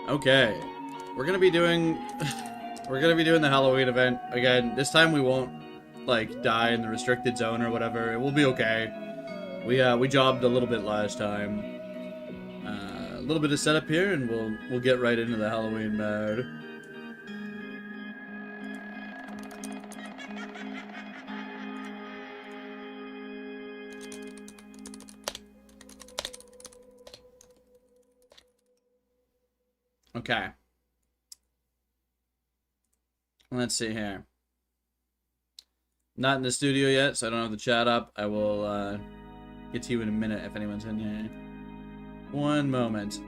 Okay. We're gonna be doing we're gonna be doing the Halloween event again. This time we won't like die in the restricted zone or whatever. It will be okay. We jobbed a little bit last time. A little bit of setup here and we'll get right into the Halloween mode. Okay. Let's see here. Not in the studio yet, so I don't have the chat up. I will get to you in a minute if anyone's in here. One moment.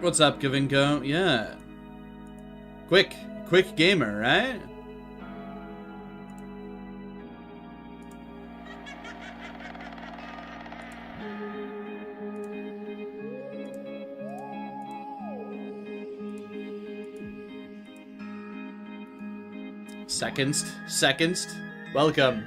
What's up, Gavinko? Yeah. Quick gamer, right? Seconds. Welcome.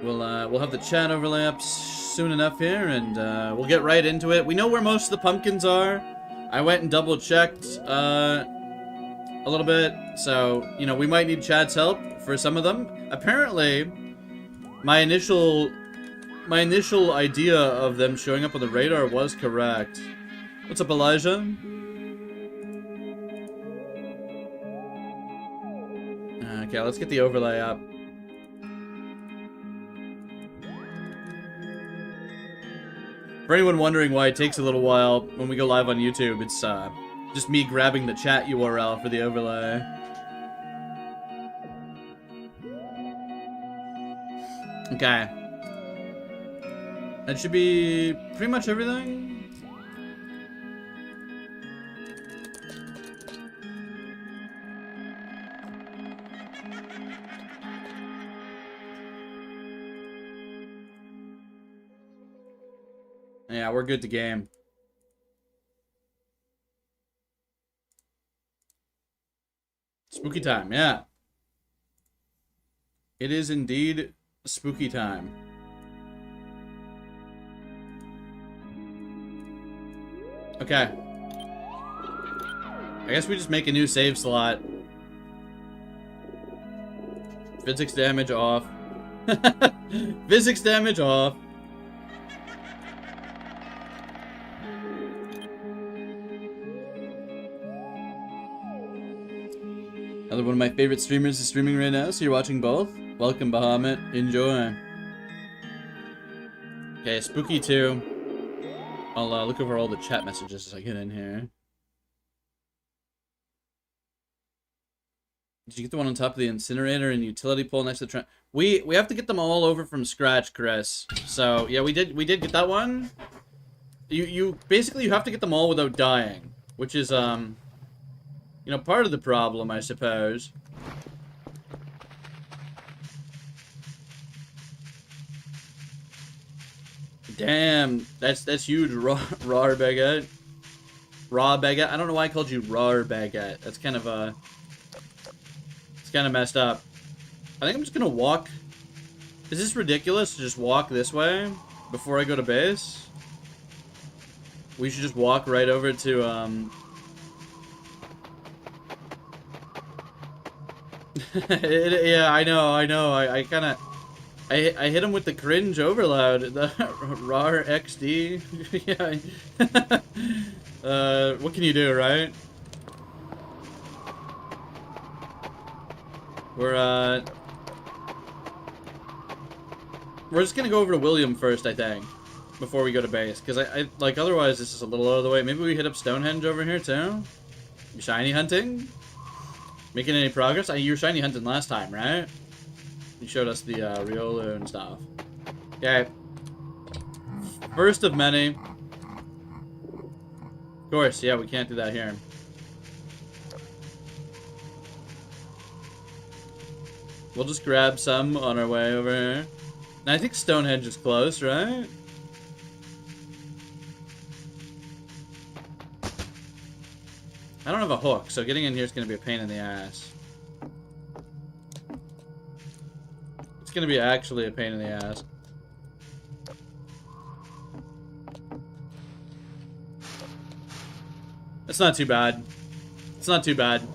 We'll have the chat overlay up soon enough here, and we'll get right into it. We know where most of the pumpkins are. I went and double checked a little bit, so you know we might need chat's help for some of them. Apparently, my initial idea of them showing up on the radar was correct. What's up, Elijah? Okay, let's get the overlay up. For anyone wondering why it takes a little while when we go live on YouTube, it's just me grabbing the chat URL for the overlay. Okay. That should be pretty much everything. Yeah, we're good to game. Spooky time, yeah. It is indeed spooky time. Okay. I guess we just make a new save slot. Physics damage off. Physics damage off. Another one of my favorite streamers is streaming right now, so you're watching both. Welcome, Bahamut. Enjoy. Okay, Spooky 2. I'll look over all the chat messages as I get in here. Did you get the one on top of the incinerator and utility pole next to the we have to get them all over from scratch, Chris. So yeah, we did get that one. You basically you have to get them all without dying, which is you know, part of the problem, I suppose. Damn, that's huge, raw baguette. Raw baguette. I don't know why I called you raw baguette. That's kind of it's kind of messed up. I think I'm just gonna walk. Is this ridiculous to just walk this way before I go to base? We should just walk right over to yeah, I know. I kind of... I hit him with the cringe overload. The RAR XD. Yeah. What can you do, right? We're just gonna go over to William first, I think, before we go to base. Because I like, otherwise this is a little out of the way. Maybe we hit up Stonehenge over here, too? Shiny hunting? Making any progress? You were shiny hunting last time, right? You showed us the Riolu and stuff. Okay. First of many. Of course, yeah, we can't do that here. We'll just grab some on our way over here. And I think Stonehenge is close, right? I don't have a hook, so getting in here is going to be a pain in the ass. It's going to be actually a pain in the ass. It's not too bad. It's not too bad.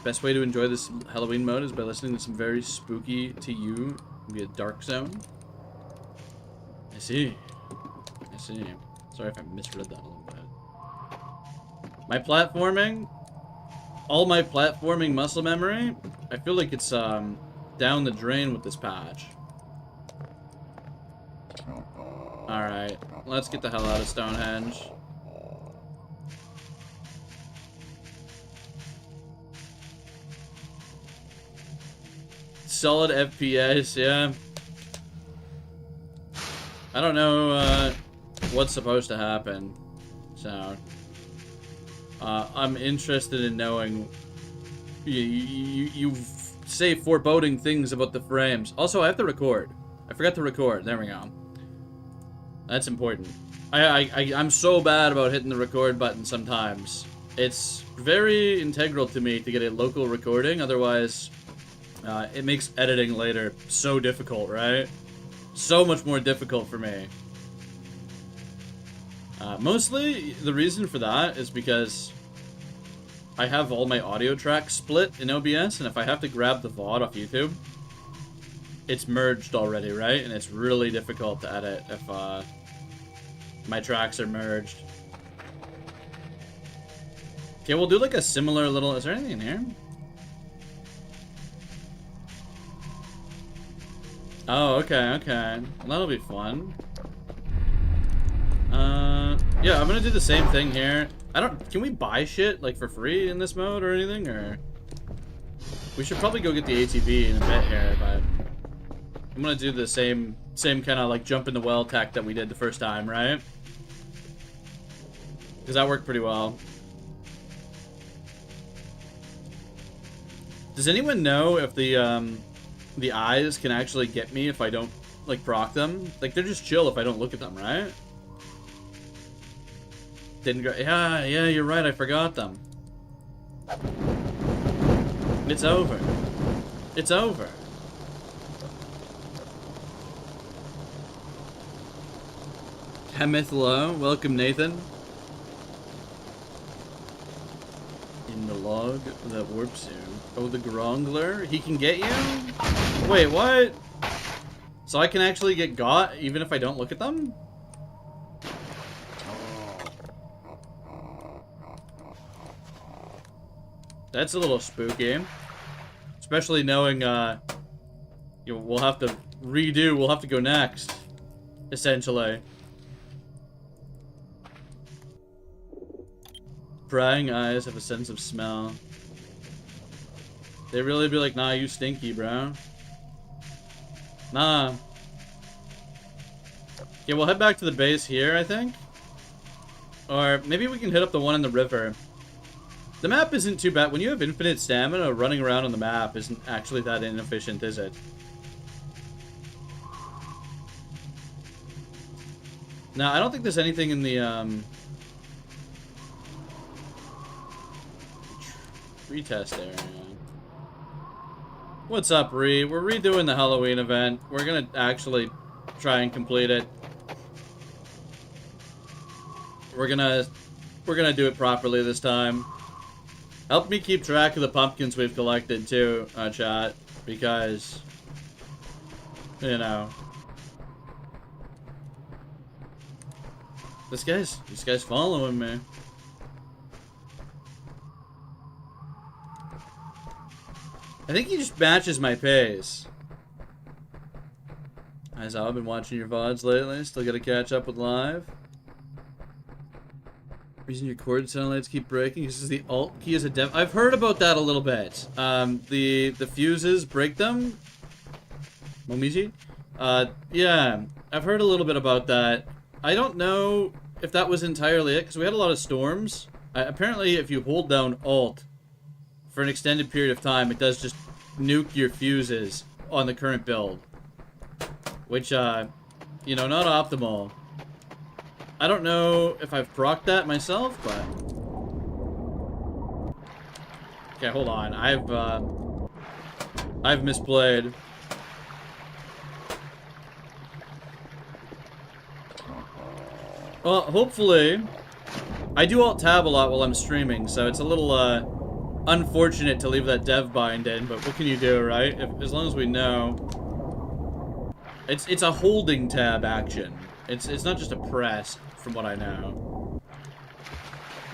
Best way to enjoy this Halloween mode is by listening to some very spooky to you. Be a dark zone. I see. I see. Sorry if I misread that a little bit. My platforming, all my platforming muscle memory, I feel like it's down the drain with this patch. Alright, let's get the hell out of Stonehenge. Solid FPS, yeah. I don't know what's supposed to happen, so I'm interested in knowing. You say foreboding things about the frames. Also, I have to record. I forgot to record. There we go. That's important. I'm so bad about hitting the record button sometimes. It's very integral to me to get a local recording, otherwise it makes editing later so difficult, right? So much more difficult for me. Mostly, the reason for that is because I have all my audio tracks split in OBS, and if I have to grab the VOD off YouTube, it's merged already, right? And it's really difficult to edit if my tracks are merged. Okay, we'll do like a similar little... Is there anything in here? Oh, okay, okay. Well, that'll be fun. Yeah, I'm gonna do the same thing here. Can we buy shit, like, for free in this mode or anything, or? We should probably go get the ATV in a bit here, but I'm gonna do the same kind of, like, jump in the well tech that we did the first time, right? Because that worked pretty well. Does anyone know if the eyes can actually get me if I don't, like, proc them? Like, they're just chill if I don't look at them, right? Didn't go... Yeah, you're right, I forgot them. It's over. It's over. Hemeth Low, welcome Nathan. In the log that warps you. Oh, the Grongler? He can get you? Wait, what? So I can actually get got even if I don't look at them? That's a little spooky. Especially knowing, we'll have to redo, we'll have to go next. Essentially. Prying eyes have a sense of smell. They really be like, nah, you stinky, bro. Nah. Okay, we'll head back to the base here, I think. Or maybe we can hit up the one in the river. The map isn't too bad. When you have infinite stamina, running around on the map isn't actually that inefficient, is it? Now, I don't think there's anything in the, retest area. What's up, Ree? We're redoing the Halloween event. We're gonna actually try and complete it. We're gonna do it properly this time. Help me keep track of the pumpkins we've collected too, chat, because, you know, this guy's following me. I think he just matches my pace. I've been watching your VODs lately. Still gotta catch up with live. Reason your cord satellites keep breaking. This is the alt key as a dev. I've heard about that a little bit. The fuses break them. Momiji? Yeah, I've heard a little bit about that. I don't know if that was entirely it, because we had a lot of storms. Apparently, if you hold down alt for an extended period of time, it does just nuke your fuses on the current build. Which, you know, not optimal. I don't know if I've procced that myself, but... Okay, hold on. I've misplayed. Well, hopefully, I do alt-tab a lot while I'm streaming, so it's a little, unfortunate to leave that dev bind in, but what can you do, right? As long as we know. It's a holding tab action. It's not just a press, from what I know.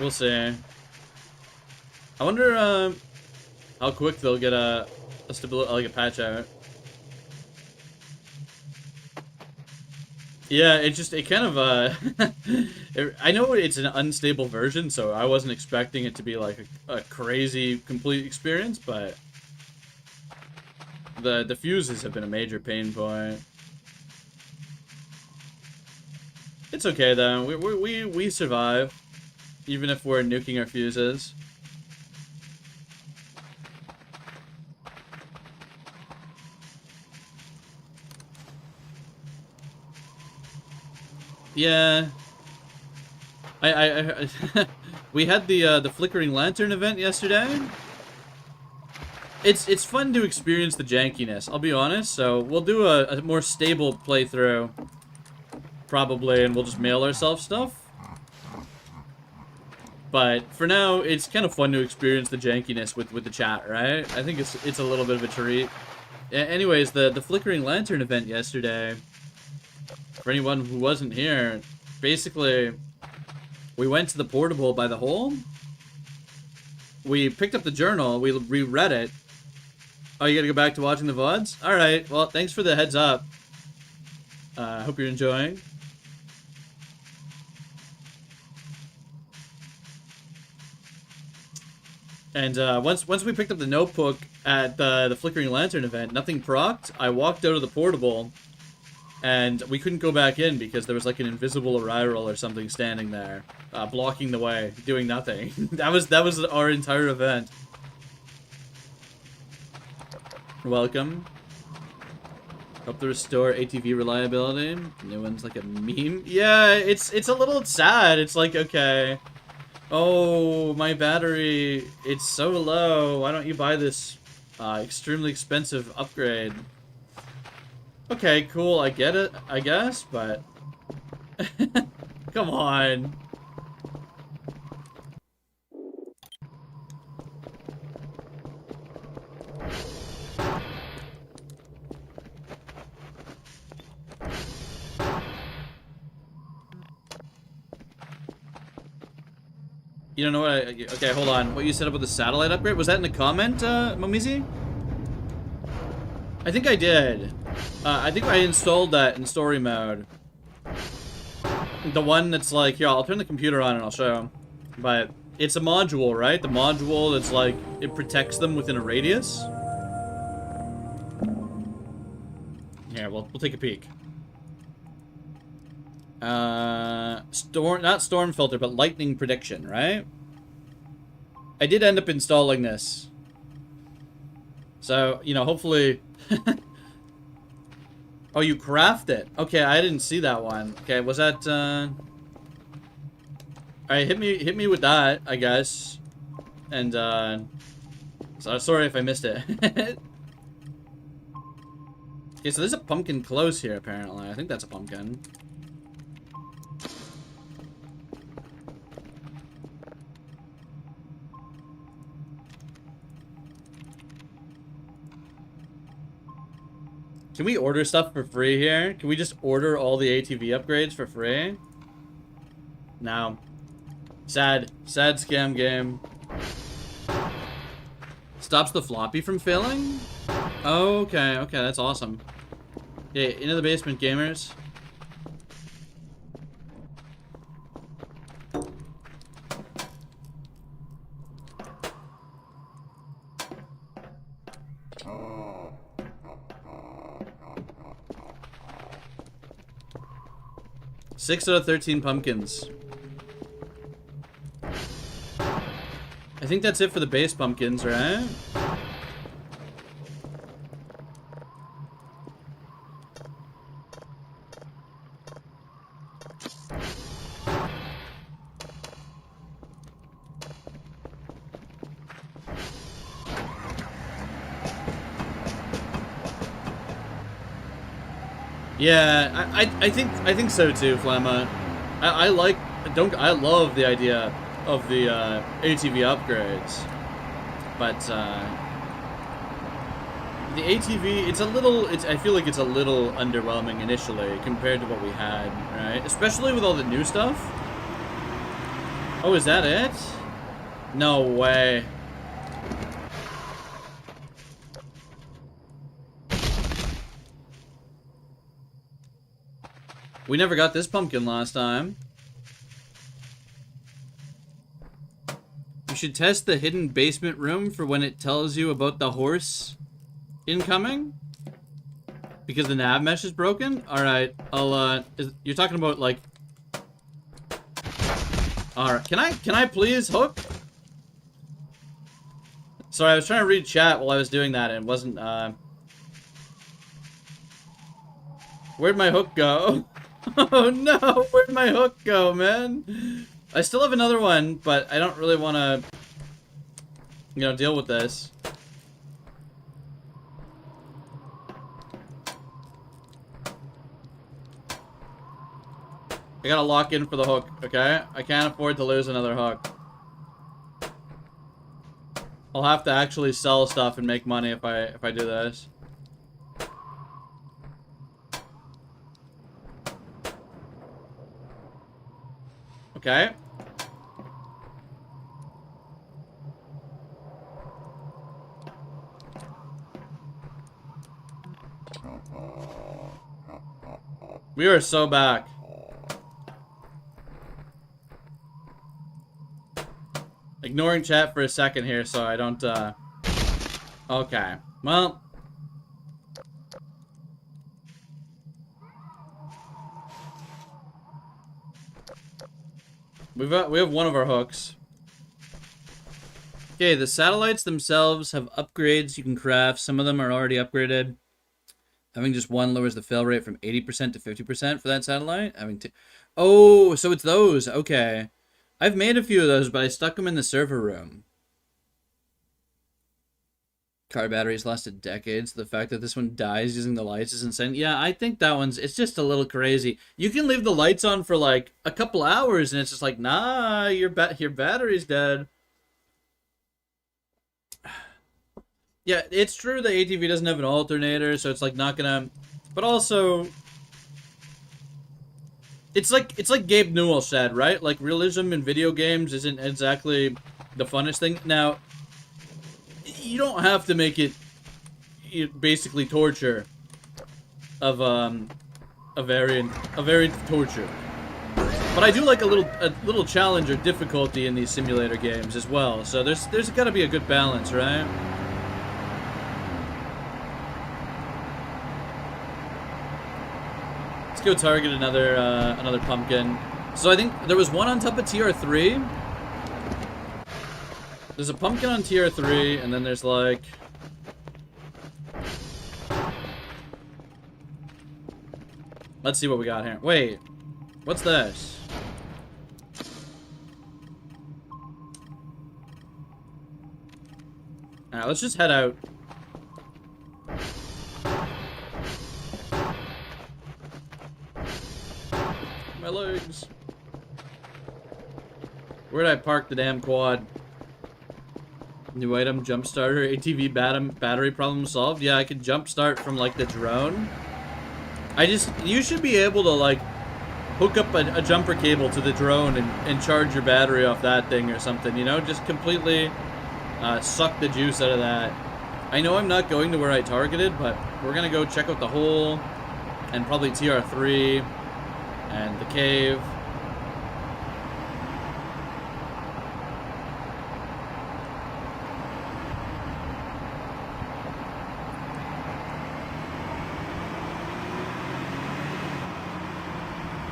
We'll see. I wonder, how quick they'll get a stability, like a patch out. Yeah, it kind of, I know it's an unstable version, so I wasn't expecting it to be like a crazy complete experience, but the fuses have been a major pain point. It's okay though. We survive, even if we're nuking our fuses. Yeah. We had the flickering lantern event yesterday. It's fun to experience the jankiness, I'll be honest, so we'll do a more stable playthrough, probably, and we'll just mail ourselves stuff. But for now, it's kind of fun to experience the jankiness with the chat, right? I think it's a little bit of a treat. Anyways, the flickering lantern event yesterday, for anyone who wasn't here, basically, we went to the portable by the hole. We picked up the journal, we reread it. Oh, you gotta go back to watching the VODs? Alright, well, thanks for the heads up. Hope you're enjoying. And once we picked up the notebook at the Flickering Lantern event, nothing procced. I walked out of the portable, and we couldn't go back in because there was like an invisible Arrival or something standing there, blocking the way, doing nothing. that was our entire event. Welcome. Hope to restore ATV reliability. New one's like a meme. Yeah, it's a little sad. It's like, okay, oh, my battery, it's so low. Why don't you buy this extremely expensive upgrade? Okay, cool, I get it, I guess, but come on. You don't know what okay, hold on. What you said about the satellite upgrade? Was that in the comment, Momizi? I think I did. I think I installed that in story mode. The one that's like, here, I'll turn the computer on and I'll show you. But it's a module, right? The module that's like, it protects them within a radius. Here, we'll take a peek. Not storm filter, but lightning prediction, right? I did end up installing this. So, you know, hopefully... Oh, you craft it. Okay, I didn't see that one. Okay, was that, Alright, hit me with that, I guess. And, so sorry if I missed it. Okay, so there's a pumpkin close here, apparently. I think that's a pumpkin. Can we order stuff for free here? Can we just order all the ATV upgrades for free? No. Sad. Sad scam game. Stops the floppy from failing? Okay, okay, that's awesome. Yeah, into the basement, gamers. Six out of 13 pumpkins. I think that's it for the base pumpkins, right? Yeah, I think so too, Flamma. I like, I love the idea of the ATV upgrades, but the ATV, I feel like it's a little underwhelming initially compared to what we had, right? Especially with all the new stuff. Oh, is that it? No way. We never got this pumpkin last time. You should test the hidden basement room for when it tells you about the horse incoming. Because the nav mesh is broken? Alright, you're talking about, like... Alright, can I please hook? Sorry, I was trying to read chat while I was doing that and it wasn't, Where'd my hook go? Oh no, where'd my hook go, man? I still have another one, but I don't really want to, you know, deal with this. I gotta lock in for the hook, okay? I can't afford to lose another hook. I'll have to actually sell stuff and make money if I do this. Okay. We are so back. Ignoring chat for a second here so I don't, Okay. Well. We have one of our hooks. Okay, the satellites themselves have upgrades you can craft. Some of them are already upgraded. Having just one lowers the fail rate from 80% to 50% for that satellite. Oh, so it's those. Okay. I've made a few of those, but I stuck them in the server room. Car batteries lasted decades. The fact that this one dies using the lights is insane. Yeah, I think that it's just a little crazy. You can leave the lights on for like a couple hours and it's just like, nah, your battery's dead. Yeah, it's true the ATV doesn't have an alternator, so it's like not gonna, but also it's like Gabe Newell said, right? Like realism in video games isn't exactly the funnest thing. Now, you don't have to make it basically torture of a variant torture. But I do like a little challenge or difficulty in these simulator games as well. So there's got to be a good balance, right? Let's go target another pumpkin. So I think there was one on top of TR3. There's a pumpkin on TR3, and then there's like... Let's see what we got here. Wait, what's this? Alright, let's just head out. My legs. Where'd I park the damn quad? New item, jump starter, ATV battery problem solved. Yeah, I could jump start from like the drone. You should be able to like hook up a jumper cable to the drone and charge your battery off that thing or something, you know? Just completely suck the juice out of that. I know I'm not going to where I targeted, but we're gonna go check out the hole and probably TR3 and the cave.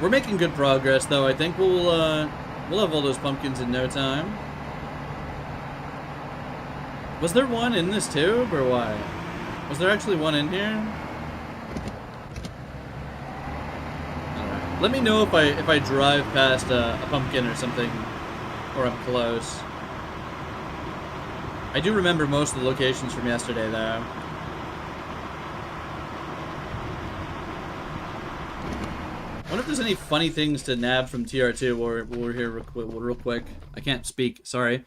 We're making good progress, though. I think we'll have all those pumpkins in no time. Was there one in this tube, or what? Was there actually one in here? Alright. Let me know if I drive past a pumpkin or something, or I'm close. I do remember most of the locations from yesterday, though. I wonder if there's any funny things to nab from TR2 while we're here real quick. I can't speak, sorry.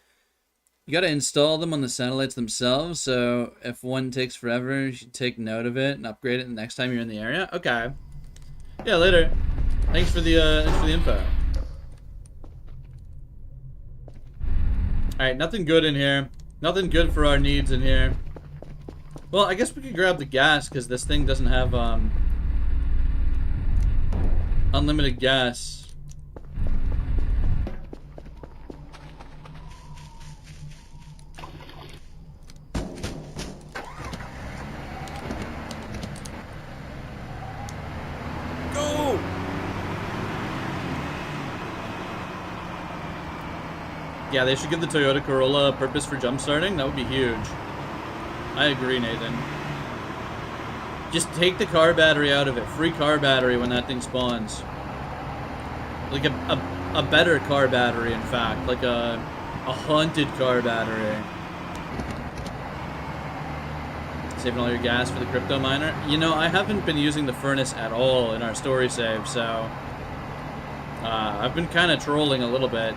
You gotta install them on the satellites themselves, so if one takes forever, you should take note of it and upgrade it the next time you're in the area. Okay. Yeah, later. Thanks for the info. Alright, nothing good in here. Nothing good for our needs in here. Well, I guess we could grab the gas, because this thing doesn't have, unlimited gas. Go! Yeah, they should give the Toyota Corolla a purpose for jump starting. That would be huge. I agree, Nathan. Just take the car battery out of it. Free car battery when that thing spawns. Like a better car battery, in fact. Like a haunted car battery. Saving all your gas for the crypto miner. You know, I haven't been using the furnace at all in our story save, so... I've been kind of trolling a little bit.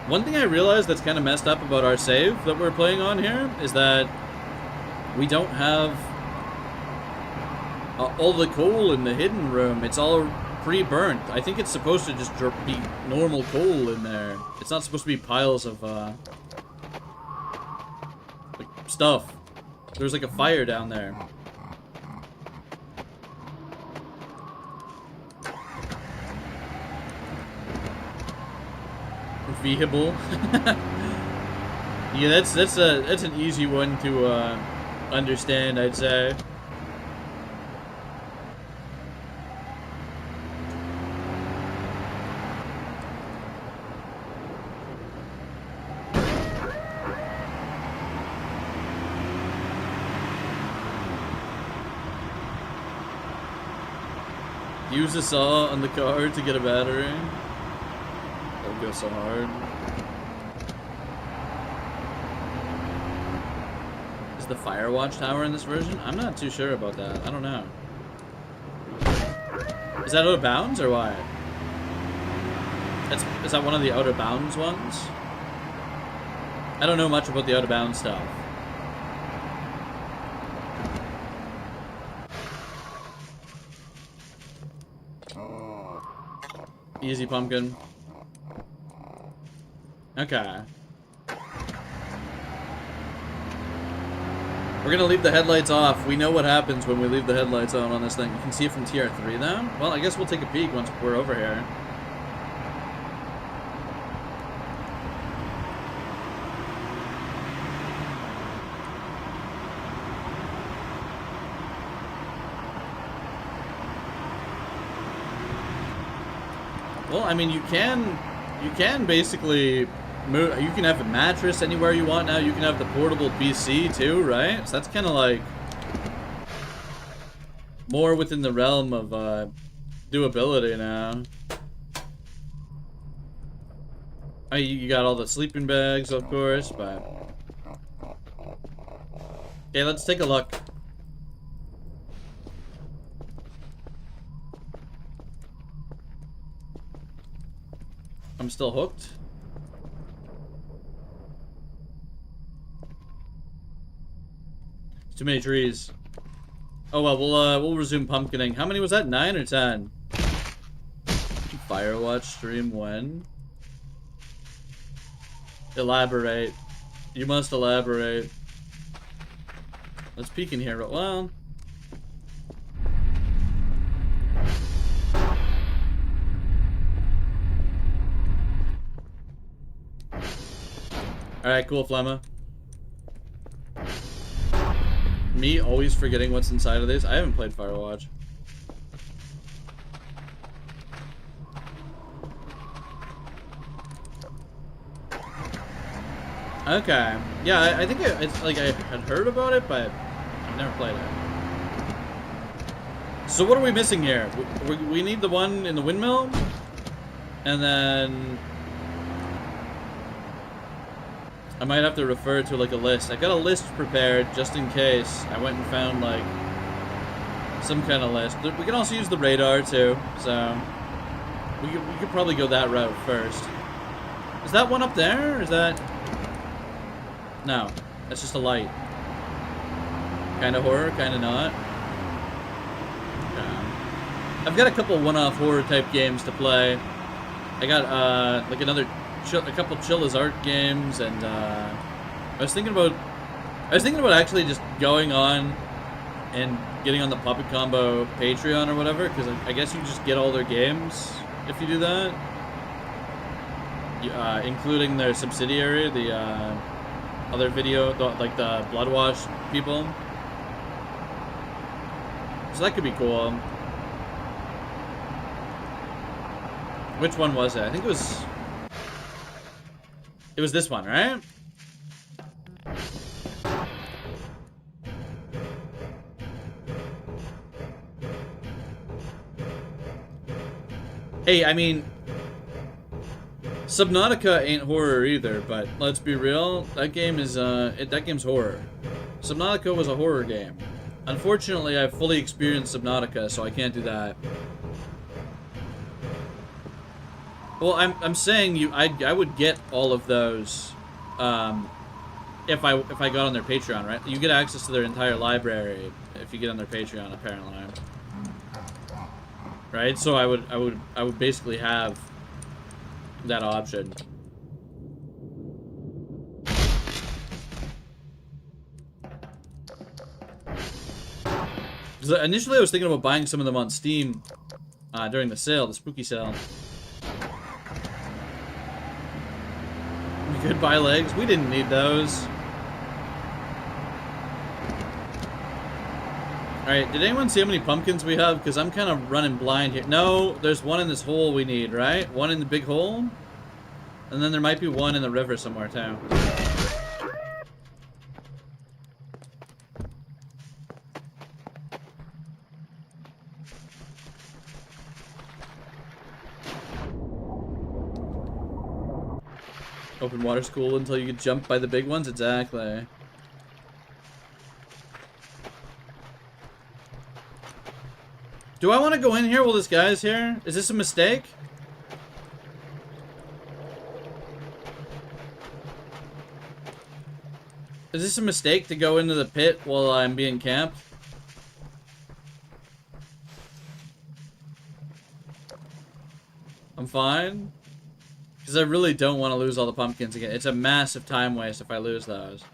One thing I realized that's kind of messed up about our save that we're playing on here is that we don't have all the coal in the hidden room. It's all pre-burnt. I think it's supposed to just be normal coal in there. It's not supposed to be piles of like stuff. There's like a fire down there. Vehicle. Yeah, that's an easy one to understand, I'd say. Use a saw on the car to get a battery. That'll go so hard. Is the fire watchtower in this version? I'm not too sure about that. I don't know. Is that out of bounds or what? Is that one of the out of bounds ones? I don't know much about the out of bounds stuff. Easy, pumpkin. Okay. We're gonna leave the headlights off. We know what happens when we leave the headlights on this thing. You can see it from TR3 though. Well, I guess we'll take a peek once we're over here. Well, I mean, you can basically move. You can have a mattress anywhere you want now. You can have the portable PC too, right? So that's kind of like more within the realm of doability now. Oh, you got all the sleeping bags, of course, but okay, let's take a look. I'm still hooked. Too many trees. Oh well, we'll resume pumpkining. How many was that? 9 or 10? Firewatch stream when? Elaborate. You must elaborate. Let's peek in here. Well. Alright, cool, Flemma. Me always forgetting what's inside of this. I haven't played Firewatch. Okay. Yeah, I think it's like I had heard about it, but I've never played it. So what are we missing here? We need the one in the windmill, and then I might have to refer to like a list. I got a list prepared just in case I went and found like some kind of list. We can also use the radar too, so we could probably go that route first. Is that one up there? Or is that... No. That's just a light. Kind of horror, kind of not. I've got a couple one-off horror type games to play. I got like a couple chill as art games, and I was thinking about actually just going on and getting on the Puppet Combo Patreon or whatever, because I guess you just get all their games if you do that, including their subsidiary, the other like the Bloodwash people. So that could be cool. Which one was it? I think it was this one, right? Hey, I mean, Subnautica ain't horror either, but let's be real, that game is that game's horror. Subnautica was a horror game. Unfortunately, I've fully experienced Subnautica, so I can't do that. Well, I'm saying I would get all of those if I got on their Patreon, right? You get access to their entire library if you get on their Patreon, apparently. Right? So I would basically have that option. Initially I was thinking about buying some of them on Steam during the sale, the spooky sale. We could buy legs. We didn't need those. Alright, did anyone see how many pumpkins we have? Because I'm kind of running blind here. No, there's one in this hole we need, right? One in the big hole? And then there might be one in the river somewhere, too. Open water school until you get jumped by the big ones? Exactly. Do I want to go in here while this guy's here? Is this a mistake? Is this a mistake to go into the pit while I'm being camped? I'm fine. Because I really don't want to lose all the pumpkins again. It's a massive time waste if I lose those.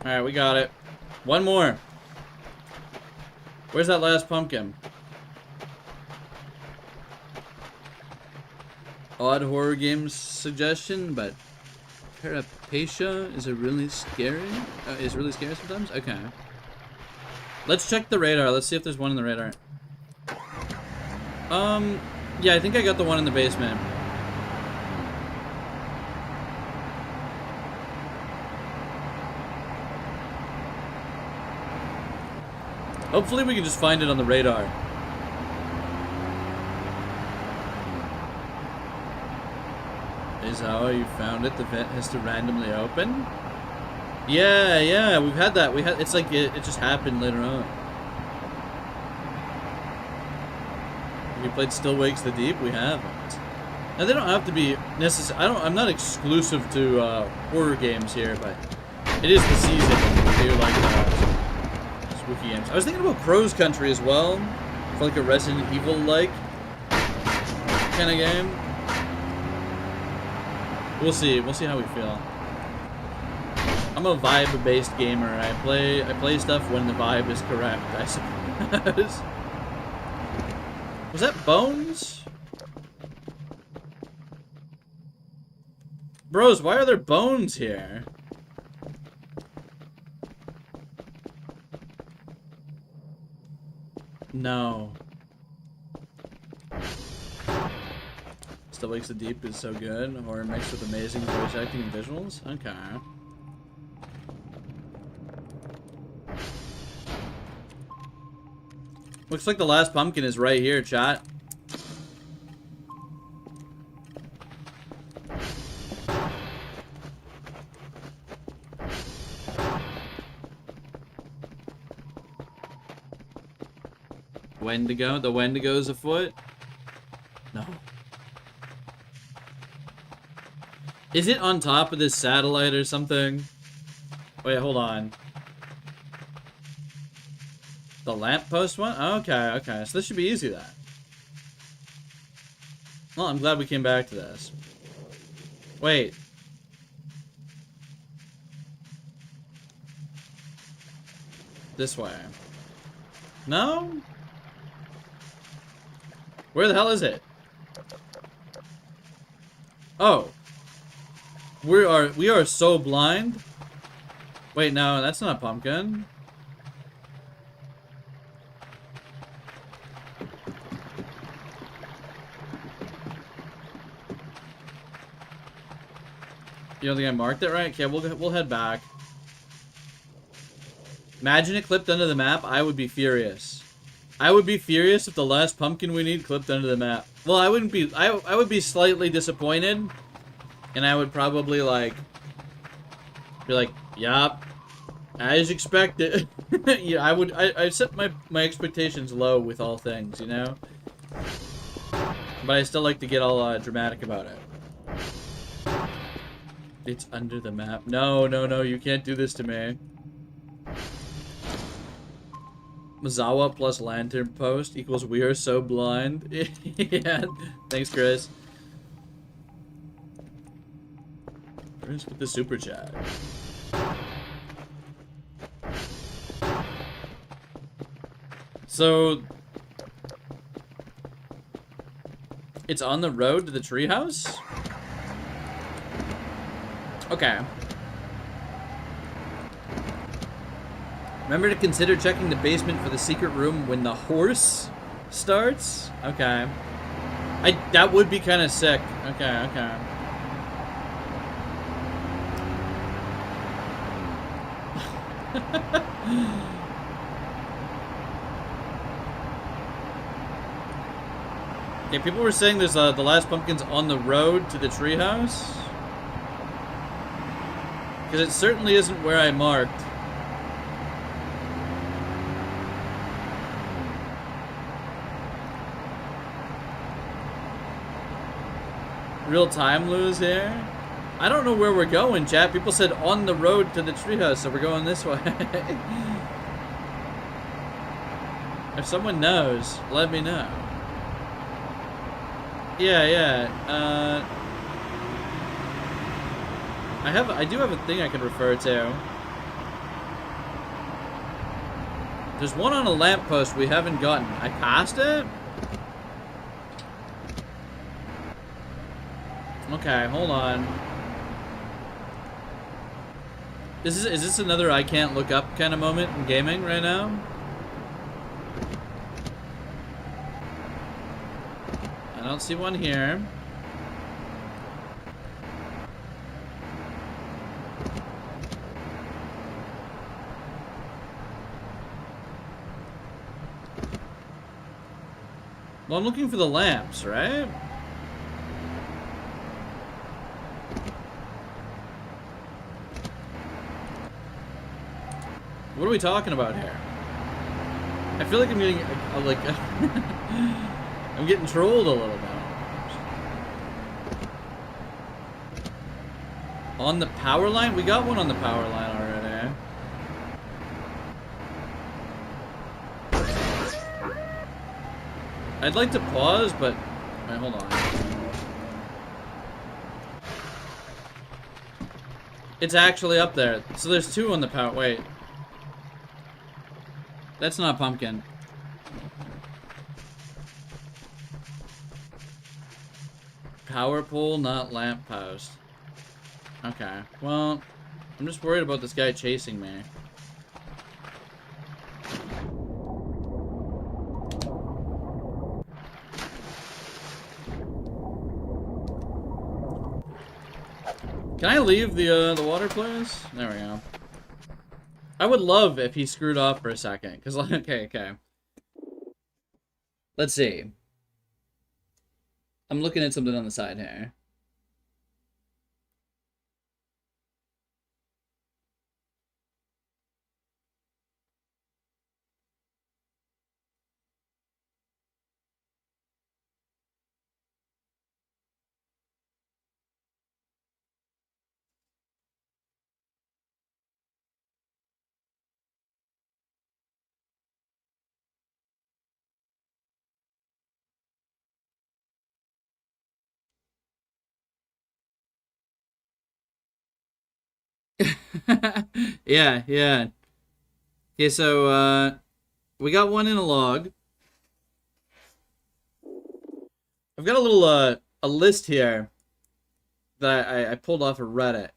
Alright, we got it. One more. Where's that last pumpkin? Odd horror games suggestion, but Parapatia is really scary sometimes? Okay. Let's check the radar. Let's see if there's one in the radar. Yeah, I think I got the one in the basement. Hopefully we can just find it on the radar. Is how you found it. The vent has to randomly open. Yeah, we've had that. It's like it just happened later on. Have you played Still Wakes the Deep? We haven't. Now they don't have to be necessary. I'm not exclusive to horror games here, but it is the season. I do like spooky games. I was thinking about Crow's Country as well, for like a Resident Evil like kind of game. We'll see how we feel. I'm a vibe-based gamer. I play stuff when the vibe is correct, I suppose. Was that bones? Bros, why are there bones here? No. Still Wakes the Deep is so good. Horror mixed with amazing voice acting and visuals? Okay. Looks like the last pumpkin is right here, chat. Wendigo? The Wendigo's afoot? No. Is it on top of this satellite or something? Wait, hold on. The lamppost one? Okay, okay. So this should be easy then. Well, I'm glad we came back to this. Wait. This way. No? Where the hell is it? Oh. We are so blind. Wait, no, that's not a pumpkin. You don't think I marked it right? Okay, we'll head back. Imagine it clipped under the map. I would be furious. I would be furious if the last pumpkin we need clipped under the map. Well, I wouldn't be. I would be slightly disappointed, and I would probably like be like, "Yup, as expected." Yeah, I set my expectations low with all things, you know. But I still like to get all dramatic about it. It's under the map. No, no, no, you can't do this to me. Mazawa plus lantern post equals we are so blind. Yeah, thanks, Chris. Chris with the super chat. So, it's on the road to the treehouse? Okay. Remember to consider checking the basement for the secret room when the horse starts? Okay. That would be kind of sick. Okay, okay. Okay, people were saying there's the last pumpkin's on the road to the treehouse. Because it certainly isn't where I marked. Real time lose here. I don't know where we're going, chat. People said on the road to the treehouse, so we're going this way. If someone knows, let me know. Yeah, yeah. I do have a thing I can refer to. There's one on a lamppost we haven't gotten. I passed it? Okay, hold on. Is this another I can't look up kind of moment in gaming right now? I don't see one here. Well, I'm looking for the lamps, right? What are we talking about here? I feel like I'm getting, I'm getting trolled a little bit. On the power line? We got one on the power line already. I'd like to pause, but... Wait, hold on. It's actually up there. So there's two on the power... Wait. That's not pumpkin. Power pole, not lamp post. Okay. Well, I'm just worried about this guy chasing me. Can I leave the water, please? There we go. I would love if he screwed off for a second, because, like, okay. Let's see. I'm looking at something on the side here. Yeah, yeah. Okay, so we got one in a log. I've got a little a list here that I pulled off of Reddit.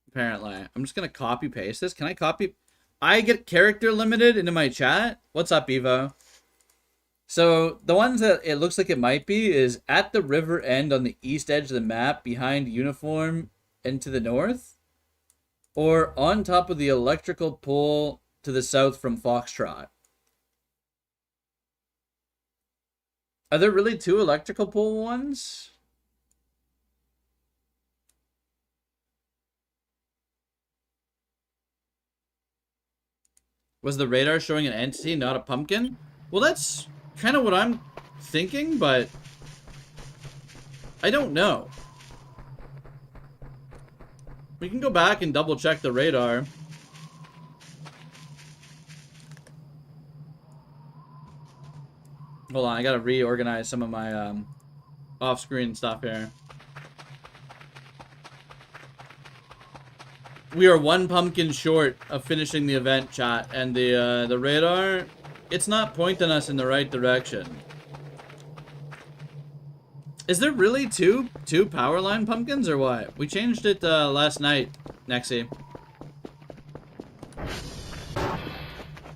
Apparently, I'm just gonna copy paste this. Can I copy? I get character limited into my chat. What's up, Evo? So the ones that it looks like it might be is at the river end on the east edge of the map behind uniform and to the north, or on top of the electrical pole to the south from Foxtrot. Are there really two electrical pole ones? Was the radar showing an entity, not a pumpkin? Well, that's kind of what I'm thinking, but I don't know. We can go back and double check the radar. Hold on, I gotta reorganize some of my off-screen stuff here. We are one pumpkin short of finishing the event, chat, and the radar, it's not pointing us in the right direction. Is there really two power line pumpkins or what? We changed it last night, Nexy.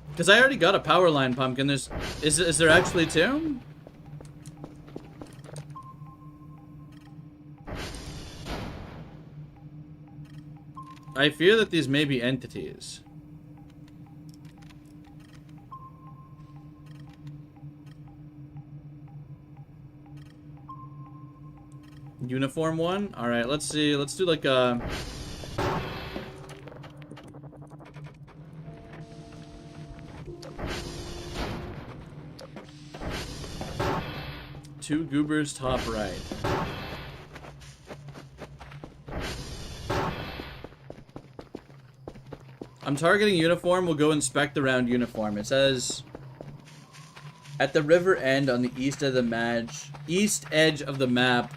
Because I already got a power line pumpkin. Is there actually two? I fear that these may be entities. Uniform one? Alright, let's see. Let's do like a... Two goobers top right. I'm targeting uniform. We'll go inspect around uniform. It says at the river end on the east edge of the map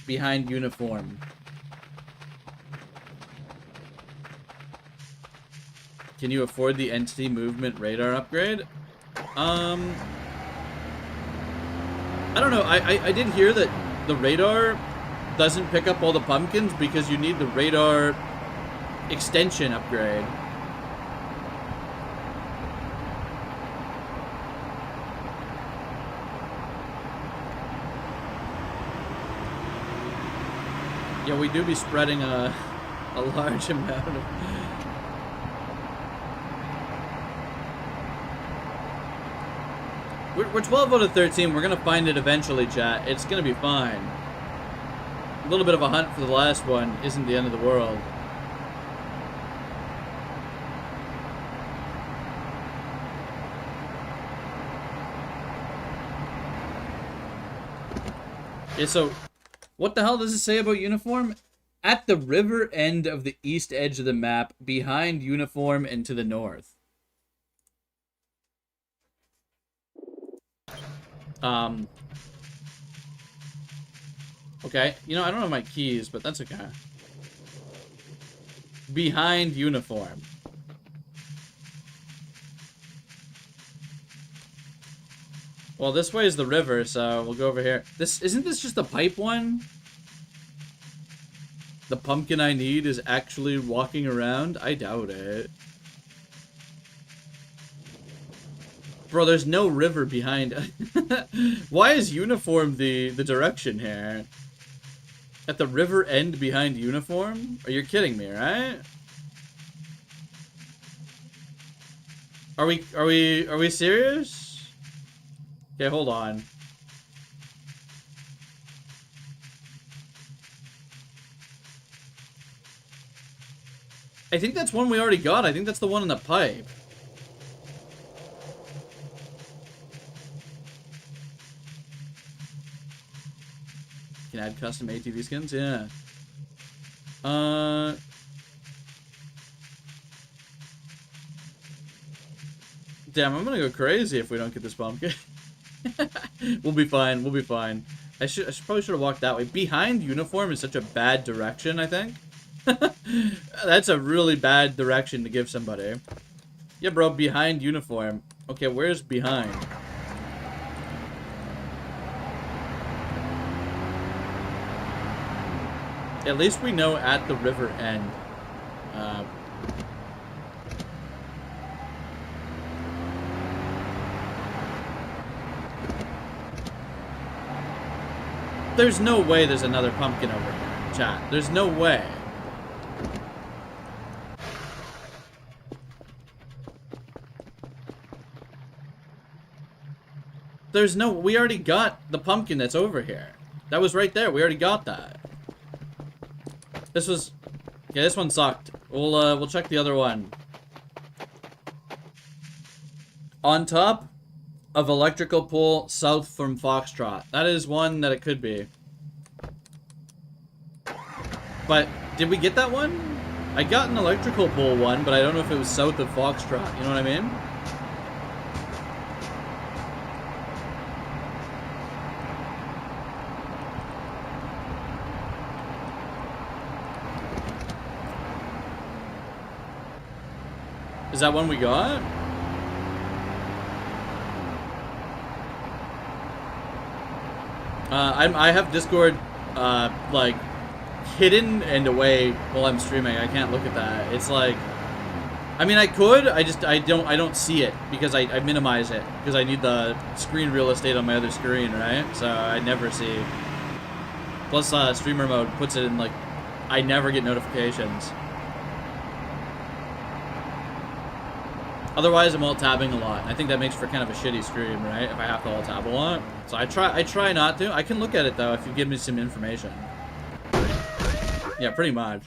behind uniform. Can you afford the entity movement radar upgrade? I don't know. I did hear that the radar doesn't pick up all the pumpkins because you need the radar extension upgrade. Yeah, we do be spreading a large amount of... We're 12 out of 13. We're gonna find it eventually, chat. It's gonna be fine. A little bit of a hunt for the last one isn't the end of the world. Yeah, so what the hell does it say about uniform? At the river end of the east edge of the map, behind uniform and to the north. Okay. You know, I don't have my keys, but that's okay. Behind uniform. Well, this way is the river, so we'll go over here. Isn't this just a pipe one? The pumpkin I need is actually walking around? I doubt it. Bro, there's no river behind. Why is uniform the direction here? At the river end behind uniform? Are you kidding me, right? Are we serious? Okay, hold on. I think that's one we already got. I think that's the one in the pipe. Can add custom ATV skins? Yeah. Damn, I'm gonna go crazy if we don't get this pumpkin. We'll be fine. We'll be fine. I probably should have walked that way. Behind uniform is such a bad direction, I think. That's a really bad direction to give somebody. Yeah, bro, behind uniform. Okay, where's behind? At least we know at the river end. There's no way there's another pumpkin over here, chat. There's no way. There's no... We already got the pumpkin that's over here. That was right there. We already got that. This was... Okay, this one sucked. We'll check the other one. On top of electrical pole south from Foxtrot. That is one that it could be. But, did we get that one? I got an electrical pole one, but I don't know if it was south of Foxtrot. You know what I mean? Is that one we got? I have Discord, like, hidden and away while I'm streaming. I can't look at that. It's like, I mean, I could. I don't see it because I minimize it because I need the screen real estate on my other screen, right? So I never see. Plus, streamer mode puts it in like, I never get notifications. Otherwise, I'm alt-tabbing a lot. I think that makes for kind of a shitty stream, right? If I have to alt-tab a lot. So I try not to. I can look at it, though, if you give me some information. Yeah, pretty much.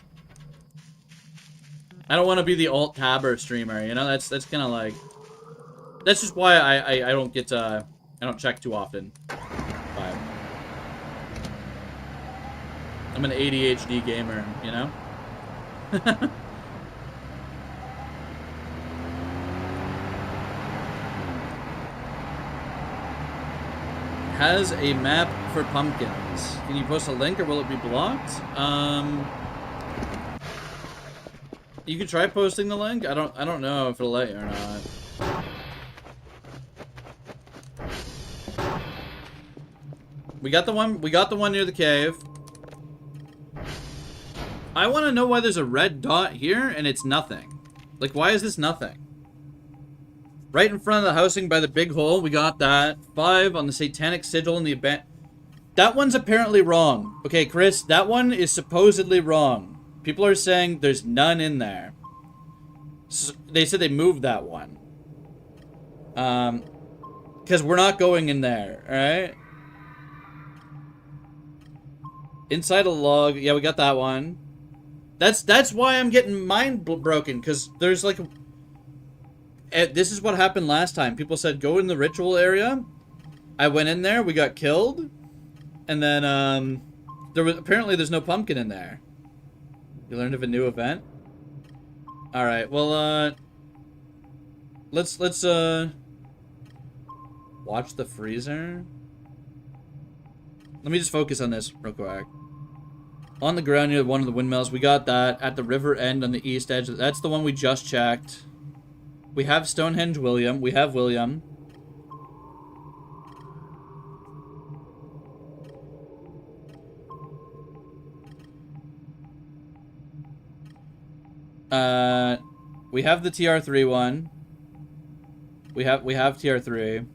I don't want to be the alt-tabber streamer, you know? That's kind of like... That's just why I don't get to... I don't check too often. But I'm an ADHD gamer, you know? Has a map for pumpkins. Can you post a link or will it be blocked? You could try posting the link. I don't know if it'll let you or not. We got the one near the cave. I want to know why there's a red dot here and it's nothing. Like, why is this nothing? Right in front of the housing by the big hole, we got that. 5 on the satanic sigil in the event. That one's apparently wrong. Okay, Chris, that one is supposedly wrong. People are saying there's none in there. So they said they moved that one. Because we're not going in there, alright? Inside a log. Yeah, we got that one. That's why I'm getting mind broken, because there's like... This is what happened last time. People said, go in the ritual area. I went in there, we got killed. And then, apparently there's no pumpkin in there. You learned of a new event? Alright, well, let's, watch the freezer. Let me just focus on this real quick. On the ground near one of the windmills, we got that. At the river end on the east edge, that's the one we just checked. We have Stonehenge William. We have William. We have the TR3 one. We have TR3.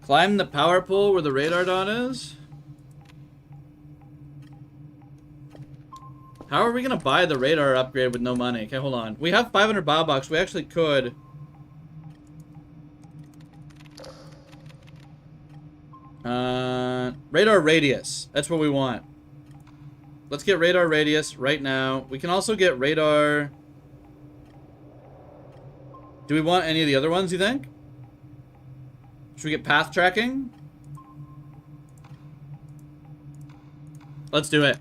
Climb the power pole where the radar dot is? How are we gonna buy the radar upgrade with no money? Okay, hold on. We have 500 bucks. We actually could Radar radius. That's what we want. Let's get radar radius right now. We can also get radar... Do we want any of the other ones, you think? Should we get path tracking? Let's do it.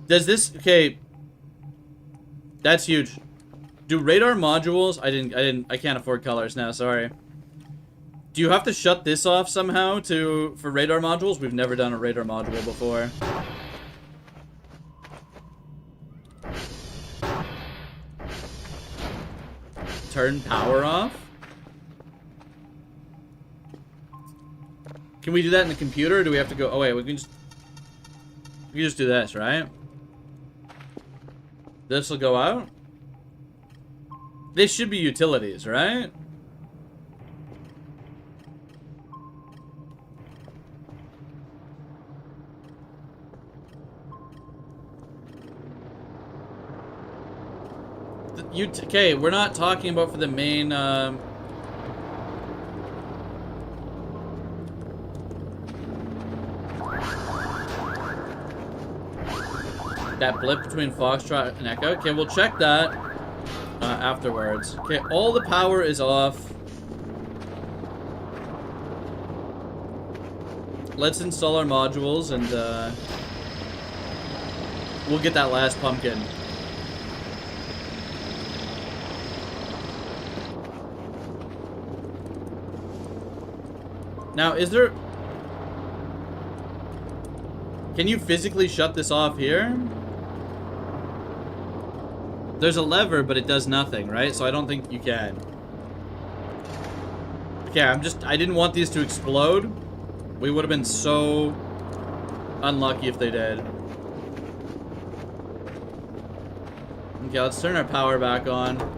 Does this... Okay. That's huge. Do radar modules... I can't afford colors now, sorry. Do you have to shut this off somehow for radar modules? We've never done a radar module before. Turn power off? Can we do that in the computer, or do we have to go... Oh, wait, we can just do this, right? This will go out? They should be utilities, right? Okay, we're not talking about for the main, that blip between Foxtrot and Echo. Okay, we'll check that afterwards. Okay, all the power is off. Let's install our modules and we'll get that last pumpkin. Now, is there... Can you physically shut this off here? There's a lever, but it does nothing, right? So I don't think you can. Okay, I didn't want these to explode. We would have been so unlucky if they did. Okay, let's turn our power back on.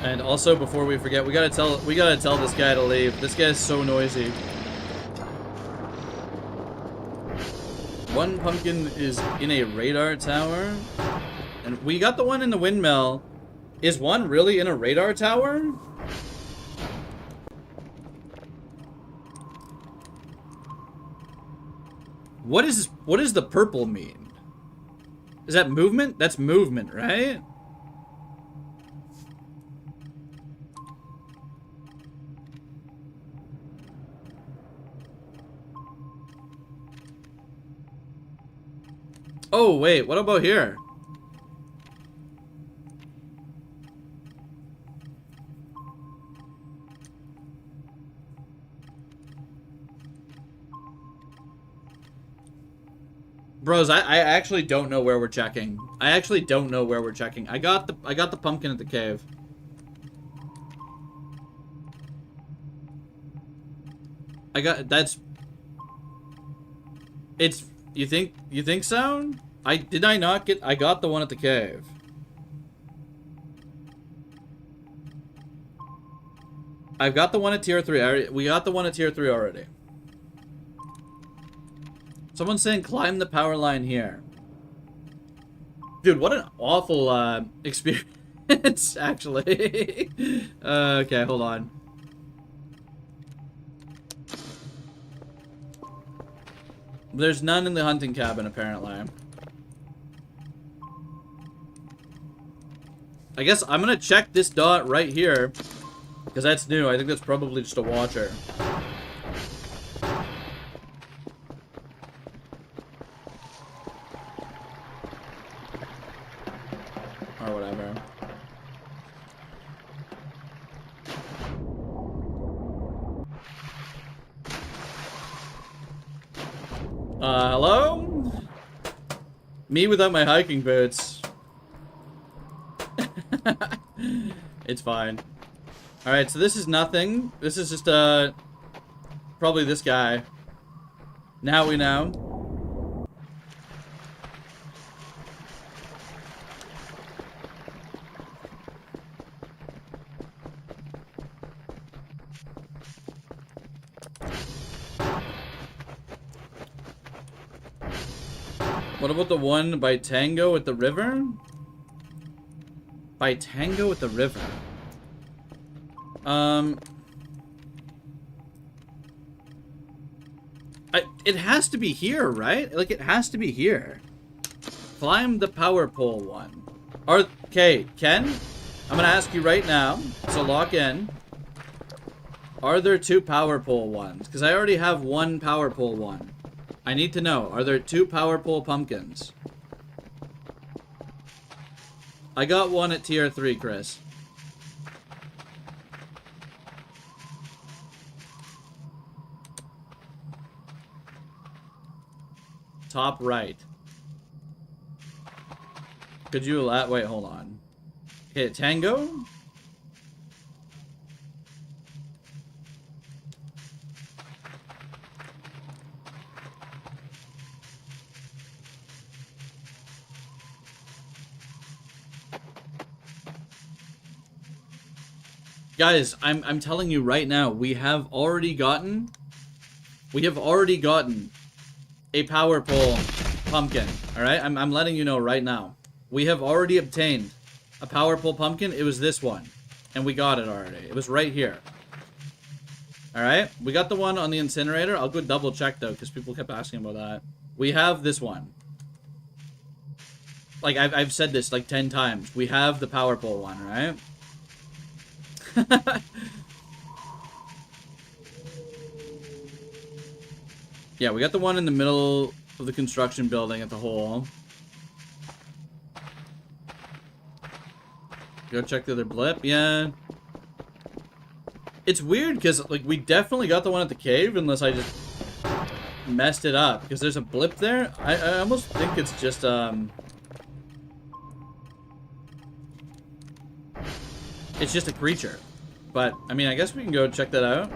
And also, before we forget, we gotta tell this guy to leave. This guy's so noisy. One pumpkin is in a radar tower, and we got the one in the windmill. Is one really in a radar tower? What does the purple mean? Is that movement? That's movement, right? Oh, wait, what about here? Bros, I actually don't know where we're checking. I actually don't know where we're checking. I got the pumpkin at the cave. You think so? I got the one at the cave. I've got the one at tier 3. We got the one at tier 3 already. Someone's saying climb the power line here. Dude, what an awful experience, actually. Okay, hold on. There's none in the hunting cabin, apparently. I guess I'm gonna check this dot right here, because that's new. I think that's probably just a watcher. Or whatever. Hello? Me without my hiking boots. It's fine. Alright, so this is nothing. This is just, probably this guy. Now we know. What about the one by Tango at the river? By Tango at the river. It has to be here, right? Like, it has to be here. Climb the power pole one. Okay, Ken, I'm gonna ask you right now, so lock in. Are there 2 power pole ones? Because I already have 1 power pole one. I need to know, are there 2 power pole pumpkins? I got 1 at tier 3, Chris. Top right. Could you wait, hold on. Okay, Tango? Guys, I'm telling you right now, we have already gotten a power pole pumpkin. Alright? I'm letting you know right now. We have already obtained a power pole pumpkin. It was this one. And we got it already. It was right here. Alright? We got the one on the incinerator. I'll go double check though, because people kept asking about that. We have this one. Like, I've said this like 10 times. We have the power pole one, right? Yeah, we got the one in the middle of the construction building at the hole. Go check the other blip, yeah. It's weird because, like, we definitely got the one at the cave unless I just messed it up. Because there's a blip there. I almost think it's just, it's just a creature. But, I mean, I guess we can go check that out.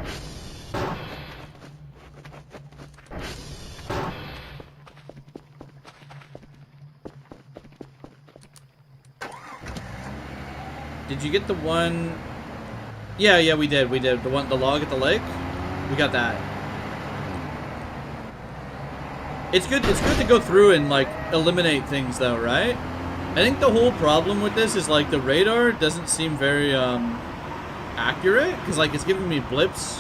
Did you get the one? Yeah, we did. The log at the lake? We got that. It's good to go through and, like, eliminate things, though, right? I think the whole problem with this is, like, the radar doesn't seem very, accurate, because, like, it's giving me blips.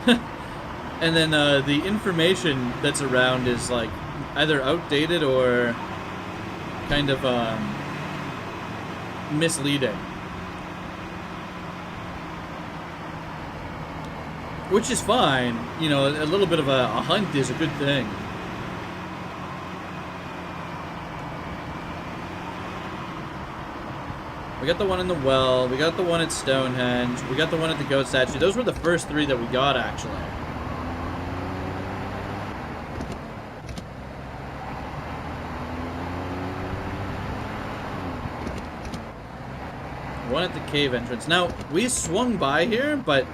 And then, the information that's around is, like, either outdated or kind of, misleading. Which is fine. You know, a little bit of a hunt is a good thing. We got the one in the well. We got the one at Stonehenge. We got the one at the goat statue. Those were the first 3 that we got, actually. One at the cave entrance. Now, we swung by here, but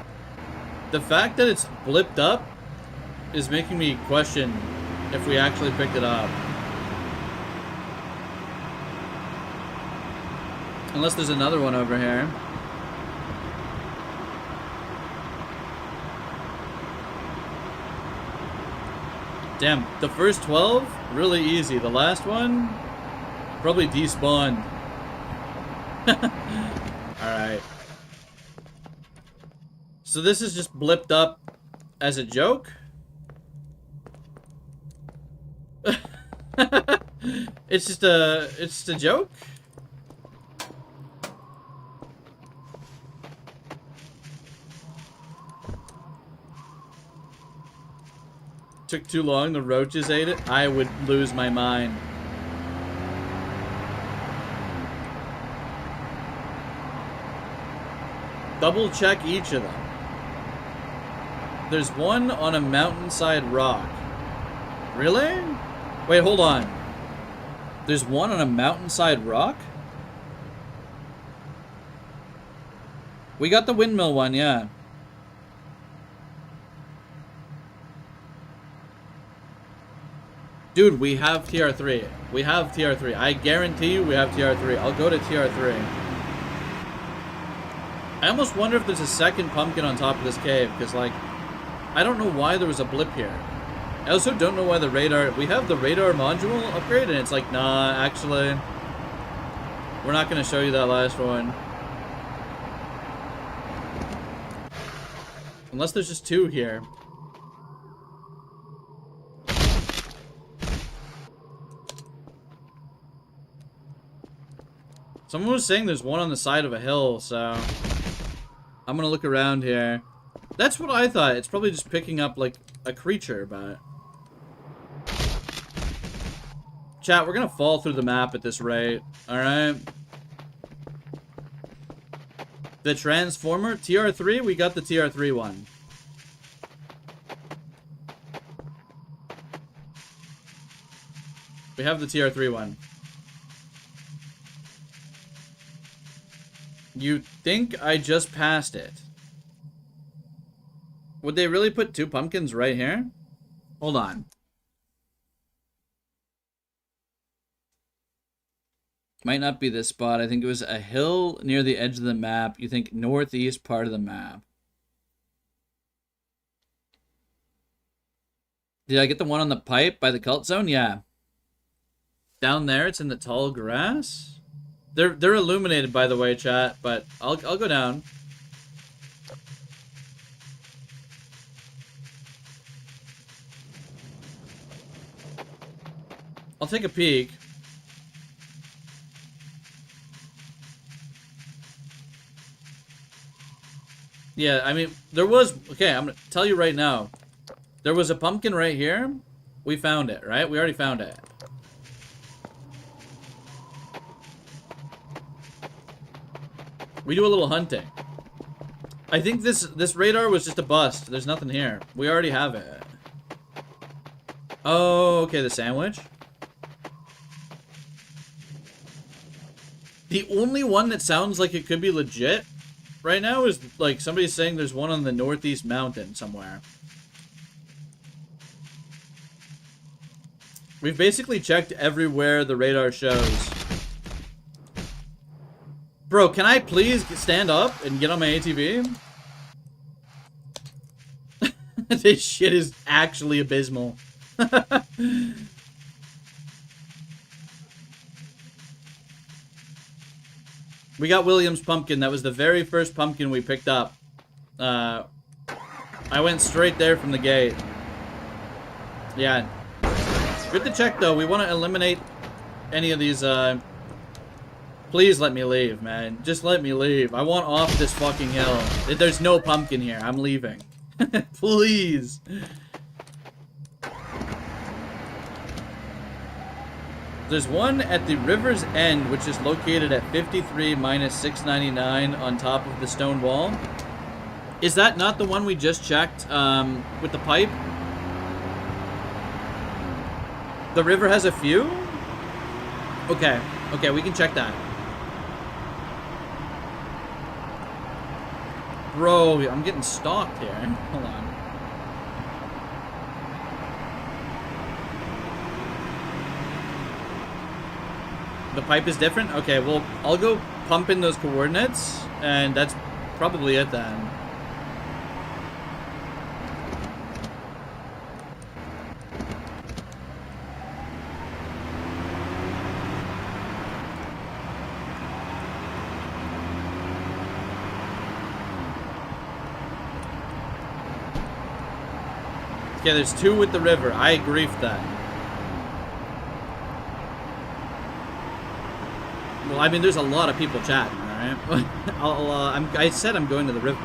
the fact that it's blipped up is making me question if we actually picked it up. Unless there's another one over here. Damn, the first 12, really easy. The last one, probably despawned. Alright. So this is just blipped up as a joke? It's just a joke? Took too long, the roaches ate it? I would lose my mind. Double check each of them. There's one on a mountainside rock. Really? Wait, hold on. There's one on a mountainside rock? We got the windmill one, yeah. Dude, we have TR3. We have TR3. I guarantee you we have TR3. I'll go to TR3. I almost wonder if there's a second pumpkin on top of this cave, because, like, I don't know why there was a blip here. I also don't know why the radar... We have the radar module upgrade, and it's like, nah, actually... We're not going to show you that last one. Unless there's just two here. Someone was saying there's one on the side of a hill, so... I'm gonna look around here. That's what I thought. It's probably just picking up, like, a creature, but... Chat, we're gonna fall through the map at this rate, alright? The Transformer? TR3? We got the TR3 one. We have the TR3 one. You think I just passed it? Would they really put two pumpkins right here? Hold on. Might not be this spot. I think it was a hill near the edge of the map. You think northeast part of the map. Did I get the one on the pipe by the cult zone? Yeah. Down there, it's in the tall grass. They're illuminated, by the way, chat, but I'll go down. I'll take a peek. Yeah, I mean, there was... Okay, I'm gonna tell you right now. There was a pumpkin right here. We found it, right? We already found it. We do a little hunting. I think this radar was just a bust. There's nothing here. We already have it. Oh, okay, the sandwich. The only one that sounds like it could be legit right now is, like, somebody's saying there's one on the northeast mountain somewhere. We've basically checked everywhere the radar shows. Bro, can I please stand up and get on my ATV? This shit is actually abysmal. We got William's pumpkin. That was the very first pumpkin we picked up. I went straight there from the gate. Yeah. Good to check, though. We want to eliminate any of these, Please let me leave, man. Just let me leave. I want off this fucking hill. There's no pumpkin here. I'm leaving. Please. There's one at the river's end, which is located at 53 minus 699 on top of the stone wall. Is that not the one we just checked with the pipe? The river has a few? Okay. Okay, we can check that. Bro, I'm getting stalked here. Hold on. The pipe is different? Okay, well, I'll go pump in those coordinates, and that's probably it then. Okay, there's two with the river. I agree with that. Well, I mean, there's a lot of people chatting, alright? I said I'm going to the river.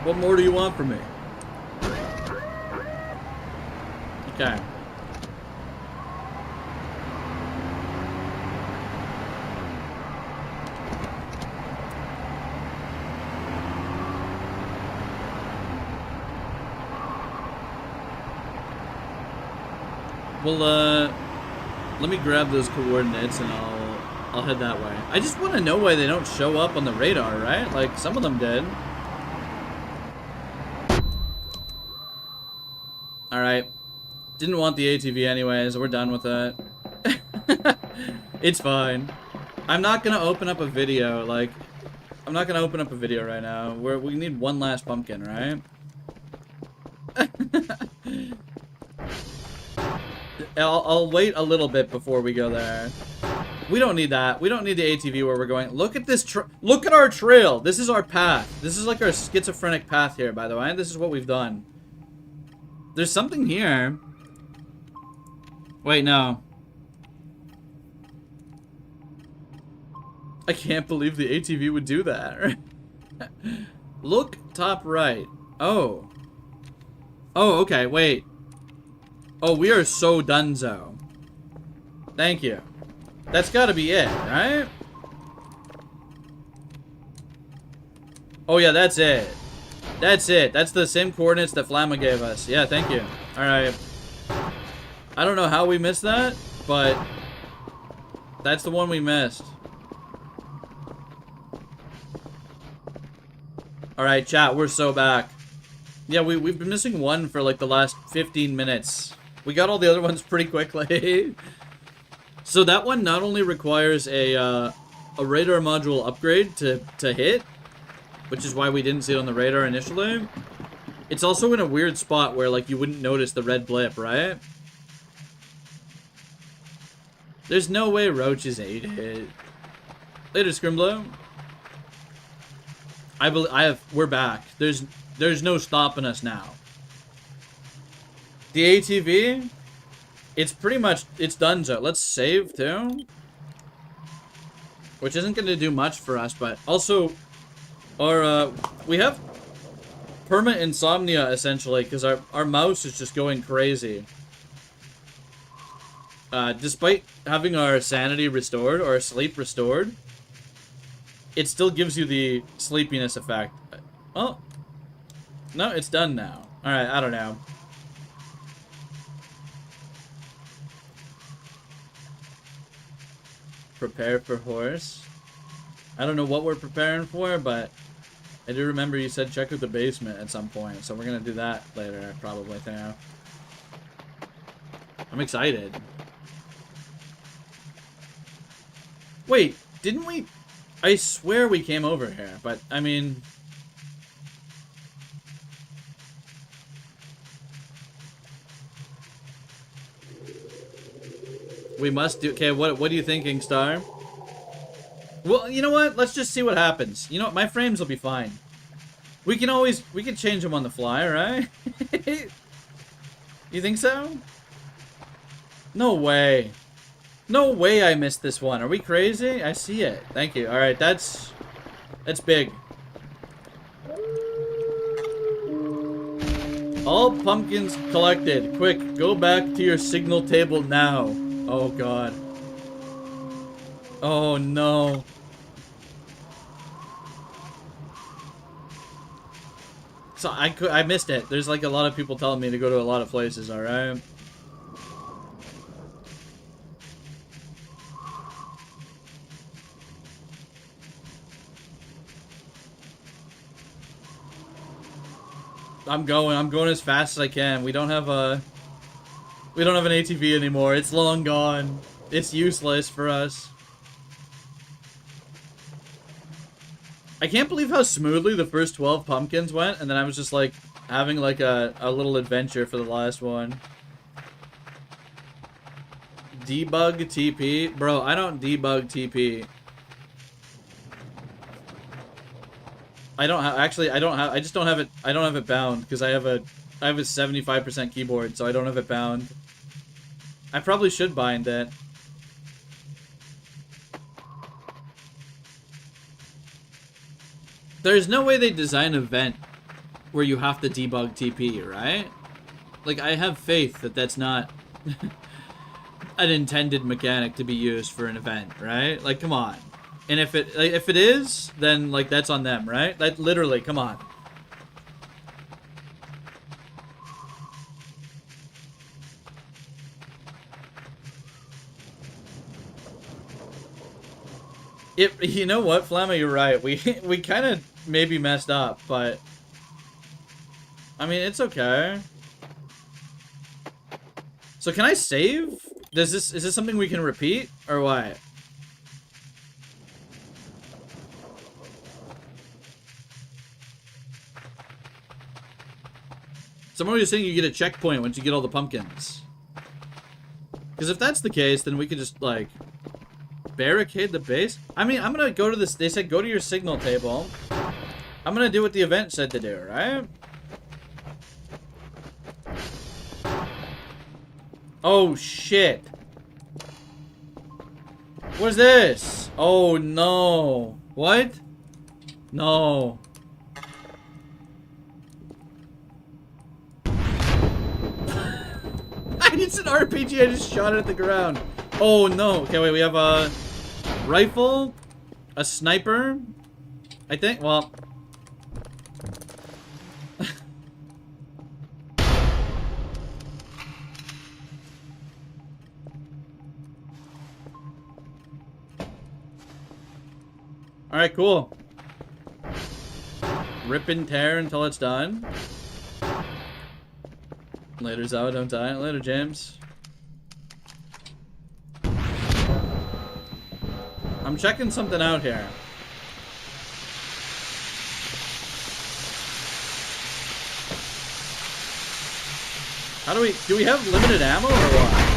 What more do you want from me? Okay. Well, let me grab those coordinates and I'll head that way. I just want to know why they don't show up on the radar, right? Like, some of them did. Alright. Didn't want the ATV anyways. We're done with it. It's fine. I'm not gonna open up a video, like... I'm not gonna open up a video right now. We need one last pumpkin, right? I'll wait a little bit before we go there. We don't need that. We don't need the ATV where we're going. Look at this look at our trail. This is our path. This is like our schizophrenic path here, by the way. This is what we've done. There's something here. Wait, no. I can't believe the ATV would do that. Look top right. Oh. Oh, okay, wait. Oh, we are so donezo. Thank you. That's gotta be it, right? Oh yeah, that's it. That's it. That's the same coordinates that Flamma gave us. Yeah, thank you. Alright. I don't know how we missed that, but that's the one we missed. Alright, chat, we're so back. Yeah, we've been missing one for like the last 15 minutes. We got all the other ones pretty quickly. So that one not only requires a radar module upgrade to hit, which is why we didn't see it on the radar initially. It's also in a weird spot where like you wouldn't notice the red blip, right? There's no way roaches ate it. Later, Scrimblow. We're back. There's no stopping us now. The ATV, it's pretty much, it's done, so let's save too. Which isn't going to do much for us, but also, we have perma insomnia essentially, because our mouse is just going crazy. Despite having our sanity restored, or our sleep restored, it still gives you the sleepiness effect. Oh. No, it's done now. Alright, I don't know. Prepare for horse. I don't know what we're preparing for, but I do remember you said check out the basement at some point, so we're gonna do that later, probably, now. I'm excited. Wait, didn't we... I swear we came over here, but, I mean... We must do... Okay, what are you thinking, Star? Well, you know what? Let's just see what happens. You know what? My frames will be fine. We can change them on the fly, right? You think so? No way. No way I missed this one. Are we crazy? I see it. Thank you. Alright, that's big. All pumpkins collected. Quick, go back to your signal table now. Oh god. Oh no. So I missed it. There's like a lot of people telling me to go to a lot of places, alright? I'm going as fast as I can. We don't have an ATV anymore. It's long gone. It's useless for us. I can't believe how smoothly the first 12 pumpkins went, and then I was just like having like a little adventure for the last one. Debug TP? Bro, I don't debug TP. I just don't have it bound because I have a 75% keyboard, so I don't have it bound. I probably should bind it. There's no way they design an event where you have to debug TP, right? Like, I have faith that that's not an intended mechanic to be used for an event, right? Like, come on. And if it is, then like that's on them, right? Like literally, come on. You know what, Flamma, you're right. We kind of maybe messed up, but I mean it's okay. So can I save? Is this something we can repeat or what? Someone was saying you get a checkpoint once you get all the pumpkins. Because if that's the case, then we could just, like, barricade the base. I mean, I'm gonna go to this. They said go to your signal table. I'm gonna do what the event said to do, right? Oh, shit. What is this? Oh, no. What? No. It's an RPG. I just shot it at the ground. Oh, no. Okay, wait. We have a rifle, a sniper, I think. Well... Alright, cool. Rip and tear until it's done. Later, Zawa, don't die. Later, James. I'm checking something out here. How do we have limited ammo or what?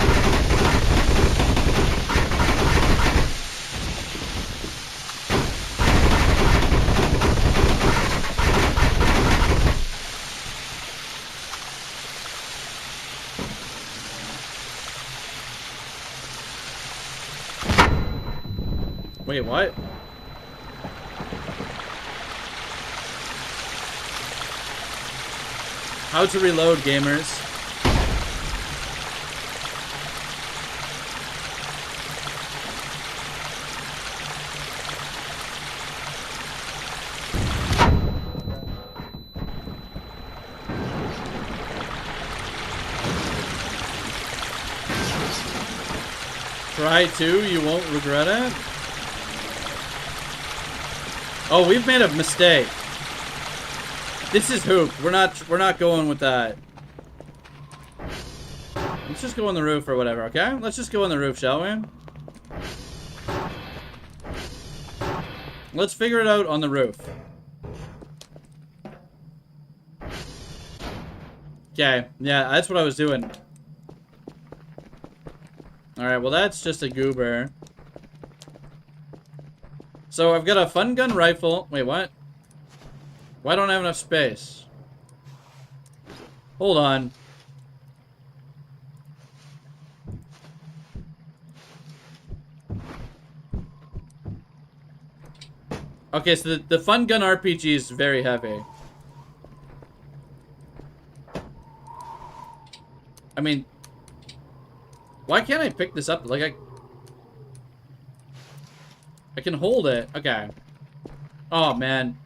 Wait, what? How to reload, gamers. Try to, you won't regret it. Oh, we've made a mistake. This is hoop. We're not going with that. Let's just go on the roof or whatever, okay? Let's just go on the roof, shall we? Let's figure it out on the roof. Okay, yeah, that's what I was doing. Alright, well that's just a goober. So I've got a fun gun rifle. Wait, what? Why don't I have enough space? Hold on. Okay, so the fun gun RPG is very heavy. I mean, why can't I pick this up? Like, I can hold it. Okay. Oh, man.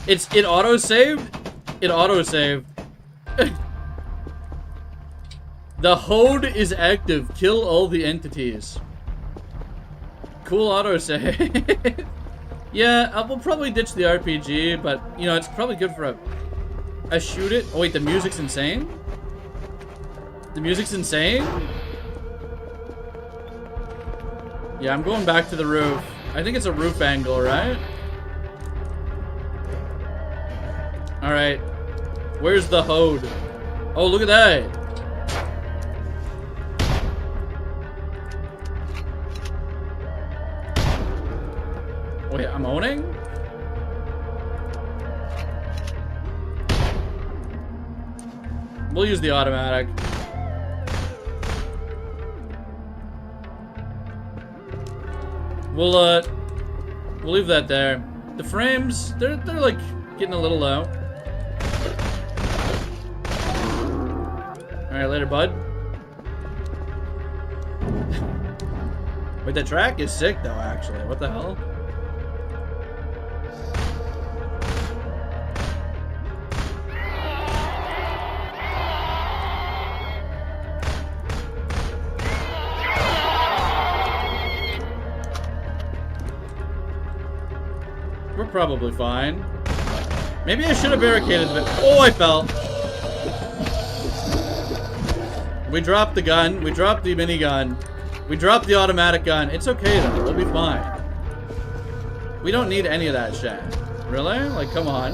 It auto-saved? It auto-saved. The HOD is active. Kill all the entities. Cool auto-save. Yeah, we'll probably ditch the RPG, but, you know, it's probably good for a shoot it. Oh, wait, the music's insane? The music's insane? Yeah, I'm going back to the roof. I think it's a roof angle, right? Alright. Where's the HOD? Oh, look at that. Wait, I'm owning? We'll use the automatic. We'll leave that there. The frames, they're like getting a little low. Alright, later, bud. Wait, the track is sick though, actually. What the hell? We're probably fine. Maybe I should have barricaded it. Oh, I fell. We dropped the gun. We dropped the minigun. We dropped the automatic gun. It's okay, though. We'll be fine. We don't need any of that shit. Really? Like, come on.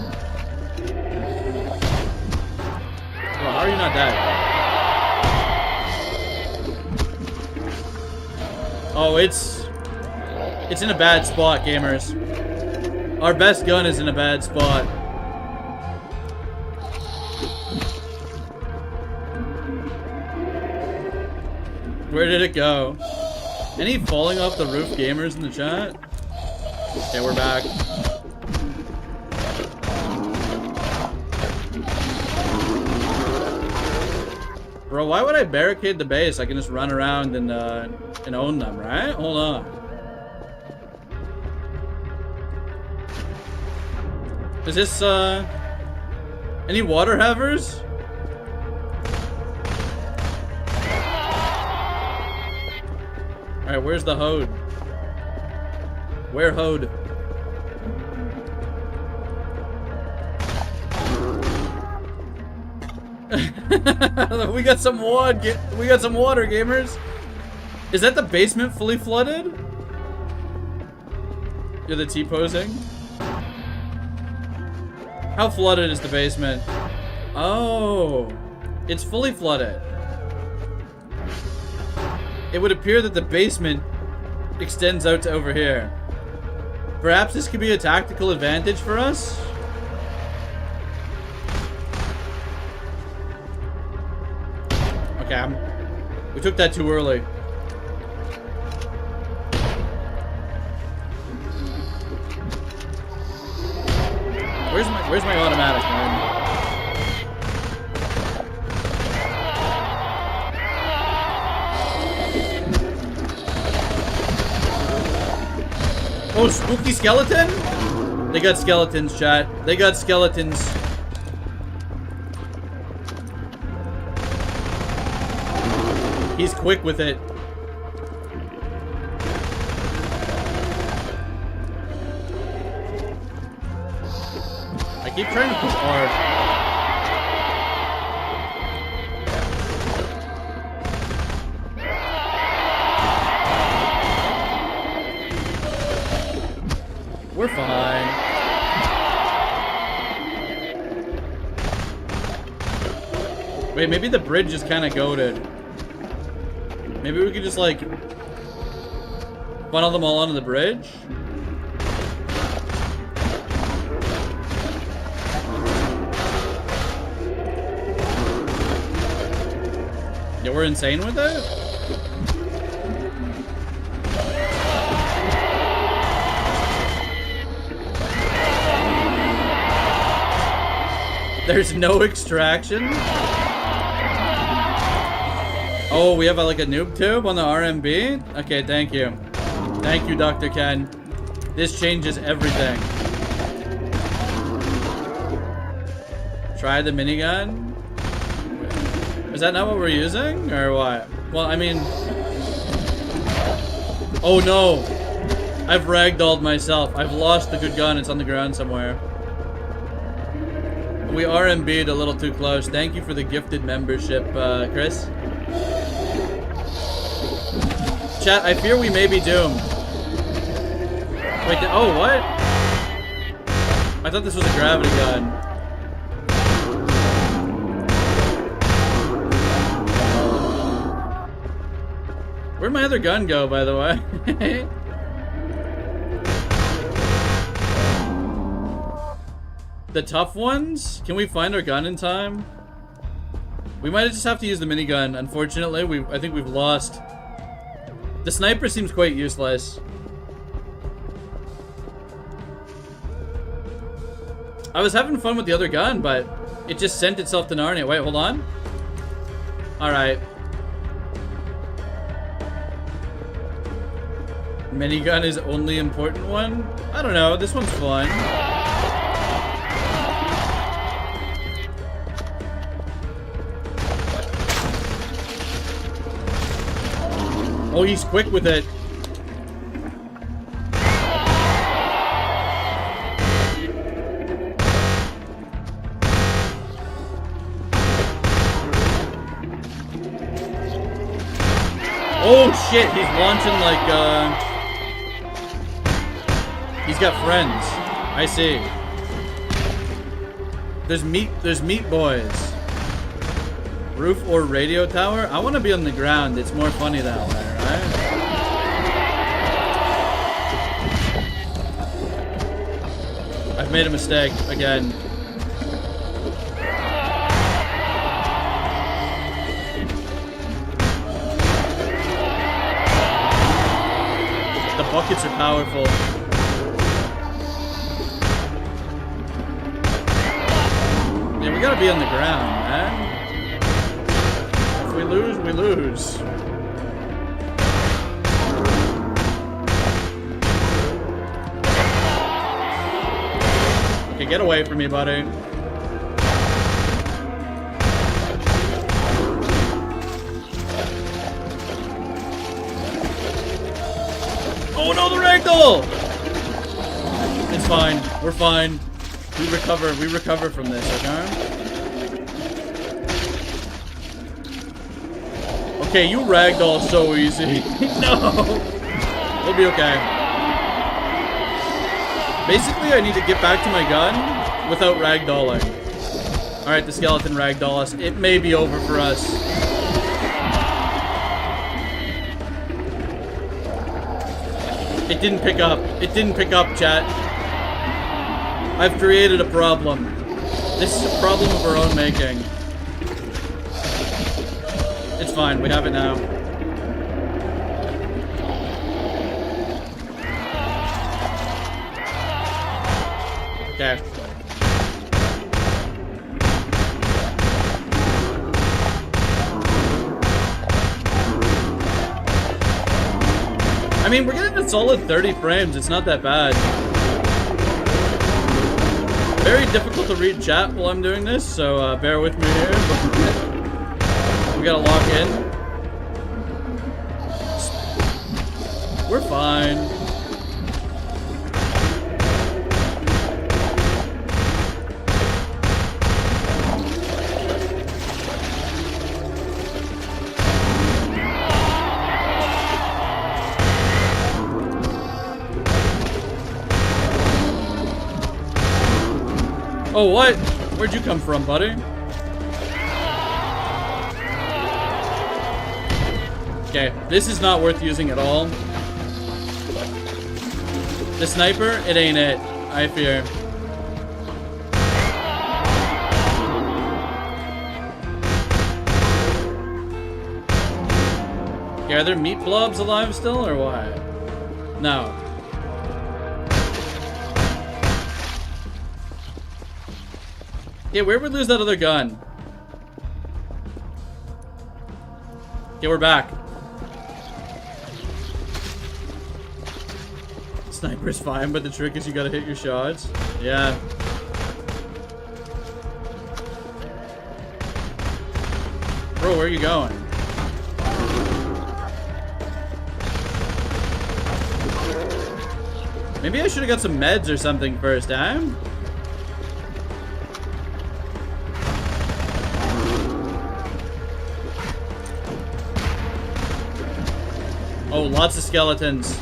How are you not dead? Oh, it's in a bad spot, gamers. Our best gun is in a bad spot. Where did it go? Any falling off the roof gamers in the chat? Okay, we're back. Bro, why would I barricade the base? I can just run around and own them, right? Hold on. Is this, any water havers? Alright, where's the Hode? Where Hode? We got some water, gamers. Is that the basement fully flooded? You're the T-posing? How flooded is the basement? Oh, it's fully flooded. It would appear that the basement extends out to over here. Perhaps this could be a tactical advantage for us? Okay, we took that too early. Where's my automatic, man? Oh, spooky skeleton? They got skeletons, chat. They got skeletons. He's quick with it. I keep trying to push hard. We're fine. Wait, maybe the bridge is kind of goated. Maybe we could just, like, funnel them all onto the bridge? Yeah, we're insane with it? There's no extraction? Oh, we have like a noob tube on the RMB? Okay, thank you. Thank you, Dr. Ken. This changes everything. Try the minigun? Is that not what we're using? Or what? Well, I mean... Oh no! I've ragdolled myself. I've lost the good gun. It's on the ground somewhere. We RMB'd a little too close. Thank you for the gifted membership, Chris. Chat, I fear we may be doomed. Wait, oh, what? I thought this was a gravity gun. Where'd my other gun go, by the way? The tough ones? Can we find our gun in time? We might just have to use the minigun. Unfortunately, I think we've lost. The sniper seems quite useless. I was having fun with the other gun, but it just sent itself to Narnia. Wait, hold on. Alright. Minigun is only important one? I don't know, this one's fun. Oh, he's quick with it. Oh shit, he's launching like, he's got friends. I see. There's meat boys. Roof or radio tower? I want to be on the ground. It's more funny that way, right? I've made a mistake again. The buckets are powerful. Yeah, we gotta be on the ground, man. If we lose, we lose. Okay, get away from me, buddy. Oh no, the ragdoll! It's fine. We're fine. We recover from this, okay? Okay, you ragdoll so easy. No! We'll be okay. Basically, I need to get back to my gun without ragdolling. Alright, the skeleton ragdoll us. It may be over for us. It didn't pick up. It didn't pick up, chat. I've created a problem. This is a problem of our own making. It's fine, we have it now. Okay. I mean, we're getting a solid 30 frames. It's not that bad. Very difficult to read chat while I'm doing this, so bear with me here. We gotta lock in. We're fine. Oh, what? Where'd you come from, buddy? Okay, this is not worth using at all. The sniper, it ain't it, I fear. Okay, are there meat blobs alive still, or what? No. Yeah, where would we lose that other gun? Okay, we're back. Sniper's fine, but the trick is you gotta hit your shots. Yeah. Bro, where are you going? Maybe I should have got some meds or something first, eh? Oh, lots of skeletons.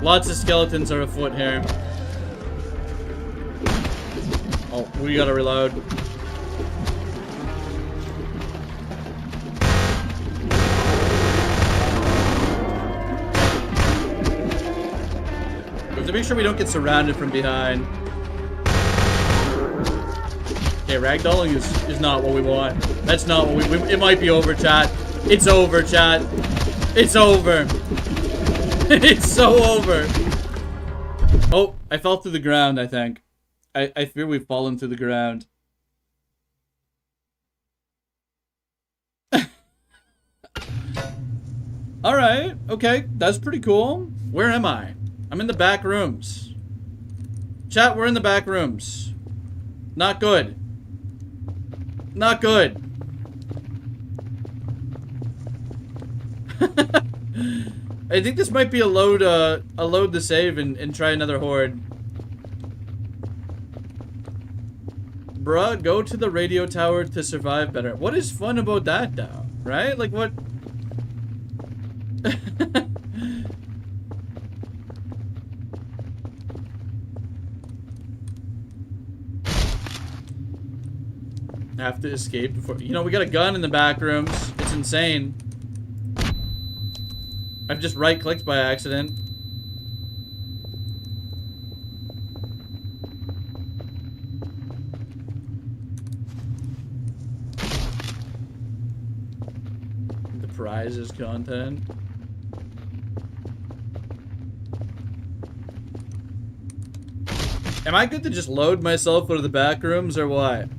Lots of skeletons are afoot here. Oh, we gotta reload. We have to make sure we don't get surrounded from behind. Okay, ragdolling is not what we want. That's not what we it might be over, chat. It's over, chat. It's over. It's so over. Oh, I fell through the ground, I think. I fear we've fallen through the ground. Alright, okay. That's pretty cool. Where am I? I'm in the back rooms. Chat, we're in the back rooms. Not good. Not good. I think this might be a load to save and try another horde. Bruh, go to the radio tower to survive better. What is fun about that, though? Right? Like, what? Have to escape before... You know, we got a gun in the back rooms. It's insane. I've just right-clicked by accident. The prize is content. Am I good to just load myself out of the back rooms or what?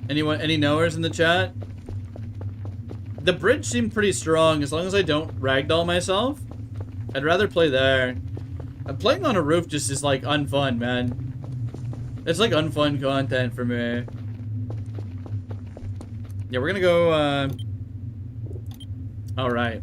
Anyone, any knowers in the chat? The bridge seemed pretty strong as long as I don't ragdoll myself. I'd rather play there. Playing on a roof just is like unfun, man. It's like unfun content for me. Yeah, we're gonna go, alright.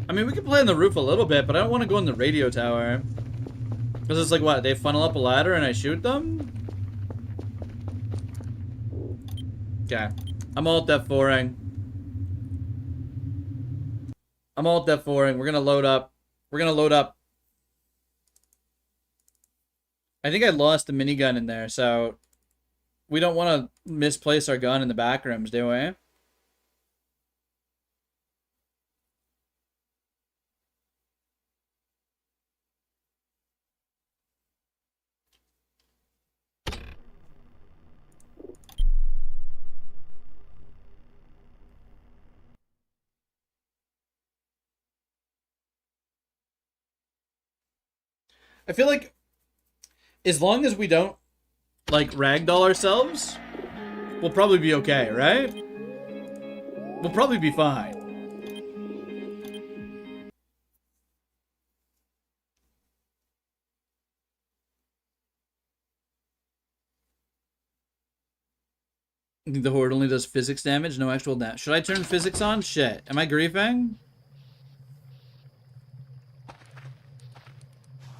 I mean, we can play on the roof a little bit, but I don't want to go in the radio tower. Because it's like, what, they funnel up a ladder and I shoot them? Okay. I'm alt F4ing. I'm alt F4ing. We're gonna load up. We're gonna load up. I think I lost the minigun in there, so... We don't want to misplace our gun in the back rooms, do we? I feel like as long as we don't, like, ragdoll ourselves, we'll probably be okay, right? We'll probably be fine. I think the horde only does physics damage, no actual damage. Should I turn physics on? Shit. Am I griefing?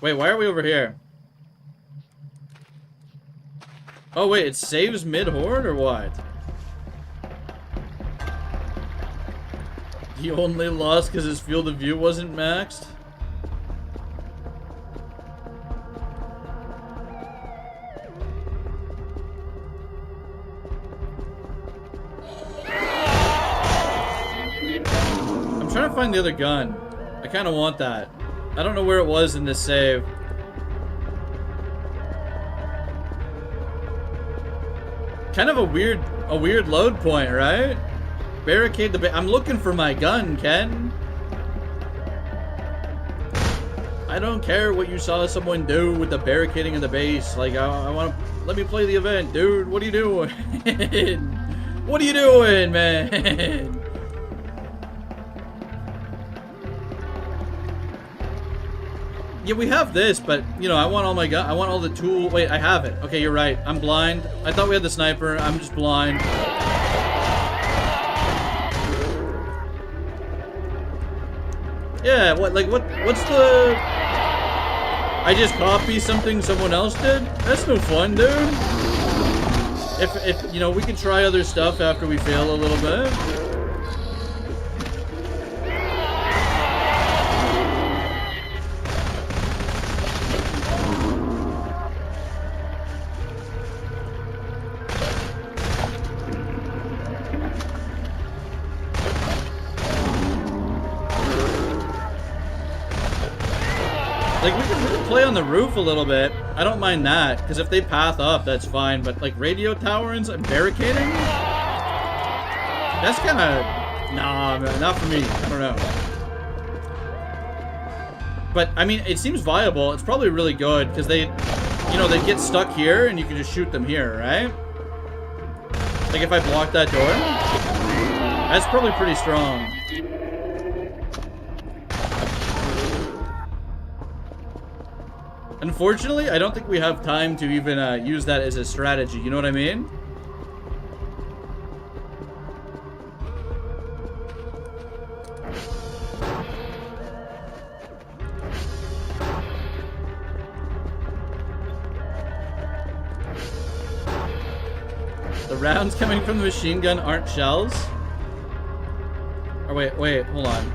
Wait, why are we over here? Oh, wait, it saves mid-horde, or what? He only lost because his field of view wasn't maxed? I'm trying to find the other gun. I kind of want that. I don't know where it was in this save. Kind of a weird load point, right? Barricade the I'm looking for my gun, Ken. I don't care what you saw someone do with the barricading of the base. Like, I want to... Let me play the event, dude. What are you doing? What are you doing, man? Yeah, we have this, but, you know, I want all my gun. I want all the tool. Wait, I have it. Okay, you're right. I'm blind. I thought we had the sniper. I'm just blind. Yeah, what, like, what's the... I just copy something someone else did? That's no fun, dude. If you know, we can try other stuff after we fail a little bit. Like, we can play on the roof a little bit. I don't mind that, because if they path up, that's fine. But, like, radio towers and barricading? That's kind of... Nah, man, not for me. I don't know. But, I mean, it seems viable. It's probably really good, because they... You know, they get stuck here, and you can just shoot them here, right? Like, if I block that door? That's probably pretty strong. Unfortunately, I don't think we have time to even use that as a strategy. You know what I mean? rounds coming from the machine gun aren't shells? Or wait, hold on.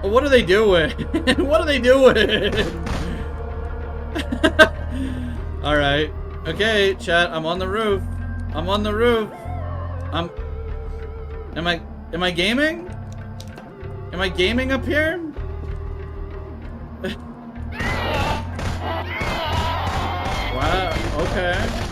Well, what are they doing? What are they doing? Alright. Okay, chat, I'm on the roof. I'm on the roof. Am I gaming? Am I gaming up here? Wow, okay.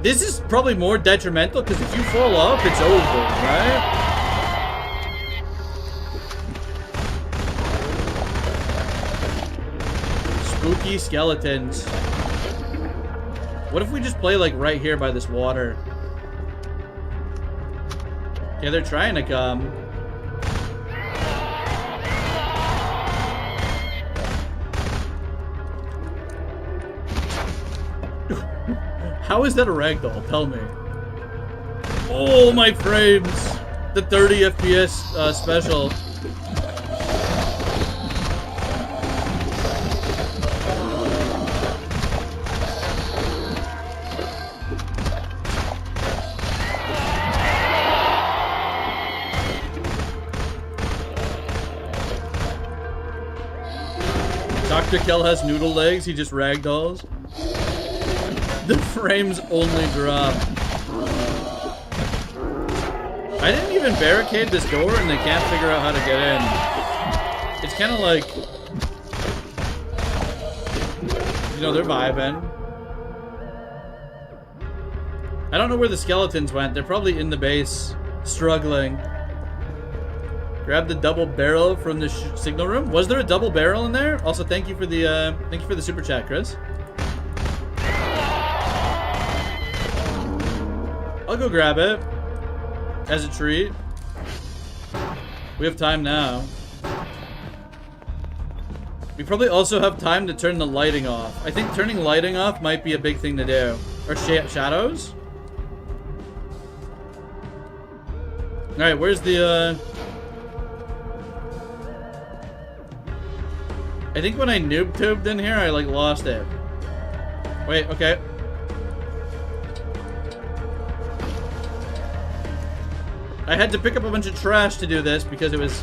This is probably more detrimental because if you fall off, it's over, right? Spooky skeletons. What if we just play like right here by this water? Yeah, they're trying to come. How is that a ragdoll? Tell me. Oh, my frames! The 30 FPS special. Dr. Kell has noodle legs, he just ragdolls. The frames only drop. I didn't even barricade this door and they can't figure out how to get in. It's kind of like, you know, they're vibing. I don't know where the skeletons went. They're probably in the base, struggling. Grab the double barrel from the signal room. Was there a double barrel in there? Also, thank you for the super chat, Chris. I'll go grab it as a treat. We have time now. We probably also have time to turn the lighting off. I think turning lighting off might be a big thing to do. Or shadows? Alright, where's the, I think when I noob-tubed in here, I, like, lost it. Wait, okay. I had to pick up a bunch of trash to do this because it was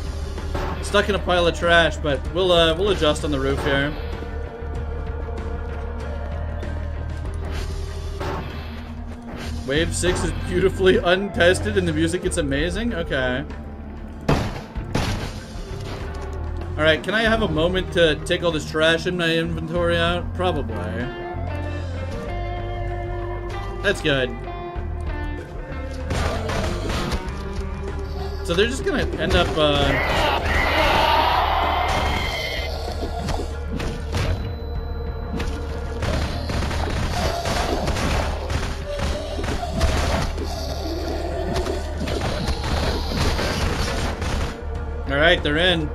stuck in a pile of trash, but we'll adjust on the roof here. Wave 6 is beautifully untested and the music gets amazing? Okay. Alright, can I have a moment to take all this trash in my inventory out? Probably. That's good. So they're just gonna end up, Alright, they're in.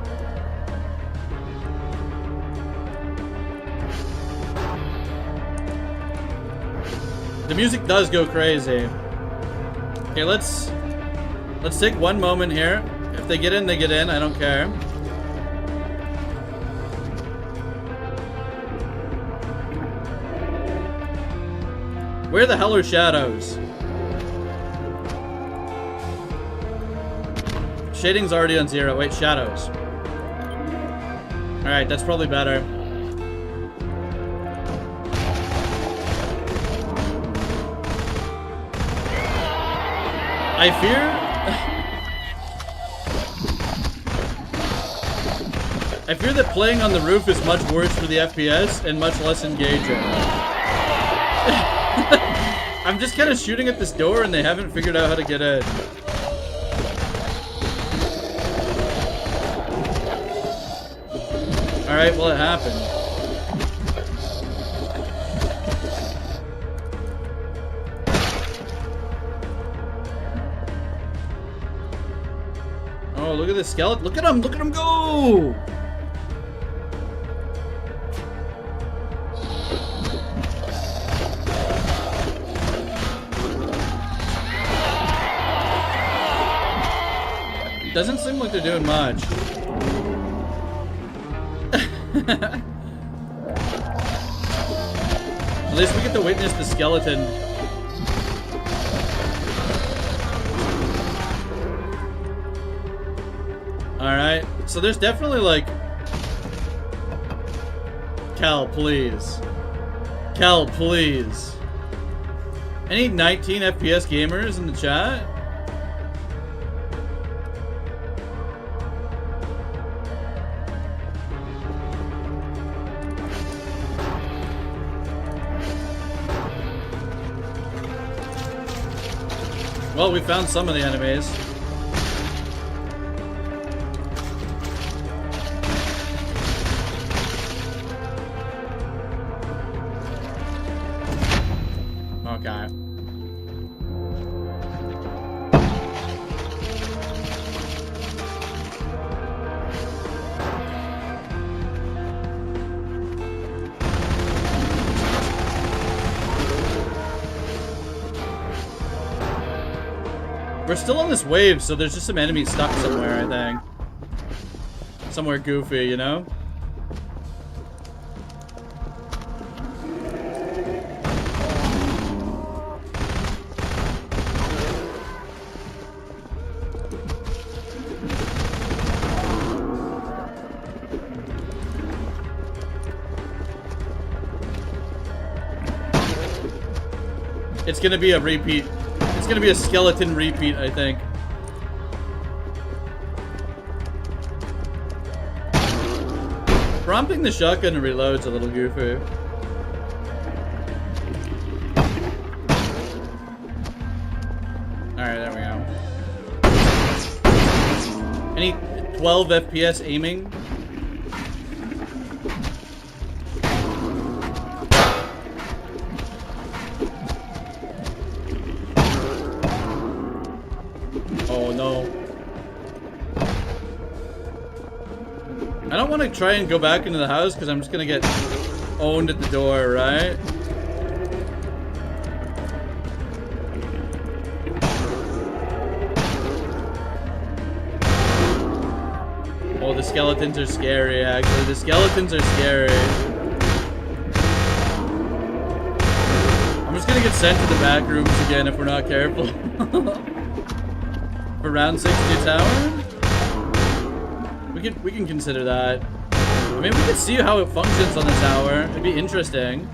The music does go crazy. Okay, let's take one moment here. If they get in, they get in. I don't care. Where the hell are shadows? Shading's already on 0. Wait, shadows. Alright, that's probably better. I fear... I fear that playing on the roof is much worse for the FPS and much less engaging. I'm just kind of shooting at this door and they haven't figured out how to get in. Alright, well it happened. Oh, look at this skeleton. Look at him go! Doesn't seem like they're doing much. At least we get to witness the skeleton. Alright, so there's definitely like... Cal, please. Cal, please. Any 19 FPS gamers in the chat? Well, we found some of the enemies. Okay. We're still on this wave, so there's just some enemies stuck somewhere, I think. Somewhere goofy, you know? It's gonna be a repeat. It's gonna be a skeleton repeat, I think. Romping the shotgun and reload's a little goofy. Alright, there we go. Any 12 FPS aiming? Oh no. I don't want to try and go back into the house because I'm just going to get owned at the door, right? Oh, the skeletons are scary, actually. The skeletons are scary. I'm just going to get sent to the back rooms again if we're not careful. For round 60 tower? We can consider that. I mean, we could see how it functions on the tower. It'd be interesting.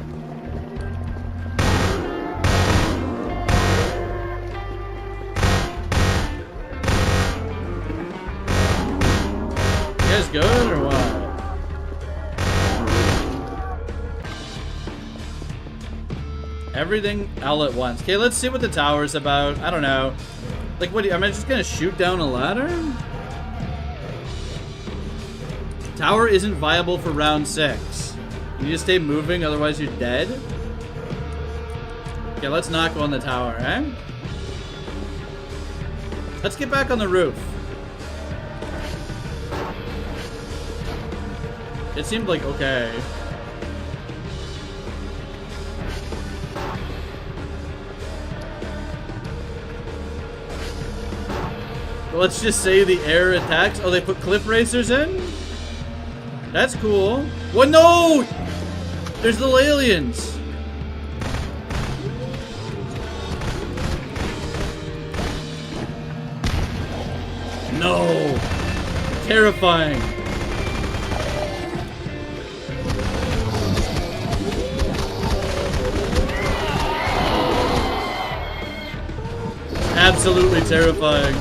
You guys good or what? Everything all at once. Okay, let's see what the tower's about. I don't know. Like, what? Am I just gonna shoot down a ladder? Tower isn't viable for round 6. You need to stay moving, otherwise you're dead. Okay, let's not go on the tower, eh? Let's get back on the roof. It seemed like okay. Let's just say the air attacks. Oh, they put cliff racers in? That's cool. What? No! There's the aliens. No! Terrifying. Absolutely terrifying.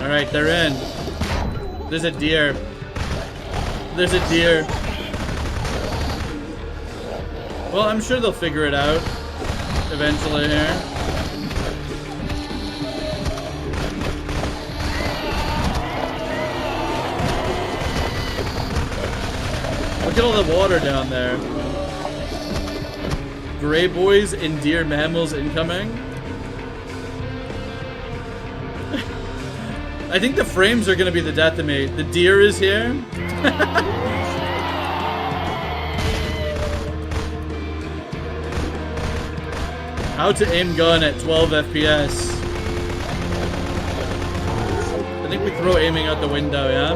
Alright, they're in. There's a deer. There's a deer. Well, I'm sure they'll figure it out eventually here. Look at all the water down there. Gray boys and deer mammals incoming. I think the frames are gonna be the death of me. The deer is here. How to aim gun at 12 FPS. I think we throw aiming out the window, yeah?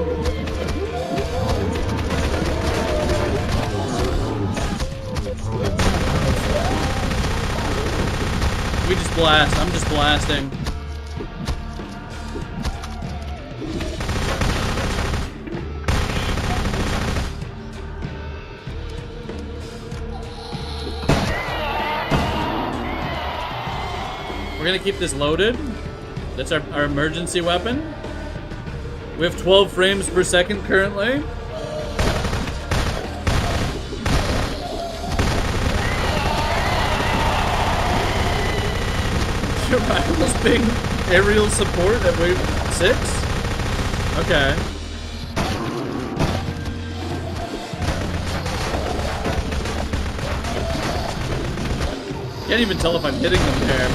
We just blast. I'm just blasting. We're gonna keep this loaded. That's our emergency weapon. We have 12 frames per second currently. Your rival's being aerial support at wave 6? Okay. Can't even tell if I'm hitting them there.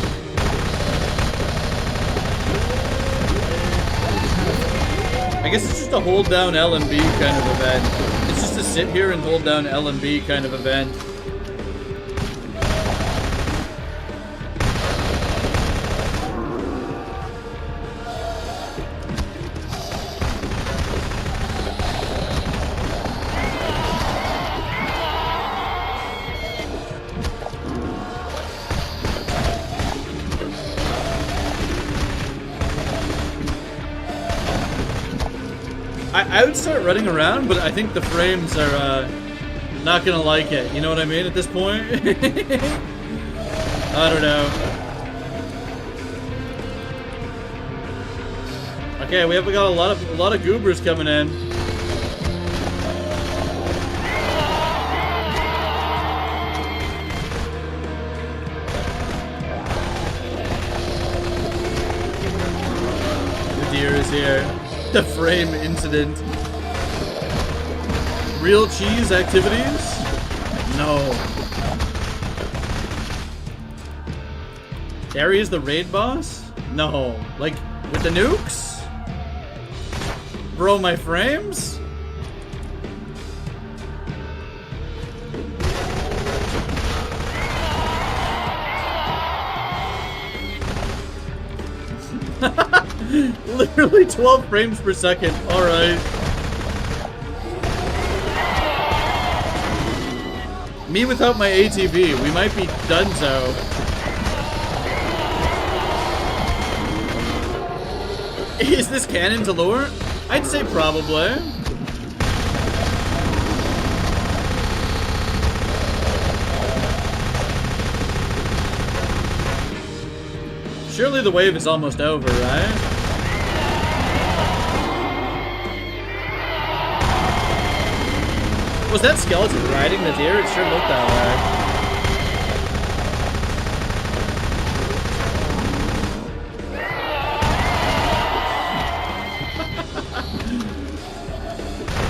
I guess it's just a hold down L and B kind of event. It's just a sit here and hold down L and B kind of event. I would start running around, but I think the frames are not gonna like it. You know what I mean at this point? I don't know. Okay, we got a lot of goobers coming in. The deer is here. The frame incident. Real cheese activities? No. Gary is the raid boss? No. Like, with the nukes? Bro, my frames? Literally 12 frames per second. Alright. Me without my ATV. We might be donezo. Is this canon to lure? I'd say probably. Surely the wave is almost over, right? Was that skeleton riding the deer? It sure looked that way.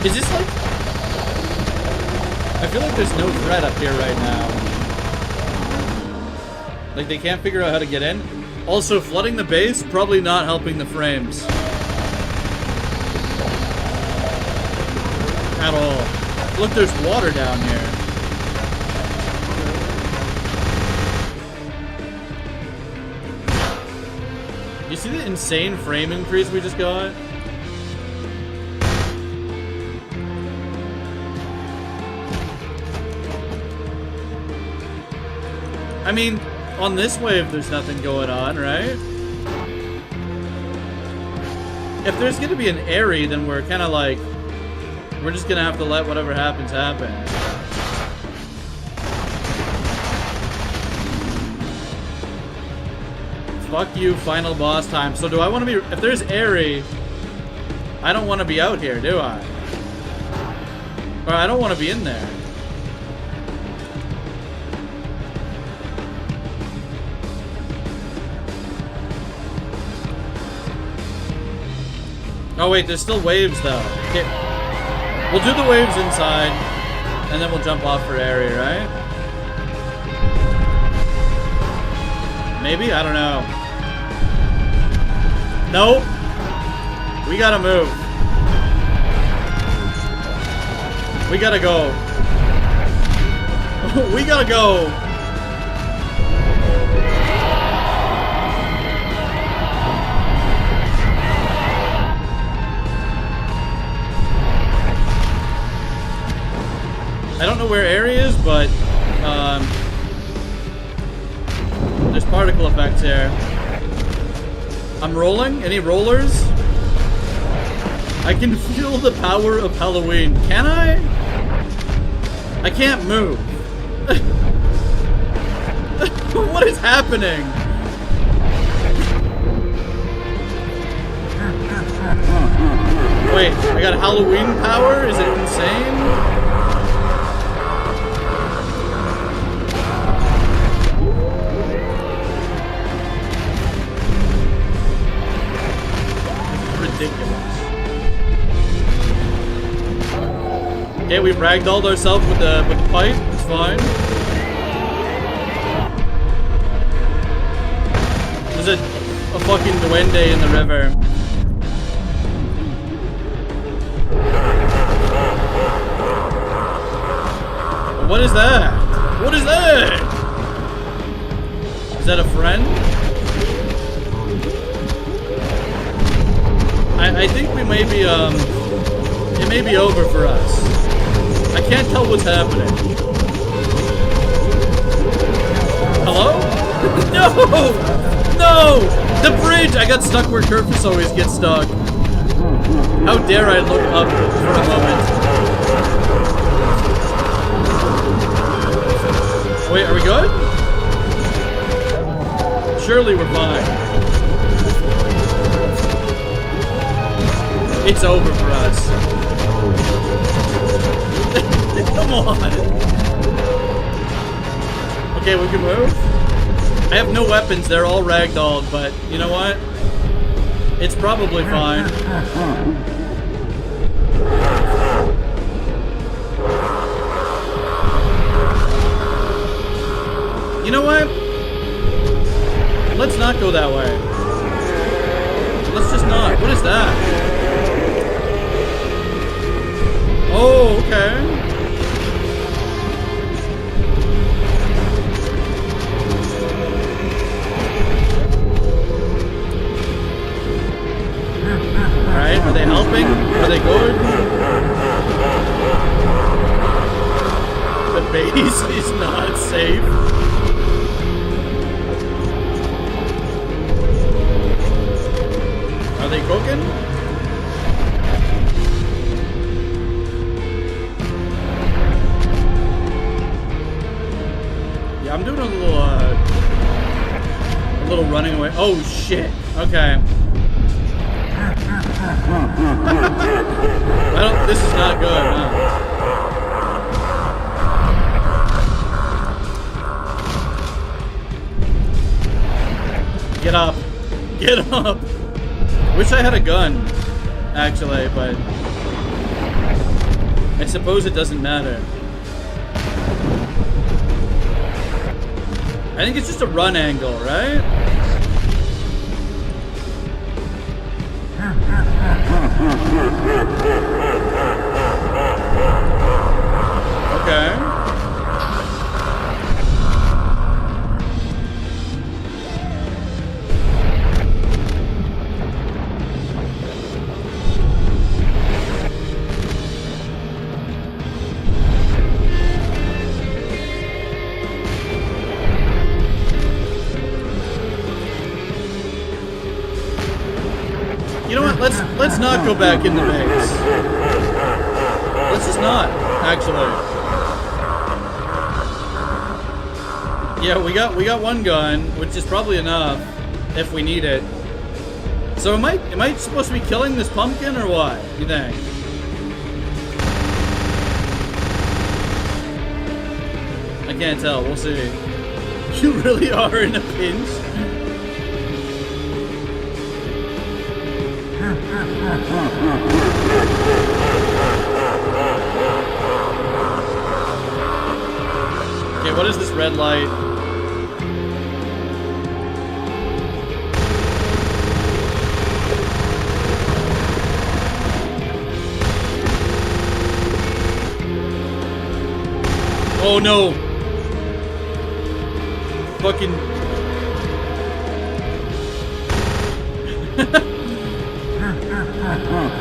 Is this like... I feel like there's no threat up here right now. Like they can't figure out how to get in. Also, flooding the base, probably not helping the frames. At all. Look, there's water down here. You see the insane frame increase we just got? I mean, on this wave, there's nothing going on, right? If there's gonna be an airy, then we're kind of like... We're just gonna have to let whatever happens happen. Fuck you, final boss time. So do I want to be... If there's airy, I don't want to be out here, do I? Or I don't want to be in there. Oh wait, there's still waves though. Okay. We'll do the waves inside, and then we'll jump off for area, right? Maybe? I don't know. Nope. We gotta move. We gotta go. We gotta go. I don't know where area is, but there's particle effects here. I'm rolling. Any rollers? I can feel the power of Halloween. Can I? I can't move. What is happening? Wait, I got Halloween power? Is it insane? Ridiculous. Okay, we've ragdolled ourselves with the pipe. It's fine. There's a fucking duende in the river. What is that? What is that? Is that a friend? I think we may be, it may be over for us. I can't tell what's happening. Hello? No! No! The bridge! I got stuck where Kerfus always gets stuck. How dare I look up for a moment. Wait, are we good? Surely we're fine. It's over for us. Come on. Okay, we can move. I have no weapons. They're all ragdolled, but you know what? It's probably fine. You know what? Let's not go that way. Let's just not. What is that? Oh, okay. Alright, are they helping? Are they good? The base is not safe. Are they cooking? Yeah, I'm doing a little running away. Oh shit. Okay. This is not good, huh? Get up. Get up. Wish I had a gun, actually, but I suppose it doesn't matter. I think it's just a run angle, right? Okay. You know what? Let's not go back in the base. Let's just not, actually. Yeah, we got one gun, which is probably enough if we need it. So am I supposed to be killing this pumpkin or what? You think? I can't tell. We'll see. You really are in a pinch. Okay, what is this red light? Oh no! Fucking...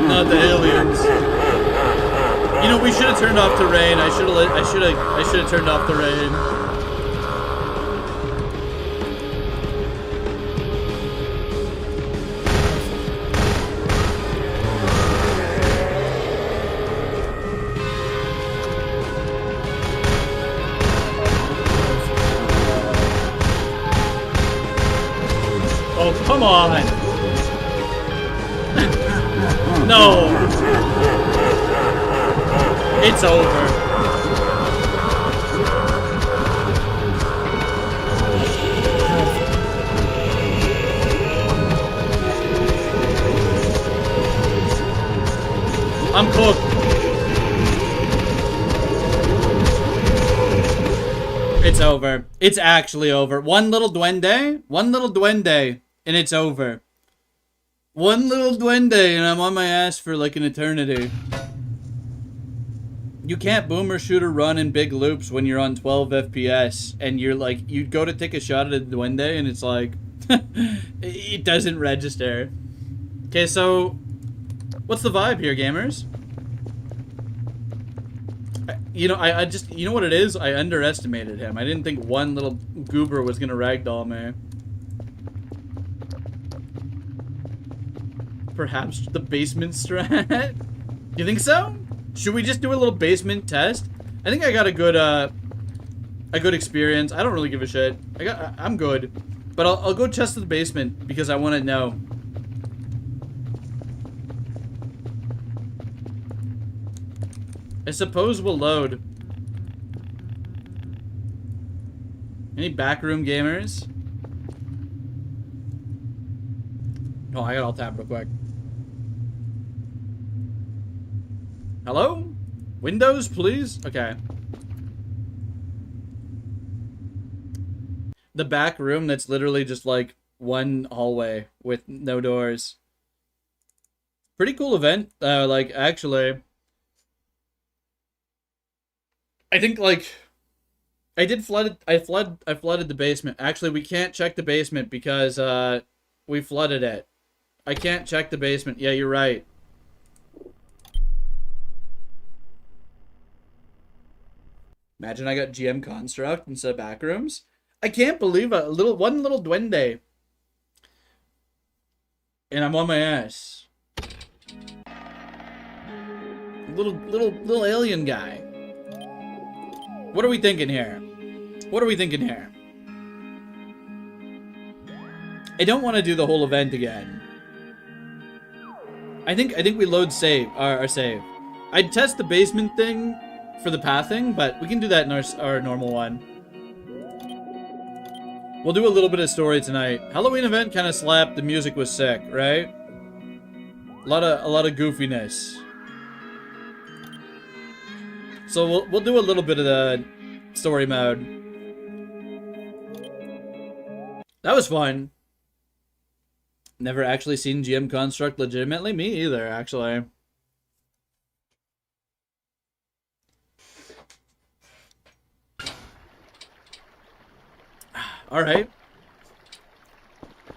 Not the aliens. You know, we should have turned off the rain. I should have turned off the rain. Oh, come on. No. It's over. I'm cooked. It's over. It's actually over. One little duende, and it's over. One little duende, and I'm on my ass for like an eternity. You can't boomer shoot or run in big loops when you're on 12 FPS, and you're like, you go to take a shot at a duende, and it's like, it doesn't register. Okay, so, what's the vibe here, gamers? You know, I just, you know what it is? I underestimated him. I didn't think one little goober was gonna ragdoll me. Perhaps the basement strat? You think so? Should we just do a little basement test? I think I got a good experience. I don't really give a shit. I'm good. But I'll go test the basement because I want to know. I suppose we'll load. Any backroom gamers? Oh, I got all tab real quick. Hello? Windows, please? Okay. The back room that's literally just like one hallway with no doors. Pretty cool event. Like, actually, I think like I flooded the basement. Actually, we can't check the basement because we flooded it. I can't check the basement. Yeah, you're right. Imagine I got GM Construct instead of Backrooms. I can't believe one little duende. And I'm on my ass. Little alien guy. What are we thinking here? What are we thinking here? I don't want to do the whole event again. I think we load save our save. I'd test the basement thing for the pathing, but we can do that in our normal one. We'll do a little bit of story tonight. Halloween event kind of slapped. The music was sick, right? A lot of goofiness. So we'll do a little bit of the story mode. That was fun. Never actually seen GM Construct legitimately. Me either, actually. Alright.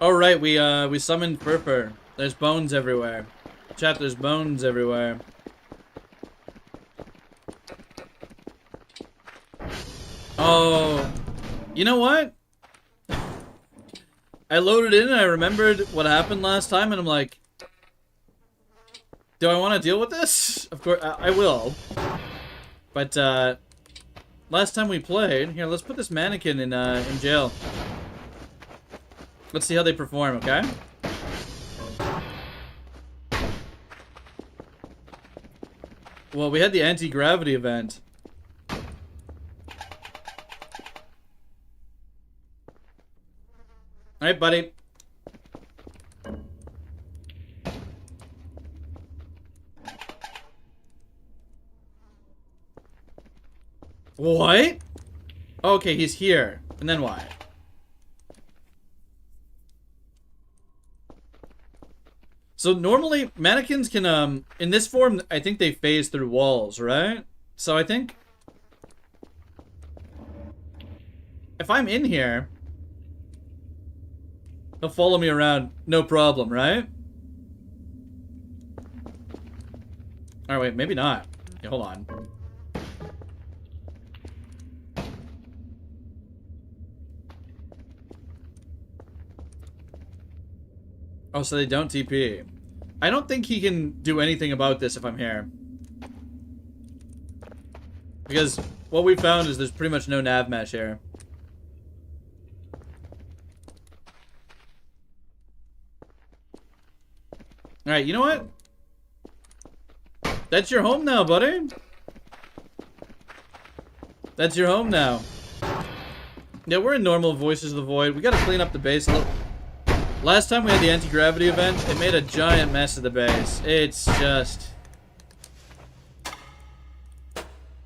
Alright, we summoned Furfur. There's bones everywhere. Chat, there's bones everywhere. Oh, you know what? I loaded in and I remembered what happened last time and I'm like, do I want to deal with this? Of course, I will. But, last time we played, here, let's put this mannequin in jail. Let's see how they perform, okay? Well, we had the anti-gravity event. Alright, buddy. What? Okay, he's here. And then what? So normally, mannequins can, in this form, I think they phase through walls, right? So I think if I'm in here, he'll follow me around, no problem, right? Alright, wait, maybe not. Yeah, hold on. Oh, so they don't TP. I don't think he can do anything about this if I'm here. Because what we found is there's pretty much no nav mesh here. Alright, you know what? That's your home now, buddy. That's your home now. Yeah, we're in normal Voices of the Void. We gotta clean up the base a little. Last time we had the anti-gravity event, it made a giant mess of the base. It's just...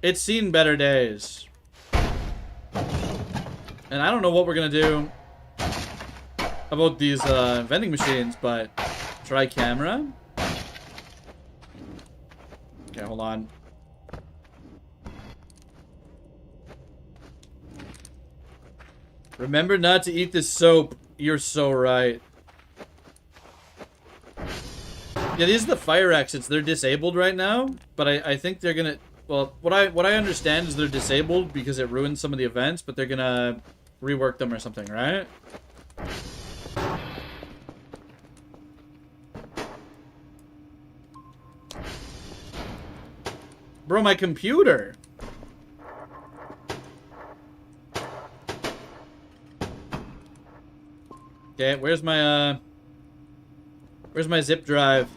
It's seen better days. And I don't know what we're gonna do about these vending machines, but... Try camera? Okay, hold on. Remember not to eat the soap. You're so right. Yeah, these are the fire exits. They're disabled right now, but I think they're gonna... Well, what I understand is they're disabled because it ruins some of the events, but they're gonna rework them or something, right? Bro, my computer! Okay, where's my zip drive?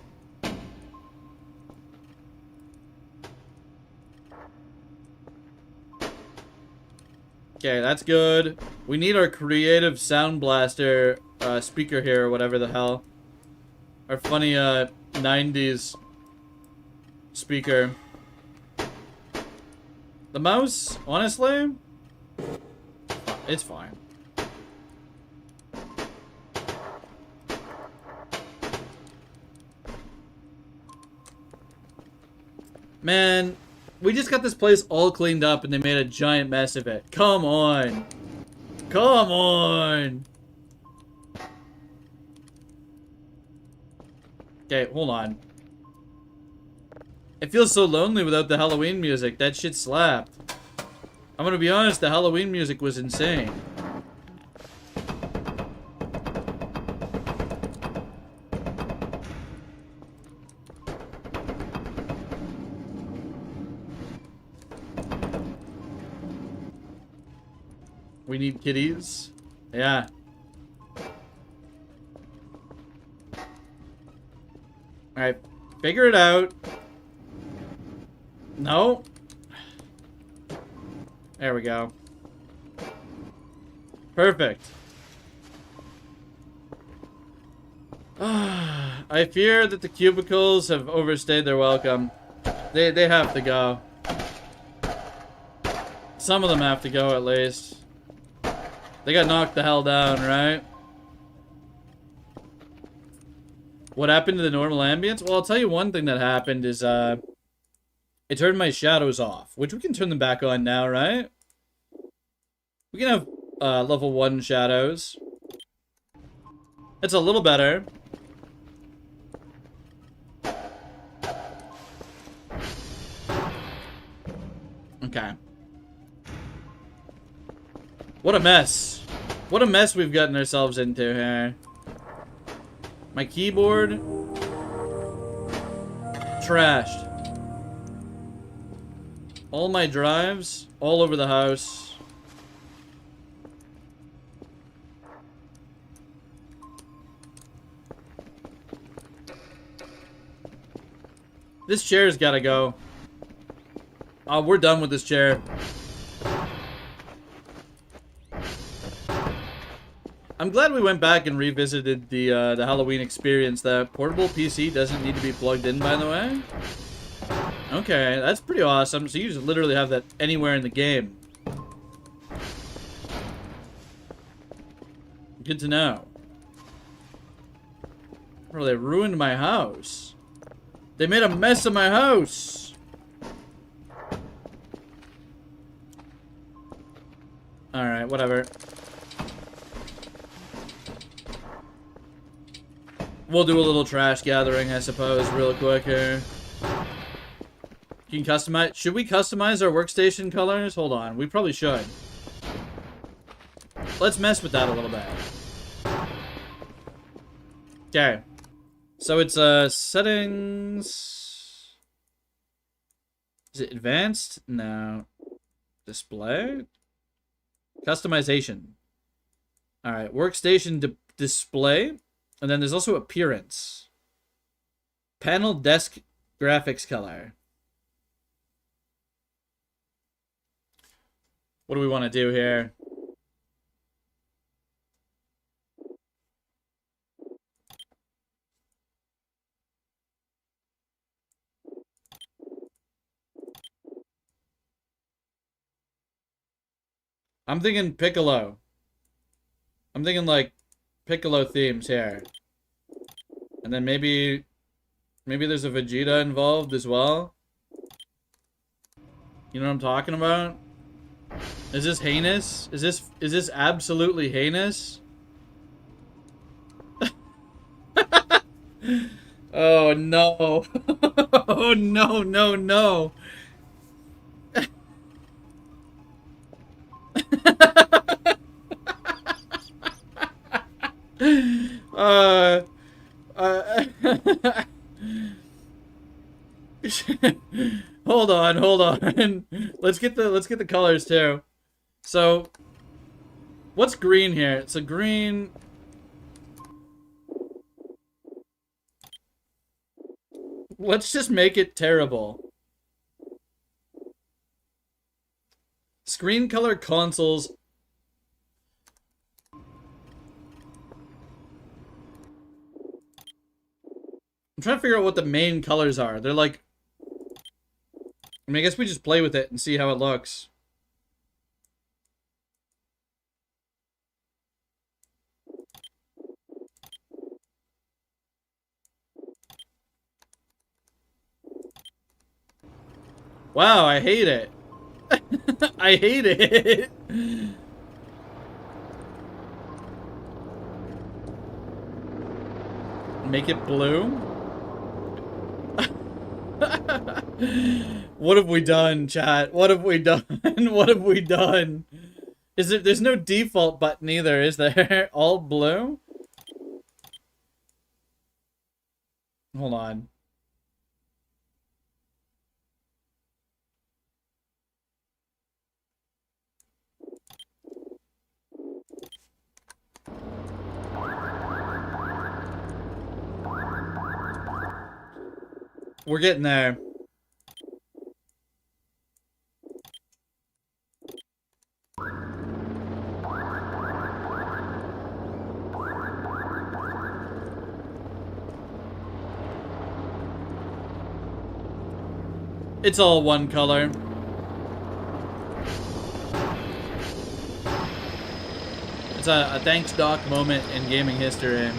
Okay, that's good. We need our creative sound blaster speaker here, or whatever the hell. Our funny 90s speaker. The mouse, honestly, it's fine. Man, we just got this place all cleaned up and they made a giant mess of it. Come on. Come on. Okay, hold on. It feels so lonely without the Halloween music. That shit slapped. I'm gonna be honest, the Halloween music was insane. We need kitties. Yeah. Alright, figure it out. No. There we go. Perfect. I fear that the cubicles have overstayed their welcome. They have to go. Some of them have to go at least. They got knocked the hell down, right? What happened to the normal ambience? Well, I'll tell you one thing that happened is, it turned my shadows off, which we can turn them back on now, right? We can have, level 1 shadows. It's a little better. Okay. What a mess. What a mess we've gotten ourselves into here. My keyboard. Trashed. All my drives. All over the house. This chair's gotta go. Oh, we're done with this chair. I'm glad we went back and revisited the Halloween experience. The portable PC doesn't need to be plugged in, by the way. Okay, that's pretty awesome. So you just literally have that anywhere in the game. Good to know. Bro, they ruined my house. They made a mess of my house. Alright, whatever. We'll do a little trash gathering, I suppose, real quick here. You can customize... Should we customize our workstation colors? Hold on, we probably should. Let's mess with that a little bit. Okay. So it's, settings... Is it advanced? No. Display? Customization. Alright, workstation display. And then there's also appearance. Panel desk graphics color. What do we want to do here? I'm thinking Piccolo. I'm thinking like Piccolo themes here. And then maybe there's a Vegeta involved as well. You know what I'm talking about? Is this heinous? Is this absolutely heinous? Oh no. Oh no, no, no. uh hold on. Let's get the colors too. So what's green here? It's a green. Let's just make it terrible. Screen color consoles. I'm trying to figure out what the main colors are. They're like, I mean, I guess we just play with it and see how it looks. Wow, I hate it. I hate it. Make it blue? What have we done, chat? What have we done? What have we done? Is it? There's no default button either, is there? All blue? Hold on. We're getting there. It's all one color. It's a thanks Doc moment in gaming history.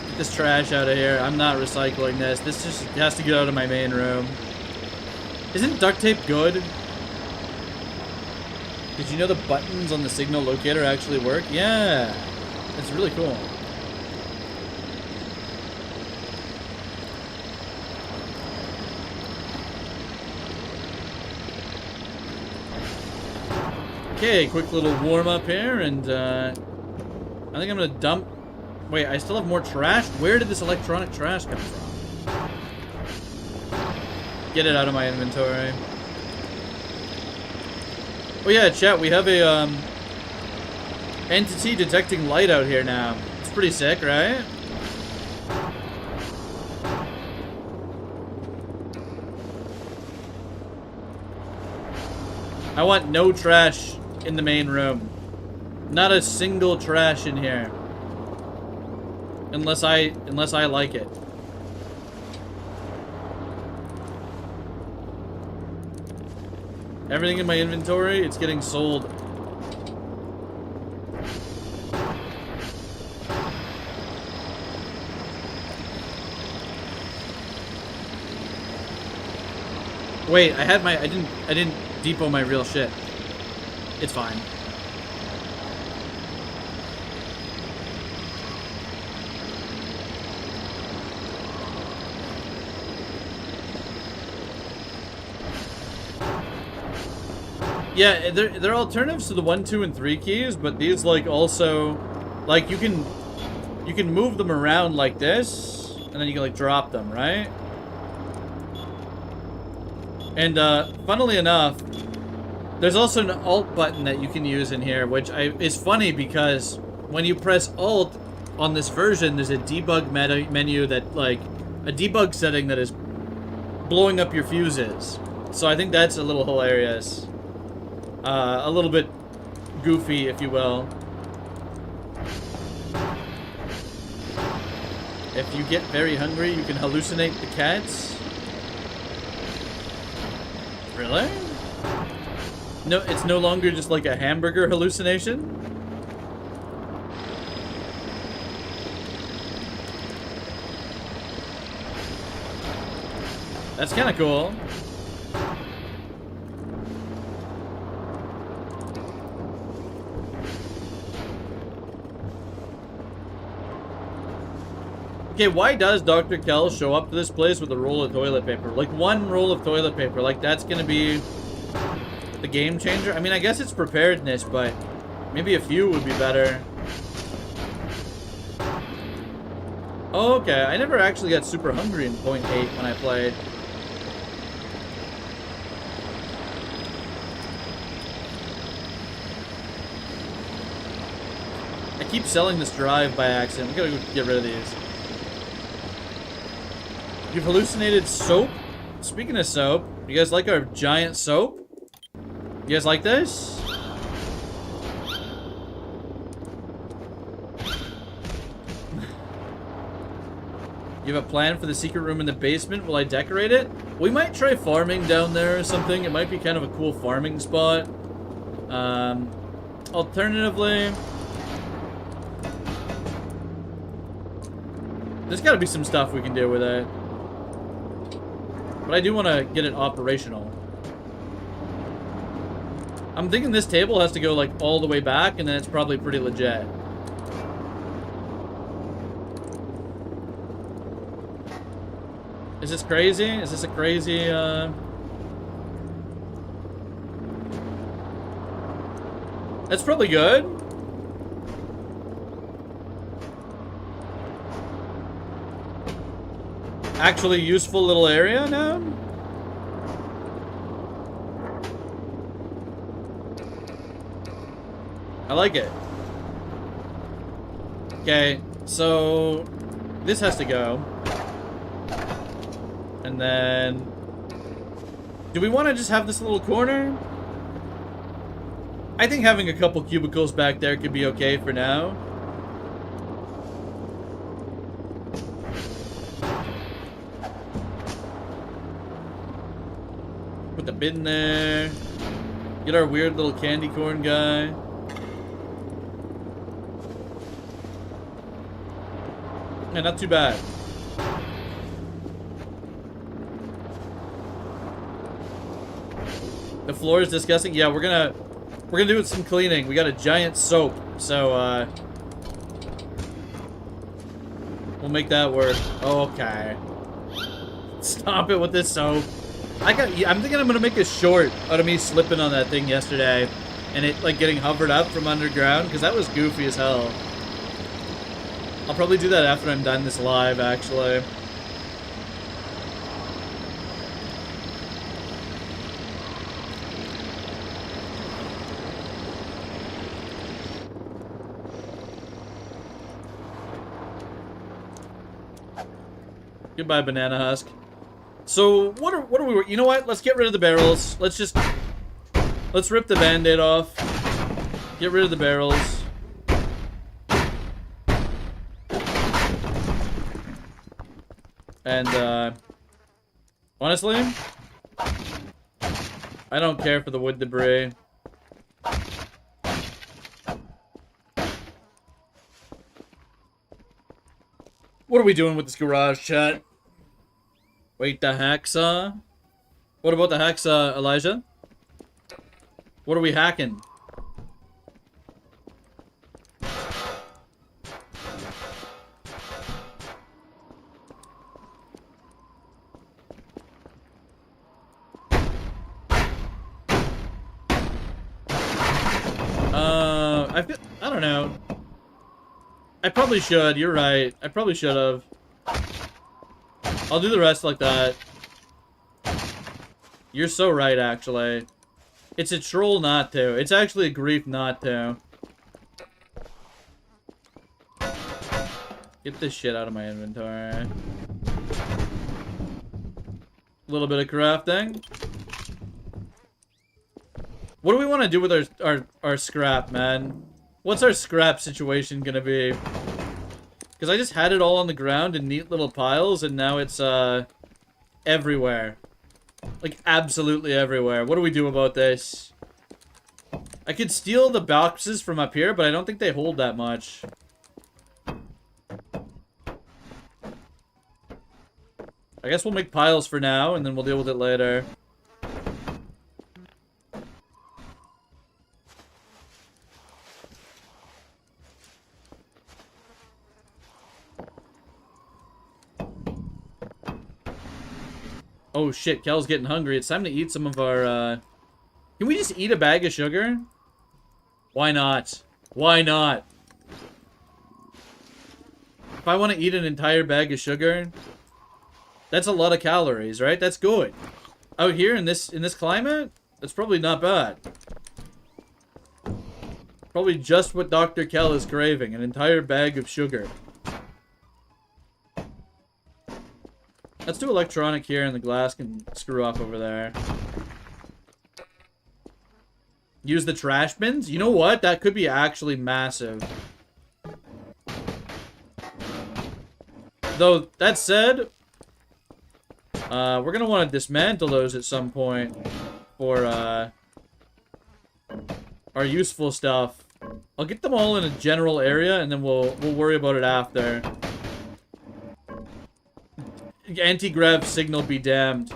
Get this trash out of here. I'm not recycling this. This just has to get out of my main room. Isn't duct tape good? Did you know the buttons on the signal locator actually work? Yeah. It's really cool. Okay, quick little warm up here, and I think I'm gonna dump. Wait, I still have more trash? Where did this electronic trash come from? Get it out of my inventory. Oh yeah, chat, we have a entity detecting light out here now. It's pretty sick, right? I want no trash in the main room. Not a single trash in here. Unless I like it. Everything in my inventory, it's getting sold. Wait, I didn't depot my real shit. It's fine. Yeah, they're alternatives to the 1, 2, and 3 keys, but these like also, like you can move them around like this, and then you can like drop them, right? And funnily enough, there's also an Alt button that you can use in here, which is funny because when you press Alt, on this version, there's a debug menu that, like, a debug setting that is blowing up your fuses. So I think that's a little hilarious. A little bit goofy, if you will. If you get very hungry, you can hallucinate the cats. Really? No, it's no longer just like a hamburger hallucination? That's kind of cool. Okay, why does Dr. Kell show up to this place with a roll of toilet paper? Like, one roll of toilet paper. Like, that's gonna be the game changer? I mean, I guess it's preparedness, but maybe a few would be better. Oh, okay. I never actually got super hungry in point 8 when I played. I keep selling this drive by accident. We gotta get rid of these. You've hallucinated soap? Speaking of soap, you guys like our giant soap? You guys like this? You have a plan for the secret room in the basement? Will I decorate it? We might try farming down there or something. It might be kind of a cool farming spot. Alternatively, there's gotta be some stuff we can do with it. But I do want to get it operational. I'm thinking this table has to go, like, all the way back, and then it's probably pretty legit. Is this crazy? Is this a crazy, That's probably good. Actually useful little area now? I like it. Okay, so this has to go. And then do we want to just have this little corner? I think having a couple cubicles back there could be okay for now. Put the bin there. Get our weird little candy corn guy. Yeah, not too bad. The floor is disgusting. Yeah, we're gonna do some cleaning. We got a giant soap, so we'll make that work. Okay. Stop it with this soap. I'm thinking I'm gonna make a short out of me slipping on that thing yesterday and it like getting hovered up from underground, because that was goofy as hell. I'll probably do that after I'm done this live, actually. Goodbye, banana husk. So, what are we... You know what? Let's get rid of the barrels. Let's rip the band-aid off. Get rid of the barrels. And, honestly, I don't care for the wood debris. What are we doing with this garage, chat? Wait, the hacksaw? What about the hacksaw, Elijah? What are we hacking? I don't know. I probably should. You're right. I probably should have. I'll do the rest like that. You're so right, actually. It's a troll not to. It's actually a grief not to. Get this shit out of my inventory. A little bit of crafting. What do we want to do with our scrap, man? What's our scrap situation gonna be? Because I just had it all on the ground in neat little piles, and now it's, everywhere. Like, absolutely everywhere. What do we do about this? I could steal the boxes from up here, but I don't think they hold that much. I guess we'll make piles for now, and then we'll deal with it later. Oh shit, Kel's getting hungry. It's time to eat some of our, Can we just eat a bag of sugar? Why not? Why not? If I want to eat an entire bag of sugar, that's a lot of calories, right? That's good. Out here in this climate, that's probably not bad. Probably just what Dr. Kel is craving, an entire bag of sugar. Let's do electronic here, and the glass can screw up over there. Use the trash bins? You know what? That could be actually massive. Though, that said, we're gonna want to dismantle those at some point for, our useful stuff. I'll get them all in a general area, and then we'll worry about it after. Anti-grav signal be damned.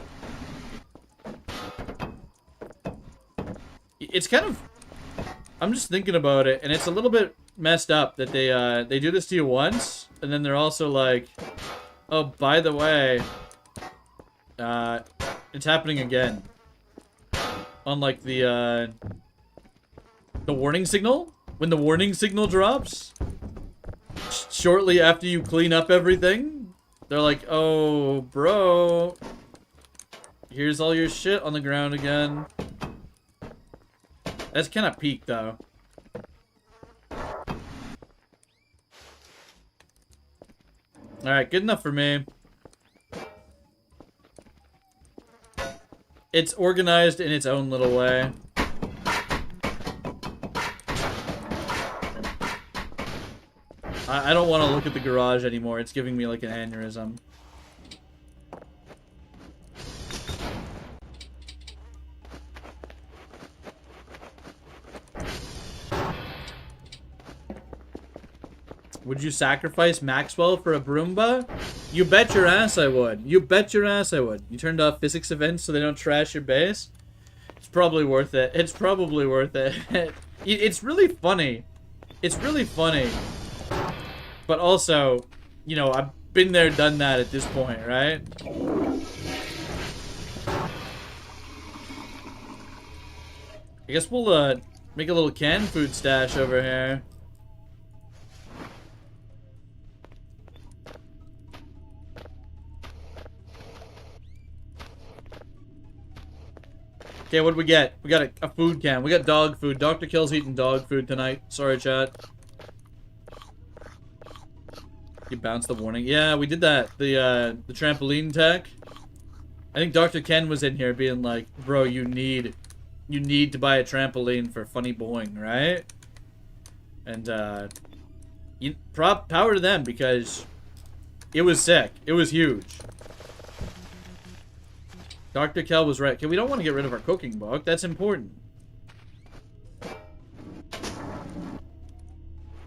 It's kind of... I'm just thinking about it, and it's a little bit messed up that they do this to you once, and then they're also like, oh, by the way, it's happening again. Unlike the warning signal. When the warning signal drops, shortly after you clean up everything, they're like, oh, bro, here's all your shit on the ground again. That's kind of peak, though. Alright, good enough for me. It's organized in its own little way. I don't want to look at the garage anymore. It's giving me like an aneurysm. Would you sacrifice Maxwell for a Broomba? You bet your ass I would. You bet your ass I would. You turned off physics events so they don't trash your base? It's probably worth it. It's probably worth it. It's really funny. It's really funny. But also, you know, I've been there, done that at this point, right? I guess we'll, make a little canned food stash over here. Okay, what do we get? We got a food can. We got dog food. Dr. Kill's eating dog food tonight. Sorry, chat. You bounced the warning. Yeah, we did that. The trampoline tech. I think Dr. Ken was in here being like, bro, you need to buy a trampoline for funny boing, right? And, power to them because it was sick. It was huge. Dr. Kel was right. Okay, we don't want to get rid of our cooking book. That's important.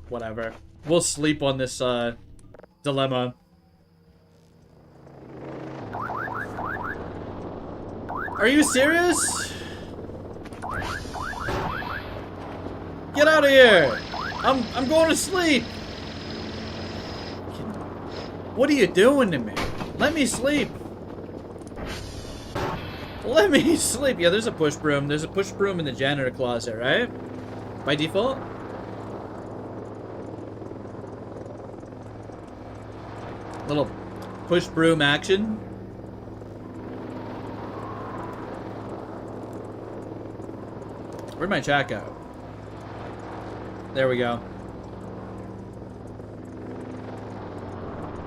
Whatever. We'll sleep on this, dilemma. Are you serious? Get out of here! I'm going to sleep! What are you doing to me? Let me sleep! Let me sleep! Yeah, there's a push broom. There's a push broom in the janitor closet, right? By default? Little push broom action. Where'd my chat go? There we go.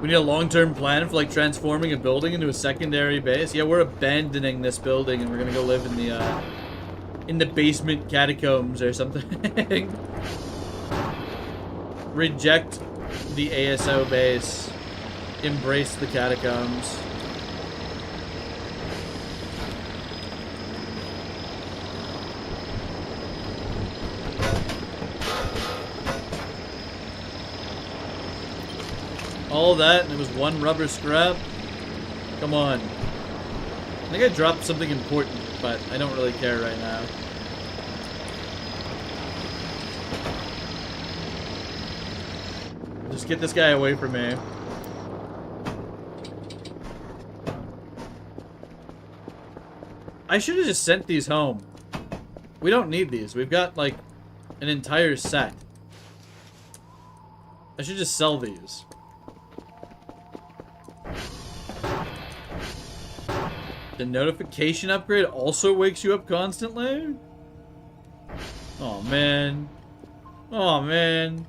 We need a long-term plan for, like, transforming a building into a secondary base. Yeah, we're abandoning this building and we're gonna go live in the basement catacombs or something. Reject the ASO base. Embrace the catacombs. All that, and it was one rubber scrap? Come on. I think I dropped something important, but I don't really care right now. Just get this guy away from me. I should have just sent these home. We don't need these. We've got, like, an entire set. I should just sell these. The notification upgrade also wakes you up constantly? Oh, man. Oh, man.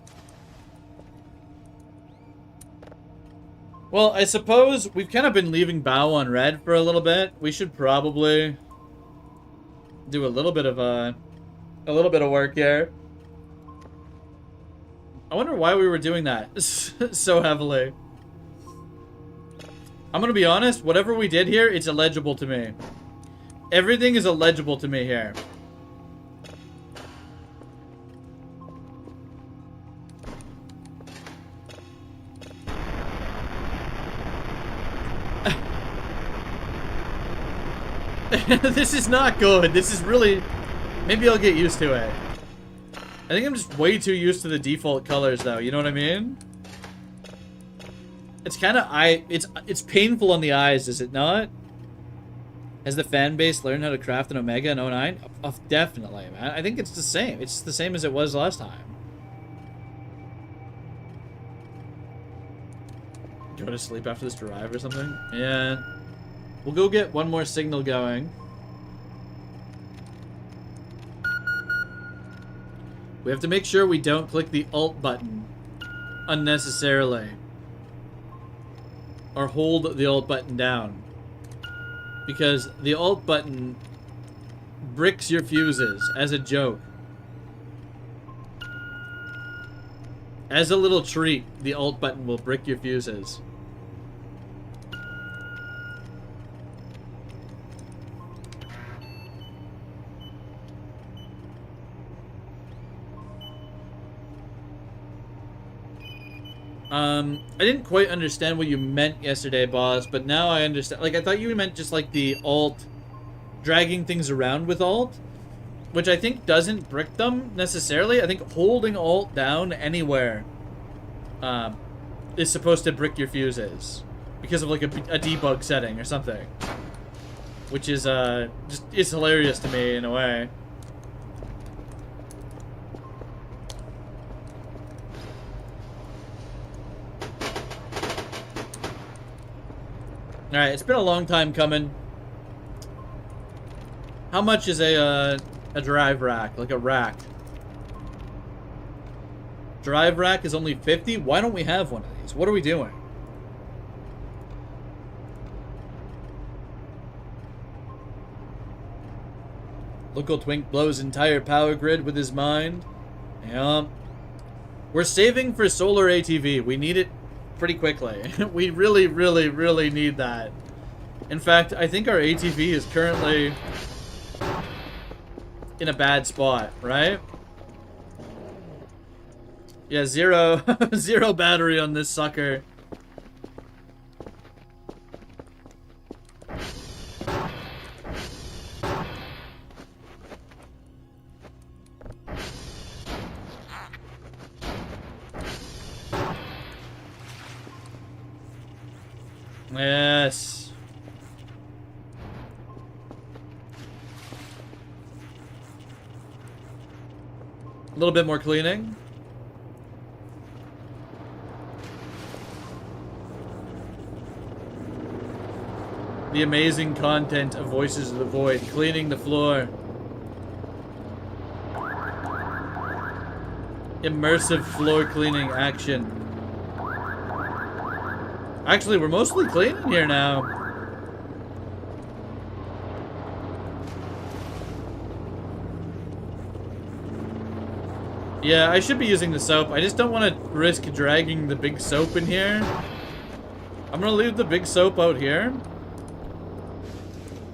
Well, I suppose we've kind of been leaving Bao on red for a little bit. We should probably do a little bit of work here. I wonder why we were doing that so heavily. I'm gonna be honest, whatever we did here, it's illegible to me. Everything is illegible to me here. This is not good. This is really... Maybe I'll get used to it. I think I'm just way too used to the default colors, though. You know what I mean? It's kind of it's painful on the eyes, is it not? Has the fan base learned how to craft an Omega in 09? Oh, definitely, man. I think it's the same. It's the same as it was last time. Go to sleep after this drive or something? Yeah. We'll go get one more signal going. We have to make sure we don't click the Alt button unnecessarily. Or hold the Alt button down. Because the Alt button bricks your fuses as a joke. As a little treat, the Alt button will brick your fuses. I didn't quite understand what you meant yesterday, boss, but now I understand. Like, I thought you meant just, like, the Alt, dragging things around with Alt, which I think doesn't brick them, necessarily. I think holding Alt down anywhere, is supposed to brick your fuses, because of, like, a debug setting or something. Which is, just, it's hilarious to me, in a way. Alright, it's been a long time coming. How much is a drive rack? Like a rack? Drive rack is only 50? Why don't we have one of these? What are we doing? Local twink blows entire power grid with his mind. Yeah. We're saving for solar ATV. We need it pretty quickly. We really, really, really need that. In fact, I think our ATV is currently in a bad spot, right? Yeah, zero battery on this sucker. Yes. A little bit more cleaning. The amazing content of Voices of the Void. Cleaning the floor. Immersive floor cleaning action. Actually, we're mostly clean in here now. Yeah, I should be using the soap. I just don't want to risk dragging the big soap in here. I'm gonna leave the big soap out here.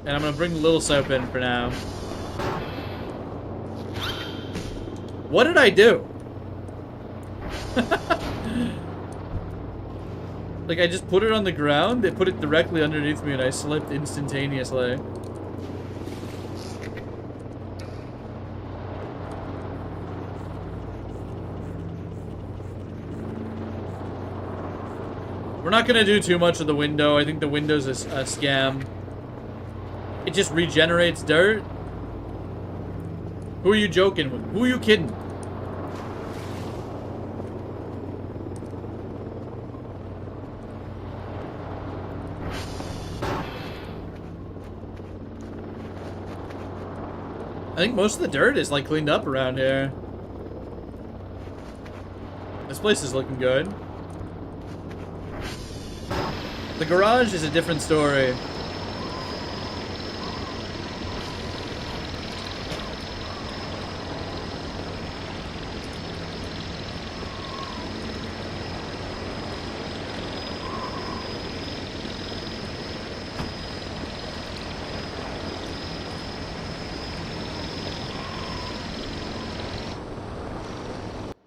And I'm gonna bring the little soap in for now. What did I do? Like, I just put it on the ground, they put it directly underneath me, and I slipped instantaneously. We're not gonna do too much of the window. I think the window's a scam. It just regenerates dirt. Who are you joking with? Who are you kidding? I think most of the dirt is like cleaned up around here. This place is looking good. The garage is a different story.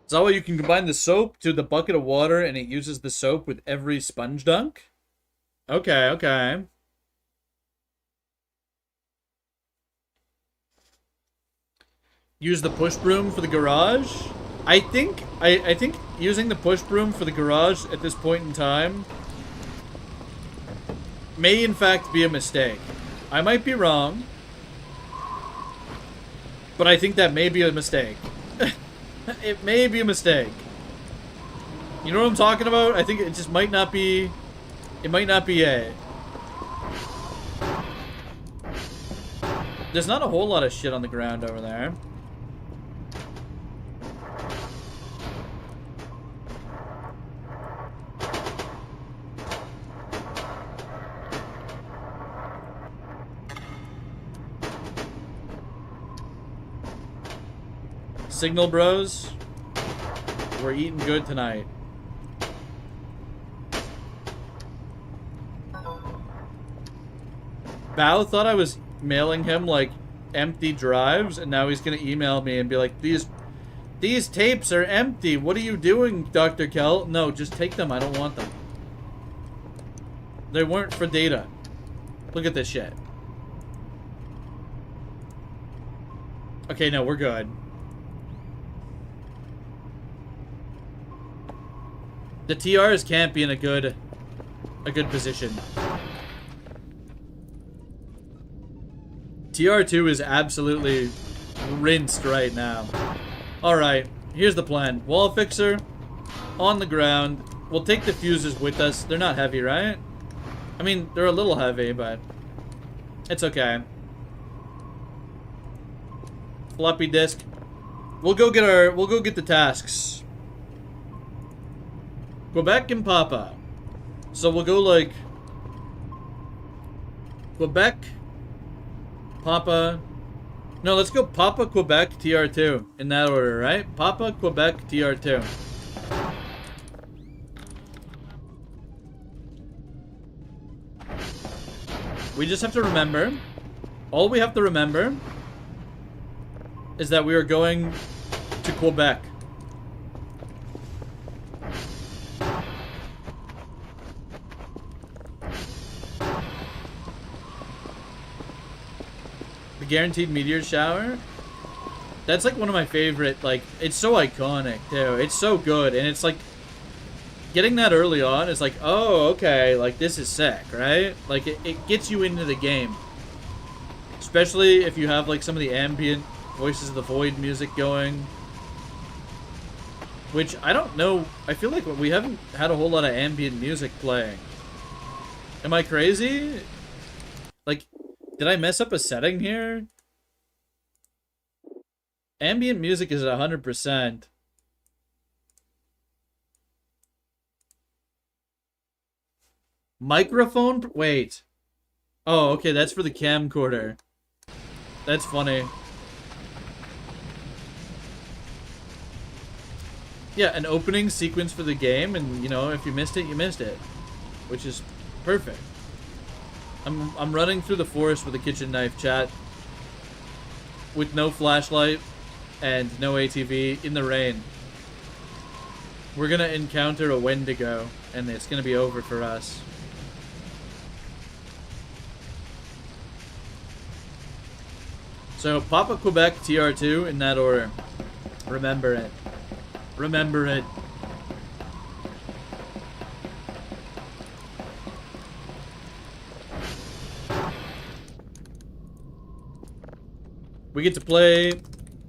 Is that why you can combine the soap to the bucket of water and it uses the soap with every sponge dunk? Okay, okay. Use the push broom for the garage? I think using the push broom for the garage at this point in time may in fact be a mistake. I might be wrong, but I think that may be a mistake. It may be a mistake. You know what I'm talking about? I think it just might not be... It might not be it. There's not a whole lot of shit on the ground over there. Signal bros, we're eating good tonight. Bao thought I was mailing him like empty drives, and now he's gonna email me and be like, these tapes are empty. What are you doing, Dr. Kell? No, just take them. I don't want them. They weren't for data. Look at this shit. Okay, no, we're good. The TRs can't be in a good position. TR2 is absolutely rinsed right now. Alright, here's the plan. Wall fixer on the ground. We'll take the fuses with us. They're not heavy, right? I mean, they're a little heavy, but it's okay. Floppy disk. We'll go get the tasks. Quebec and Papa. So we'll go like Quebec, Papa. No, let's go Papa, Quebec, TR2 in that order, right? Papa, Quebec, TR2. We just have to remember. All we have to remember is that we are going to Quebec. Guaranteed meteor shower. That's like one of my favorite, like, it's so iconic too. It's so good, and it's like getting that early on is like, oh, okay, like this is sick, right? Like it gets you into the game. Especially if you have like some of the ambient Voices of the Void music going. Which I don't know, I feel like we haven't had a whole lot of ambient music playing. Am I crazy? Like, did I mess up a setting here? Ambient music is at Microphone? Wait. Oh, okay, that's for the camcorder. That's funny. Yeah, an opening sequence for the game, and, you know, if you missed it, you missed it. Which is perfect. I'm running through the forest with a kitchen knife, chat. With no flashlight and no ATV in the rain. We're gonna encounter a Wendigo, and it's gonna be over for us. So, Papa Quebec TR2 in that order. Remember it. Remember it. We get to play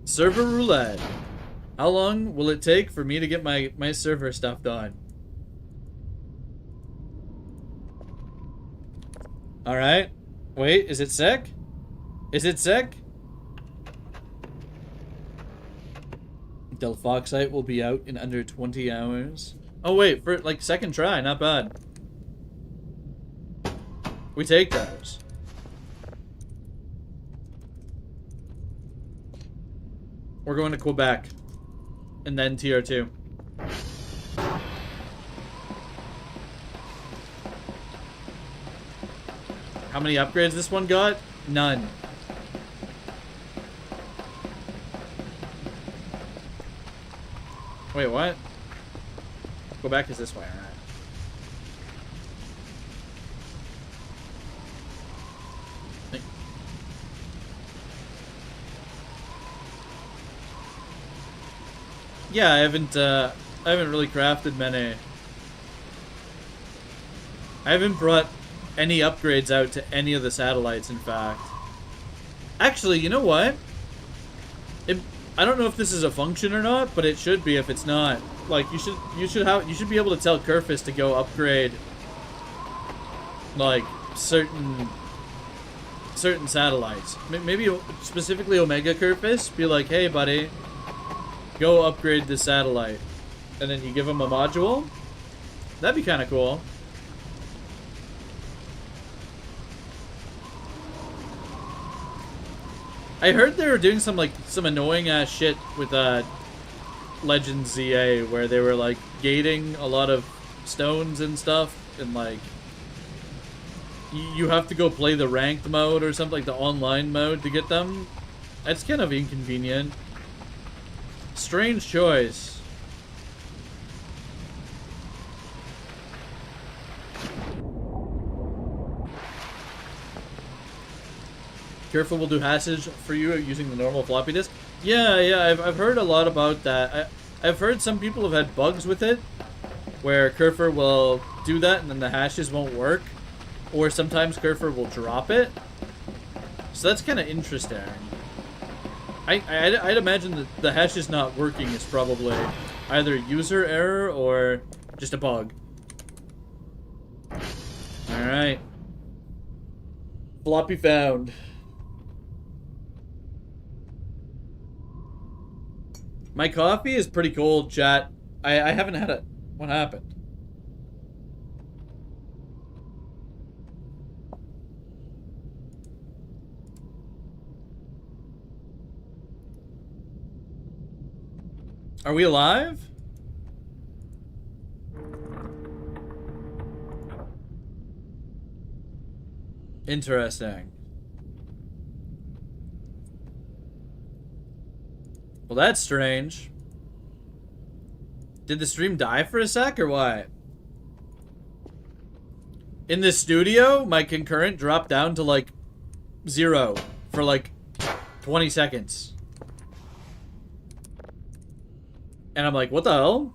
server roulette. How long will it take for me to get my server stuff done? Alright. Wait, is it sick? Is it sick? Delphoxite will be out in under 20 hours. Oh wait, for like second try, not bad. We take those. We're going to Quebec. And then TR2. How many upgrades this one got? None. Wait, what? Quebec is this way, alright. Yeah, I haven't really crafted many. I haven't brought any upgrades out to any of the satellites, in fact. Actually, you know what? I don't know if this is a function or not, but it should be if it's not. Like you should be able to tell Kerfus to go upgrade like certain satellites. Maybe specifically Omega Kerfus, be like, "Hey buddy, go upgrade this satellite." And then you give him a module. That'd be kind of cool. I heard they were doing some annoying ass shit with Legends ZA where they were like gating a lot of stones and stuff, and like you have to go play the ranked mode or something, like the online mode to get them. That's kind of inconvenient. Strange choice. Careful, we'll do hashes for you using the normal floppy disk. Yeah, I've heard a lot about that. I've heard some people have had bugs with it, where Kerfer will do that and then the hashes won't work, or sometimes Kerfer will drop it. So that's kind of interesting. I'd imagine that the hashes not working is probably either user error or just a bug. Alright. Floppy found. My coffee is pretty cold, chat. I haven't had it. What happened? Are we alive? Interesting. Well, that's strange. Did the stream die for a sec or what? In the studio, my concurrent dropped down to like 0 for like 20 seconds. And I'm like, what the hell?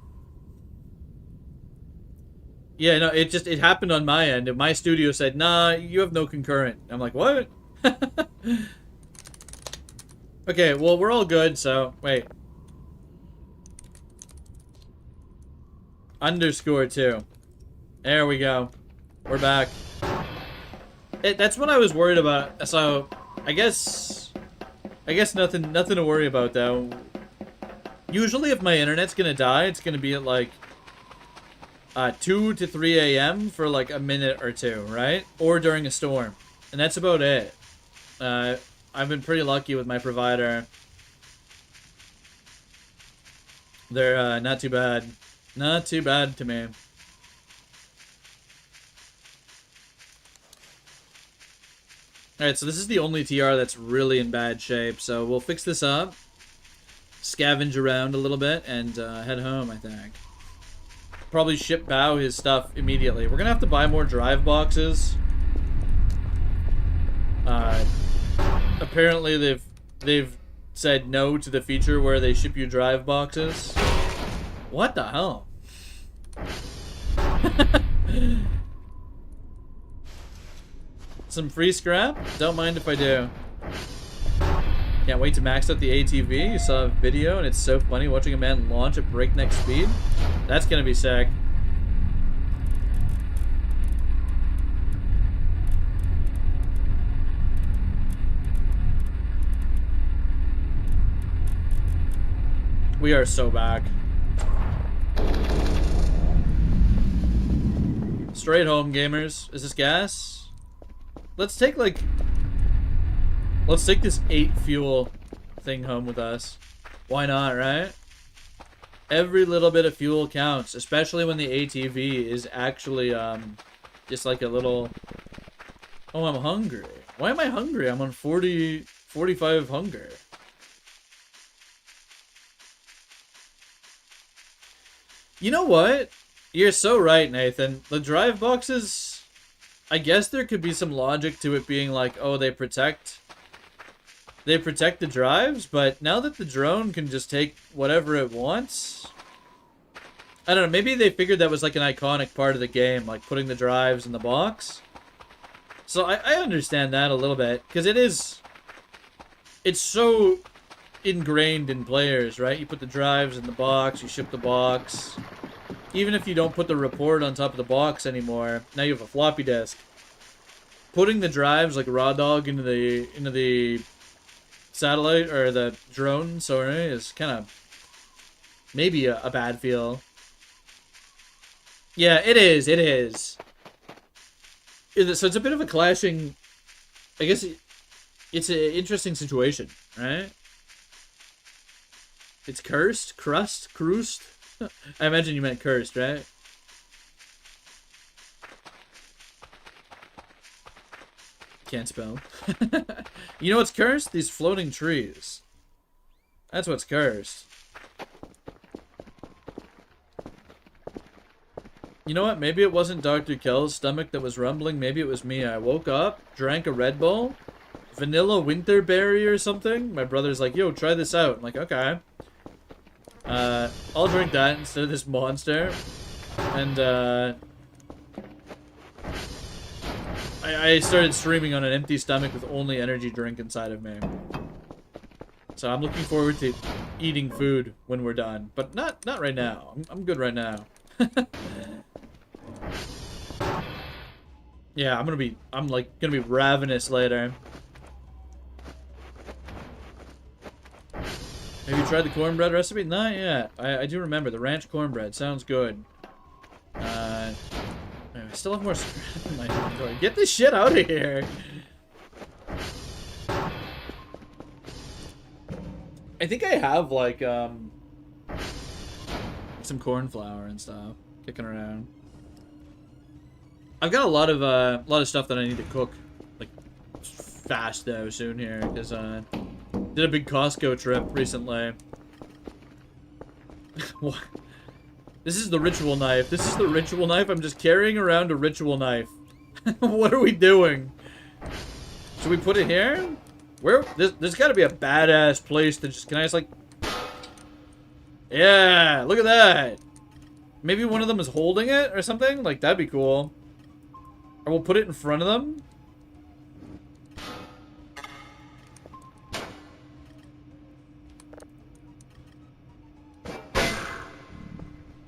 Yeah, no, it happened on my end. And my studio said, nah, you have no concurrent. I'm like, what? Okay, well, we're all good, so, wait. _2. There we go. We're back. That's what I was worried about, so, I guess nothing to worry about, though. Usually, if my internet's gonna die, it's gonna be at, like, 2 to 3 a.m. for like a minute or two, right? Or during a storm. And that's about it. I've been pretty lucky with my provider. They're not too bad. Not too bad to me. Alright, so this is the only TR that's really in bad shape. So we'll fix this up. Scavenge around a little bit and head home, I think. Probably ship Bao his stuff immediately. We're gonna have to buy more drive boxes. Apparently they've said no to the feature where they ship you drive boxes. What the hell? Some free scrap? Don't mind if I do. Can't wait to max out the ATV. You saw a video and it's so funny watching a man launch at breakneck speed. That's gonna be sick. We are so back. Straight home, gamers. Is this gas? Let's take this 8 fuel thing home with us. Why not, right? Every little bit of fuel counts, especially when the ATV is actually just like a little... Oh, I'm hungry. Why am I hungry? I'm on 45 hunger. You know what? You're so right, Nathan. The drive boxes, I guess there could be some logic to it being like, oh, they protect the drives, but now that the drone can just take whatever it wants, I don't know, maybe they figured that was like an iconic part of the game, like putting the drives in the box. So I understand that a little bit, because it's so ingrained in players, right? You put the drives in the box, you ship the box. Even if you don't put the report on top of the box anymore, now you have a floppy disk. Putting the drives like raw dog into the satellite or the drone, sorry, is kind of maybe a bad feel. Yeah, it is. So it's a bit of a clashing. I guess it's an interesting situation, right? It's cursed, crust, cruised. I imagine you meant cursed, right? Can't spell. You know what's cursed? These floating trees. That's what's cursed. You know what? Maybe it wasn't Dr. Kell's stomach that was rumbling. Maybe it was me. I woke up, drank a Red Bull, vanilla winterberry or something. My brother's like, yo, try this out. I'm like, okay. I'll drink that instead of this monster. And, I started streaming on an empty stomach with only energy drink inside of me. So I'm looking forward to eating food when we're done. But not right now. I'm good right now. Yeah, I'm gonna be ravenous later. Have you tried the cornbread recipe? Not yet. I do remember the ranch cornbread. Sounds good. I still have more scrap in my inventory. Get this shit out of here. I think I have like some corn flour and stuff kicking around. I've got a lot of stuff that I need to cook like fast though soon here because did a big Costco trip recently. What? This is the ritual knife. This is the ritual knife. I'm just carrying around a ritual knife. What are we doing? Should we put it here? Where? There's got to be a badass place to just. Can I just like? Yeah, look at that. Maybe one of them is holding it or something. Like that'd be cool. Or we'll put it in front of them.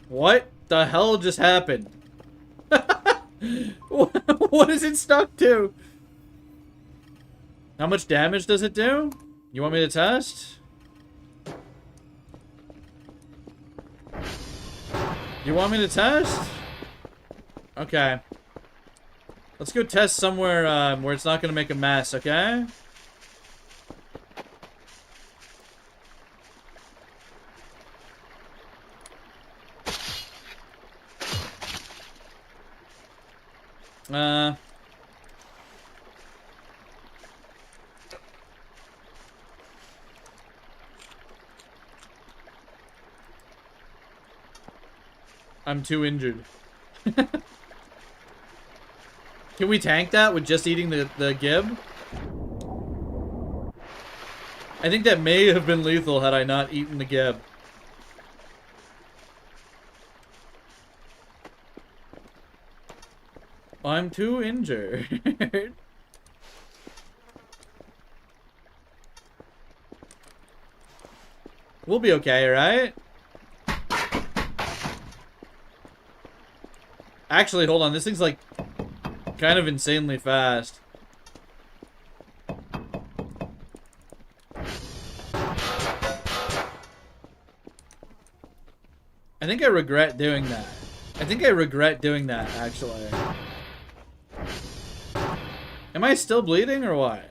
What the hell just happened? What is it stuck to? How much damage does it do? You want me to test? You want me to test? Okay. Let's go test somewhere where it's not gonna make a mess, okay? I'm too injured. Can we tank that with just eating the gib? I think that may have been lethal had I not eaten the gib. I'm too injured. We'll be okay, right? Actually, hold on. This thing's like kind of insanely fast. I think I regret doing that. I think I regret doing that, actually. Am I still bleeding or what?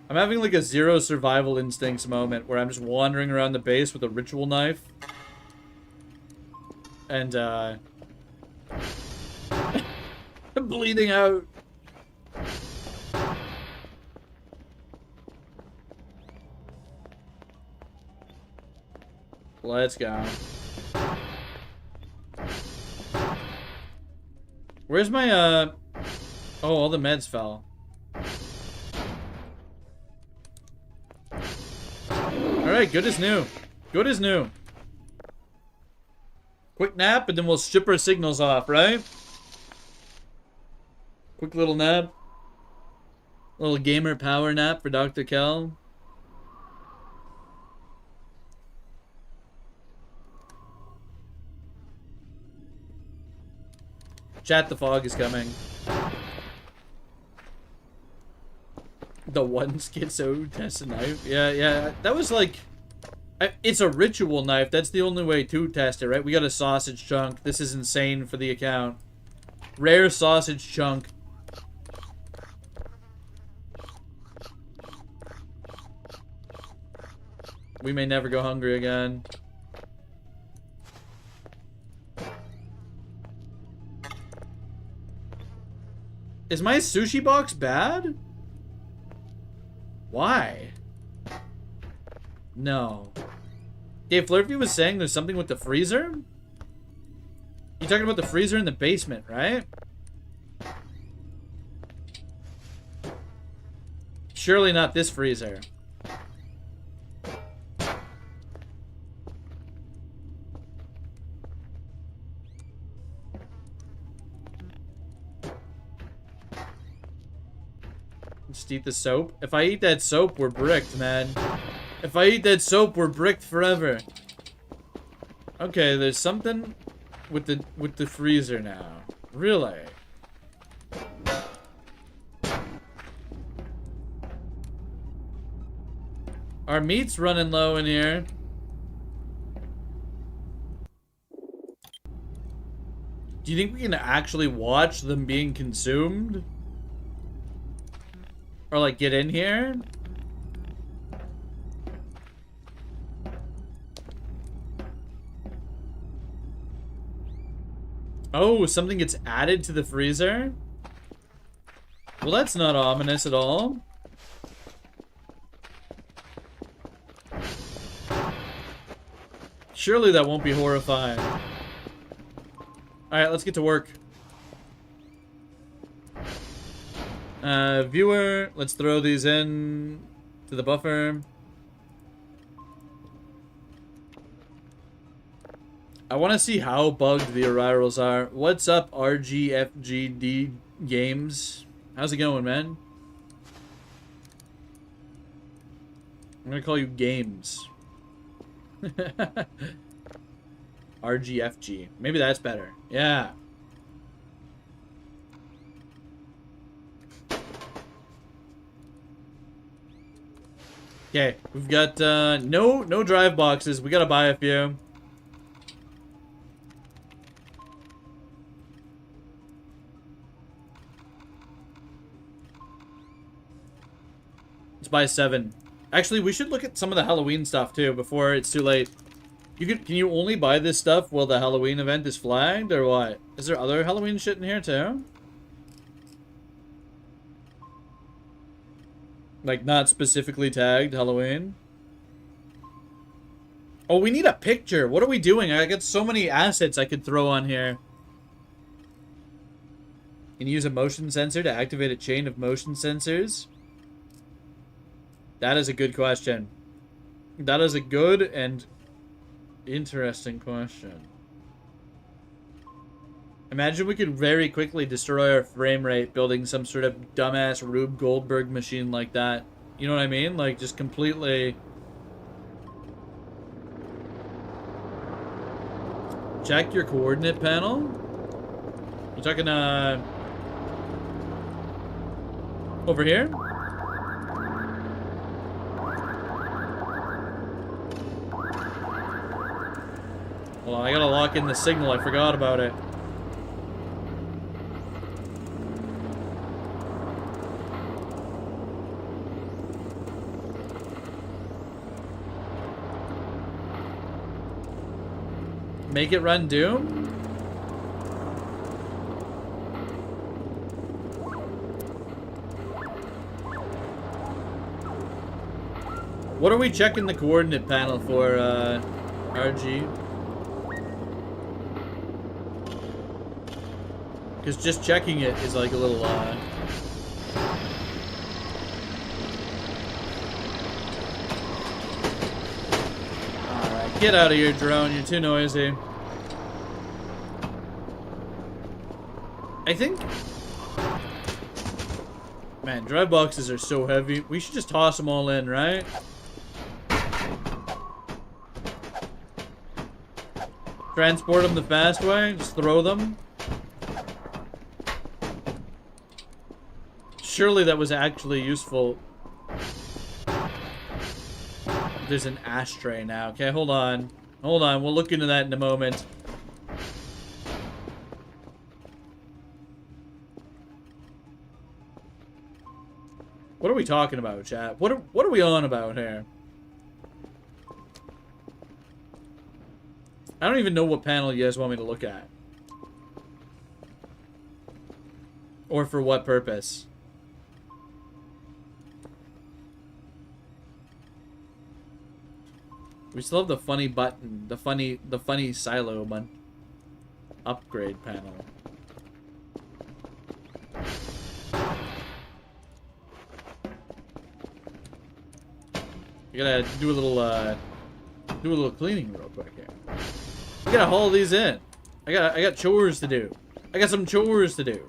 I'm having like a zero survival instincts moment where I'm just wandering around the base with a ritual knife. And, bleeding out. Let's go. Where's my, oh, all the meds fell. Alright, good as new. Good as new. Quick nap, and then we'll strip our signals off, right? Quick little nap. Little gamer power nap for Dr. Kel. Chat, the fog is coming. The one schizo test a knife. Yeah. That was like... it's a ritual knife. That's the only way to test it, right? We got a sausage chunk. This is insane for the account. Rare sausage chunk. We may never go hungry again. Is my sushi box bad? Why? No. Dave Flurfy was saying there's something with the freezer? You're talking about the freezer in the basement, right? Surely not this freezer. Just eat the soap. If I eat that soap, we're bricked, man. If I eat that soap, we're bricked forever. Okay, there's something with the freezer now. Really? Our meat's running low in here. Do you think we can actually watch them being consumed? Or like get in here? Oh, something gets added to the freezer? Well, that's not ominous at all. Surely that won't be horrifying. Alright, let's get to work. Viewer, let's throw these in to the buffer. I want to see how bugged the Arirals are. What's up, RGFGD Games? How's it going, man? I'm gonna call you Games. RGFG. Maybe that's better. Yeah. Okay, we've got no drive boxes. We gotta buy a few. Let's buy 7. Actually, we should look at some of the Halloween stuff too before it's too late. Can you only buy this stuff while the Halloween event is flagged, or what? Is there other Halloween shit in here too? Like, not specifically tagged Halloween? Oh, we need a picture. What are we doing? I got so many assets I could throw on here. Can you use a motion sensor to activate a chain of motion sensors? That is a good question. That is a good and interesting question. Imagine we could very quickly destroy our frame rate building some sort of dumbass Rube Goldberg machine like that. You know what I mean? Like, just completely... Check your coordinate panel? You talking, over here? Hold on, I gotta lock in the signal. I forgot about it. Make it run Doom? What are we checking the coordinate panel for, RG? Because just checking it is like a little, Alright, get out of here, drone. You're too noisy. I think... Man, drive boxes are so heavy. We should just toss them all in, right? Transport them the fast way. Just throw them. Surely that was actually useful. There's an ashtray now. Okay, hold on. Hold on. We'll look into that in a moment. What are we talking about, chat? What are we on about here? I don't even know what panel you guys want me to look at. Or for what purpose. We still have the funny button, the funny silo button. Upgrade panel. You gotta do a little cleaning real quick here. You gotta haul these in. I got chores to do. I got some chores to do.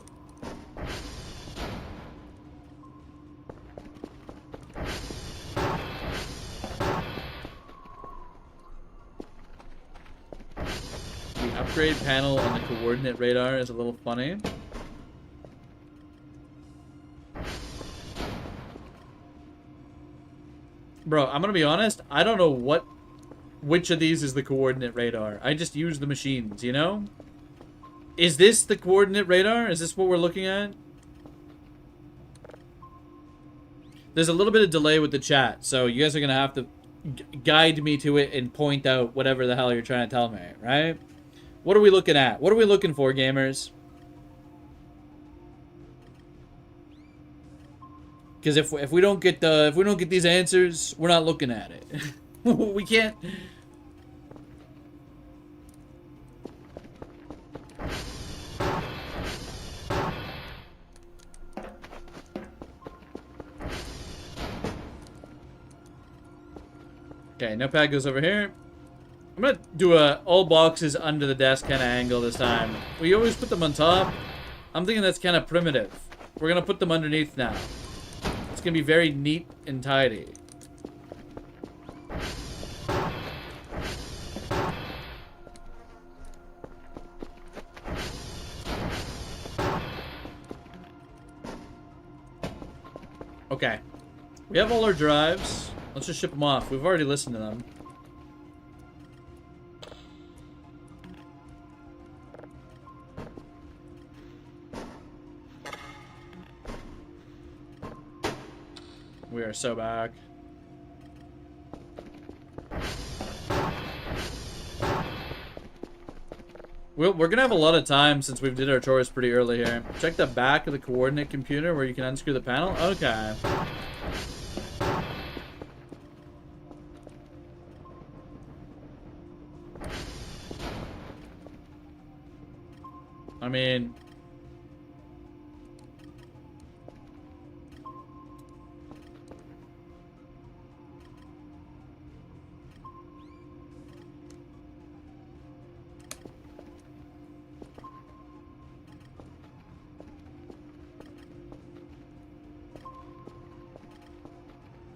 The upgrade panel on the coordinate radar is a little funny. Bro, I'm gonna be honest, I don't know which of these is the coordinate radar. I just use the machines, you know? Is this the coordinate radar? Is this what we're looking at? There's a little bit of delay with the chat, so you guys are gonna have to guide me to it and point out whatever the hell you're trying to tell me, right? What are we looking at? What are we looking for, gamers? Because if we don't get these answers, we're not looking at it. We can't. Okay, notepad goes over here. I'm gonna do a all boxes under the desk kind of angle this time. We always put them on top. I'm thinking that's kind of primitive. We're gonna put them underneath now. It's gonna be very neat and tidy. Okay. We have all our drives. Let's just ship them off. We've already listened to them. We are so back. We're gonna have a lot of time since we've did our chores pretty early here. Check the back of the coordinate computer where you can unscrew the panel. Okay. I mean...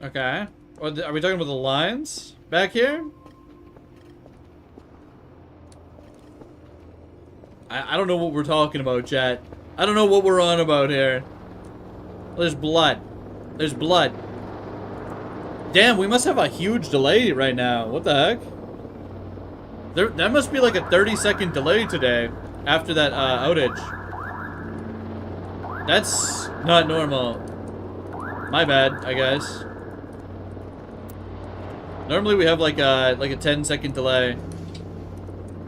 Okay. Are we talking about the lines back here? I don't know what we're talking about, chat. I don't know what we're on about here. There's blood. There's blood. Damn, we must have a huge delay right now. What the heck? That must be like a 30-second delay today after that outage. That's not normal. My bad, I guess. Normally we have like a 10-second delay.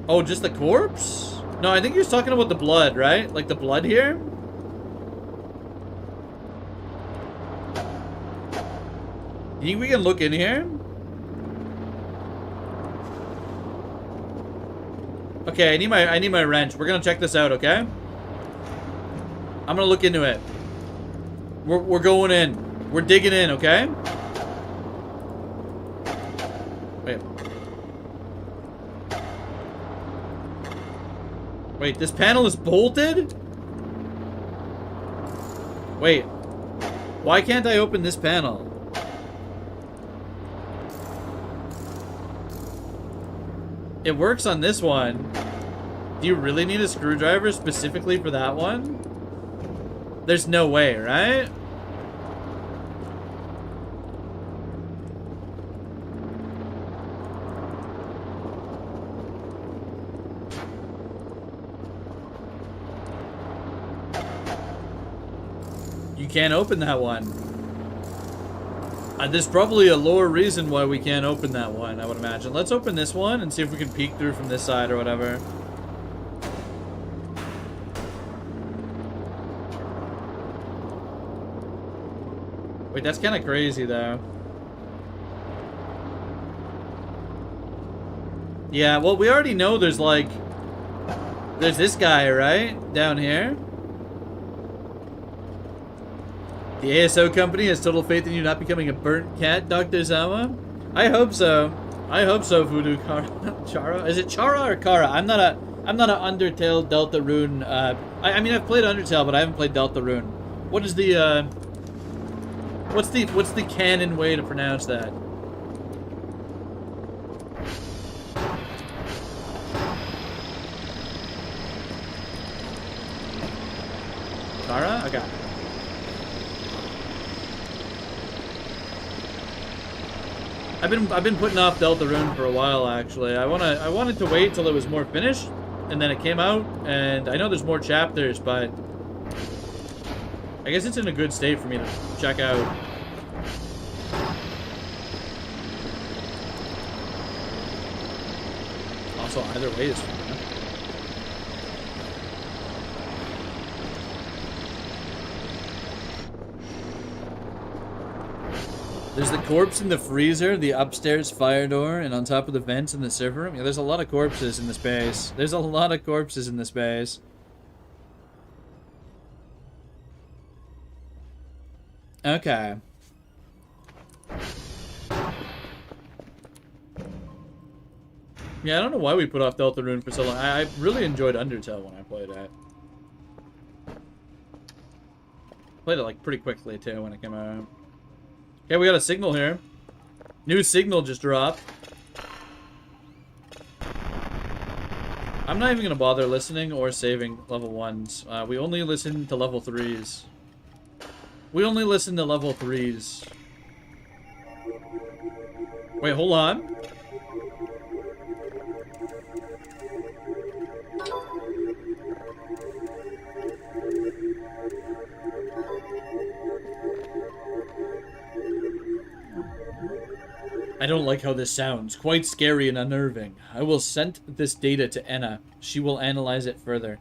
Oh, just the corpse? No, I think he was talking about the blood, right? Like the blood here? You think we can look in here? Okay, I need my wrench. We're gonna check this out, okay? I'm gonna look into it. We're going in. We're digging in, okay? Wait, this panel is bolted? Wait. Why can't I open this panel? It works on this one. Do you really need a screwdriver specifically for that one? There's no way, right? You can't open that one. There's probably a lower reason why we can't open that one, I would imagine. Let's open this one and see if we can peek through from this side or whatever. Wait, that's kind of crazy, though. Yeah, well, we already know there's, like... There's this guy, right? Down here. The ASO company has total faith in you not becoming a burnt cat, Dr. Zama? I hope so. I hope so, Voodoo Chara. Is it Chara or Kara? I'm not a Undertale Delta Rune. I mean, I've played Undertale, but I haven't played Delta Rune. What is the what's the canon way to pronounce that? Kara? Okay. I've been putting off Deltarune for a while, actually. I wanted to wait till it was more finished, and then it came out, and I know there's more chapters, but I guess it's in a good state for me to check out. Also, either way is fine. There's the corpse in the freezer, the upstairs fire door, and on top of the vents in the server room. Yeah, there's a lot of corpses in this base. There's a lot of corpses in this base. Okay. Yeah, I don't know why we put off Deltarune for so long. I really enjoyed Undertale when I played it. Played it like pretty quickly too when it came out. Okay, we got a signal here. New signal just dropped. I'm not even gonna bother listening or saving level 1s. We only listen to level 3s. We only listen to level 3s. Wait, hold on. I don't like how this sounds. Quite scary and unnerving. I will send this data to Anna. She will analyze it further.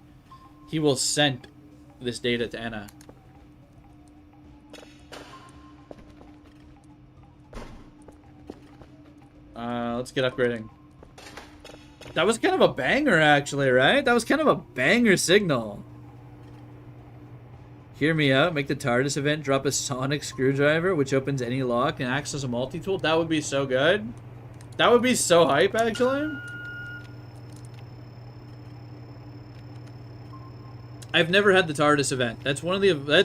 He will send this data to Anna. Let's get upgrading. That was kind of a banger, actually, right? That was kind of a banger signal. Hear me out. Make the TARDIS event drop a sonic screwdriver, which opens any lock and acts as a multi-tool. That would be so good. That would be so hype, actually. I've never had the TARDIS event. That's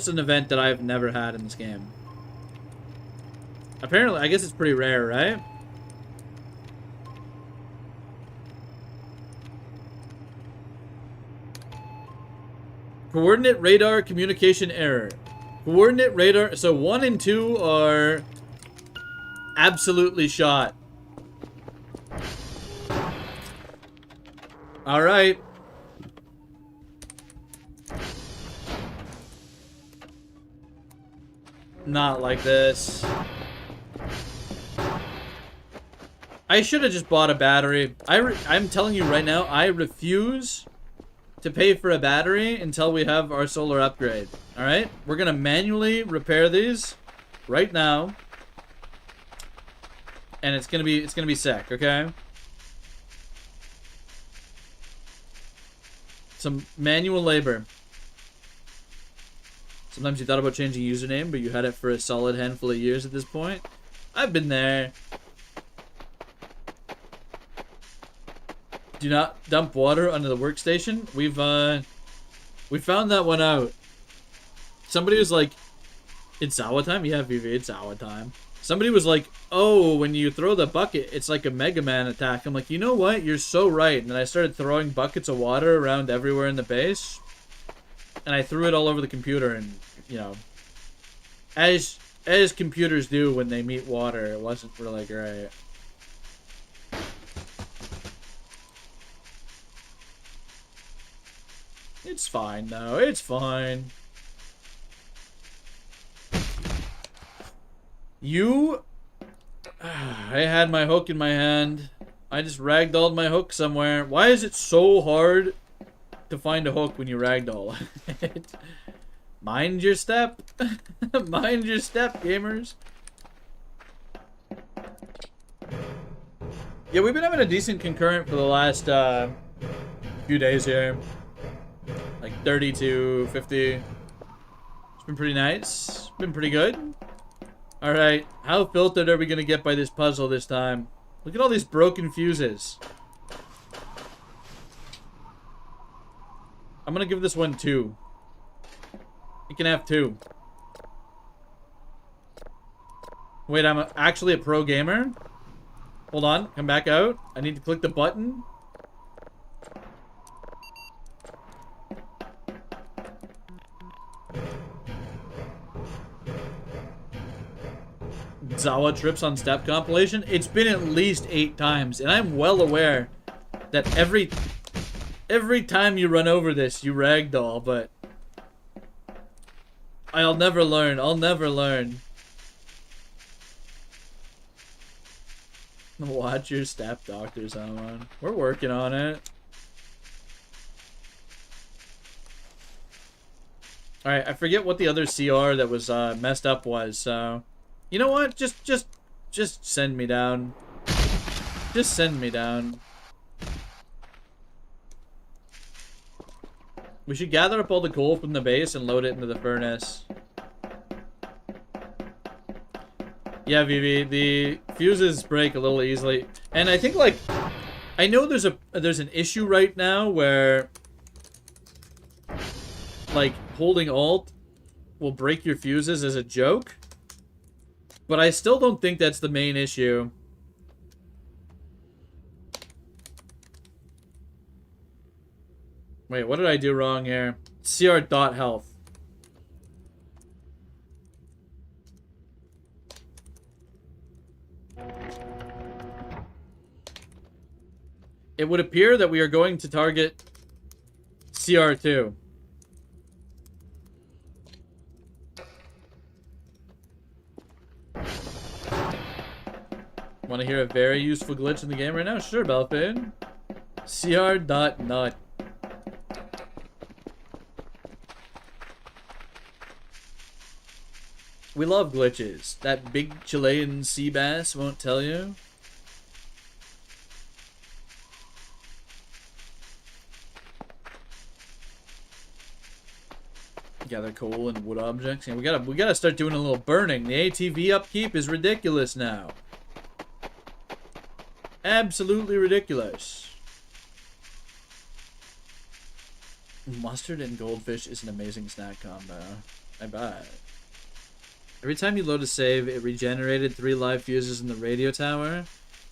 an event that I've never had in this game. Apparently, I guess it's pretty rare, right? Coordinate radar communication error. Coordinate radar. So 1 and 2 are absolutely shot. All right. Not like this. I should have just bought a battery. I'm telling you right now, I refuse to pay for a battery until we have our solar upgrade. All right? We're going to manually repair these right now. And it's going to be sick, okay? Some manual labor. Sometimes you thought about changing username, but you had it for a solid handful of years at this point. I've been there. Do not dump water under the workstation. We found that one out. Somebody was like, it's Zawa time? Yeah, VV, it's Zawa time. Somebody was like, oh, when you throw the bucket, it's like a Mega Man attack. I'm like, you know what? You're so right. And then I started throwing buckets of water around everywhere in the base. And I threw it all over the computer, and, you know, as computers do when they meet water, it wasn't really great. It's fine, though. It's fine. I had my hook in my hand. I just ragdolled my hook somewhere. Why is it so hard to find a hook when you ragdoll it? Mind your step. Mind your step, gamers. Yeah, we've been having a decent concurrent for the last few days here. Like 30 to 50. It's been pretty nice. Been pretty good. Alright, how filtered are we going to get by this puzzle this time? Look at all these broken fuses. I'm going to give this one 2. You can have 2. Wait, I'm actually a pro gamer? Hold on, come back out. I need to click the button. Zawa trips on step compilation. It's been at least 8 times, and I'm well aware that every time you run over this, you ragdoll, but I'll never learn. I'll never learn. Watch your step, Dr. Someone. We're working on it. Alright, I forget what the other CR that was messed up was, so... You know what? Just send me down. Just send me down. We should gather up all the coal from the base and load it into the furnace. Yeah, Vivi, the fuses break a little easily. And I think, like, I know there's an issue right now where, like, holding Alt will break your fuses as a joke. But I still don't think that's the main issue. Wait, what did I do wrong here? CR.health. It would appear that we are going to target CR2. Want to hear a very useful glitch in the game right now? Sure, Belfin. CR.nut. We love glitches. That big Chilean sea bass won't tell you. Gather coal and wood objects. Yeah, we gotta start doing a little burning. The ATV upkeep is ridiculous now. Absolutely ridiculous. Mustard and goldfish is an amazing snack combo. I bet. Every time you load a save, it regenerated 3 live fuses in the radio tower.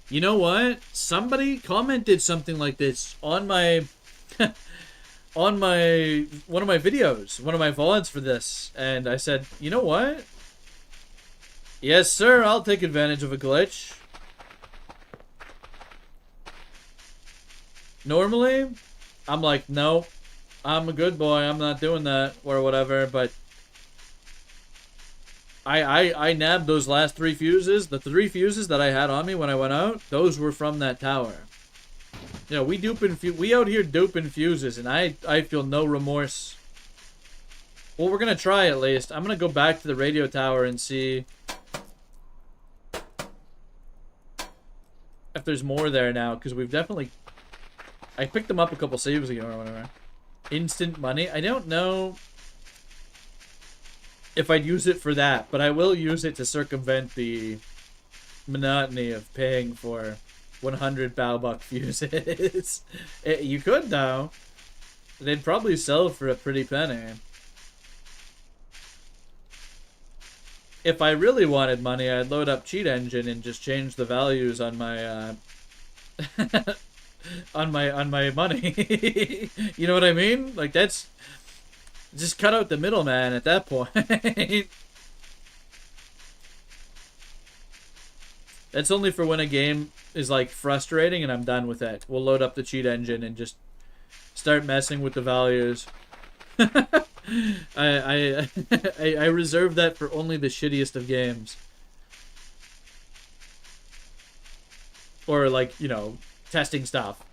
You know what? Somebody commented something like this on my on my one of my videos, one of my VODs for this, and I said, you know what? Yes, sir, I'll take advantage of a glitch. Normally, I'm like, no, I'm a good boy, I'm not doing that, or whatever, but I nabbed those last 3 fuses. The 3 fuses that I had on me when I went out, those were from that tower. You know, we out here duping fuses, and I feel no remorse. Well, we're gonna try at least. I'm gonna go back to the radio tower and see if there's more there now, because we've definitely... I picked them up a couple saves ago or whatever. Instant money. I don't know if I'd use it for that, but I will use it to circumvent the monotony of paying for 100 Balbuck fuses. You could, though. They'd probably sell for a pretty penny. If I really wanted money, I'd load up Cheat Engine and just change the values on my on my money. You know what I mean? Like, that's just cut out the middleman at that point. That's only for when a game is like frustrating and I'm done with it. We'll load up the Cheat Engine and just start messing with the values. I reserve that for only the shittiest of games. Or, like, you know, testing stuff.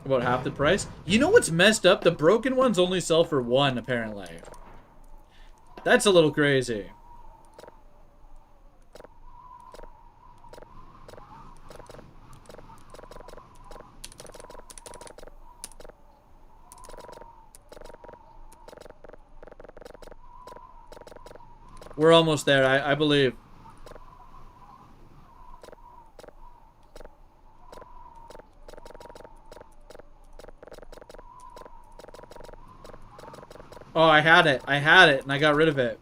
About half the price? You know what's messed up? The broken ones only sell for 1, apparently. That's a little crazy. We're almost there, I believe. Oh, I had it, and I got rid of it.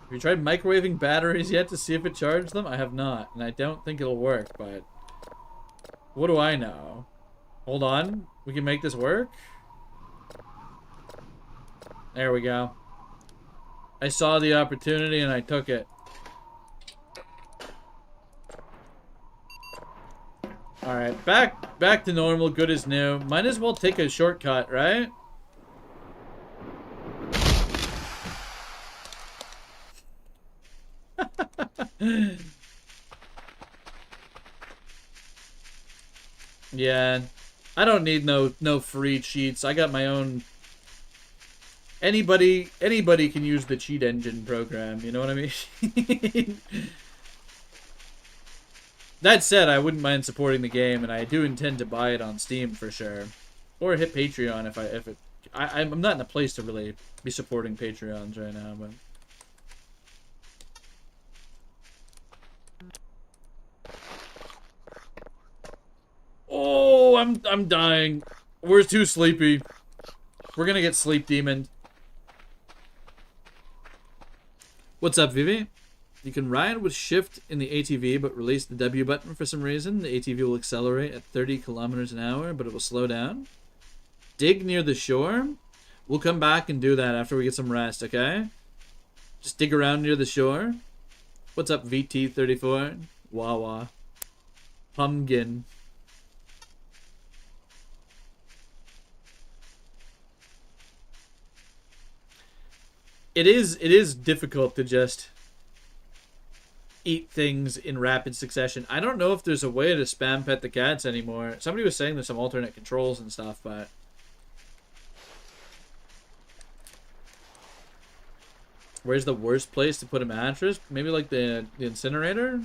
Have you tried microwaving batteries yet to see if it charged them? I have not, and I don't think it'll work, but... what do I know? Hold on. We can make this work? There we go. I saw the opportunity and I took it. Alright, back to normal, good as new. Might as well take a shortcut, right? Yeah, I don't need no free cheats. I got my own. Anybody can use the Cheat Engine program, you know what I mean? That said, I wouldn't mind supporting the game, and I do intend to buy it on Steam for sure, or hit Patreon if I'm not in a place to really be supporting Patreons right now, but. Oh, I'm dying. We're too sleepy. We're gonna get sleep demoned. What's up, Vivi? You can ride with shift in the ATV, but release the W button for some reason. The ATV will accelerate at 30 kilometers an hour, but it will slow down. Dig near the shore. We'll come back and do that after we get some rest, okay? Just dig around near the shore. What's up, VT34? Wawa. Pumpkin. It is difficult to just eat things in rapid succession. I don't know if there's a way to spam pet the cats anymore. Somebody was saying there's some alternate controls and stuff, but where's the worst place to put a mattress? Maybe like the incinerator?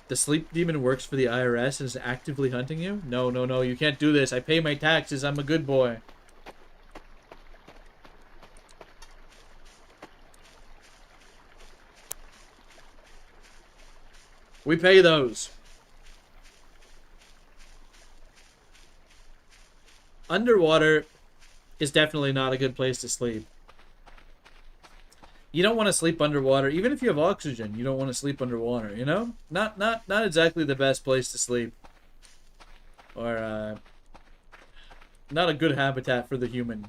The sleep demon works for the IRS and is actively hunting you? No, no, no, you can't do this. I pay my taxes. I'm a good boy. We pay those. Underwater is definitely not a good place to sleep. You don't want to sleep underwater, even if you have oxygen. You don't want to sleep underwater, you know? Not exactly the best place to sleep. Or not a good habitat for the human.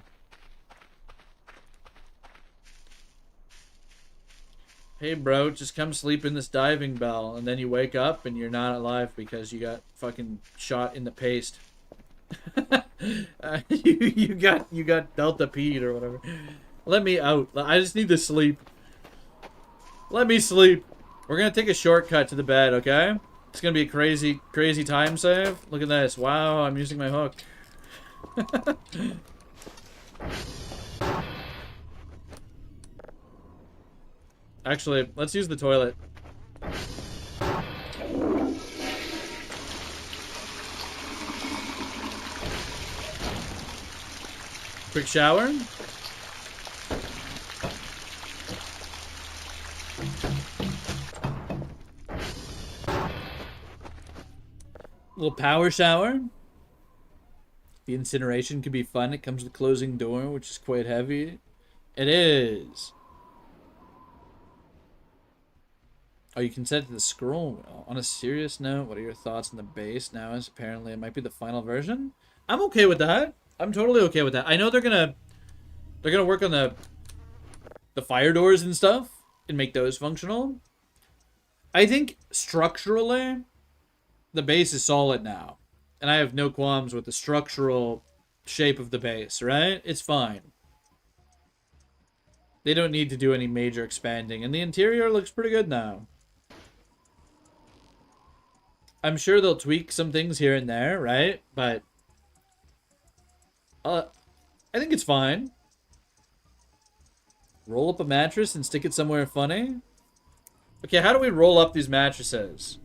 Hey bro, just come sleep in this diving bell, and then you wake up and you're not alive because you got fucking shot in the paste. You got Delta P'd or whatever. Let me out. I just need to sleep. Let me sleep. We're gonna take a shortcut to the bed, okay? It's gonna be a crazy time save. Look at this. Wow, I'm using my hook. Actually, let's use the toilet. Quick shower. Little power shower. The incineration could be fun. It comes with a closing door, which is quite heavy. It is. Oh, you can set it to the scroll wheel. On a serious note, what are your thoughts on the base now, as apparently it might be the final version? I'm okay with that. I'm totally okay with that. I know they're gonna work on the fire doors and stuff and make those functional. I think structurally the base is solid now. And I have no qualms with the structural shape of the base, right? It's fine. They don't need to do any major expanding, and the interior looks pretty good now. I'm sure they'll tweak some things here and there, right? But I think it's fine. Roll up a mattress and stick it somewhere funny. Okay, how do we roll up these mattresses?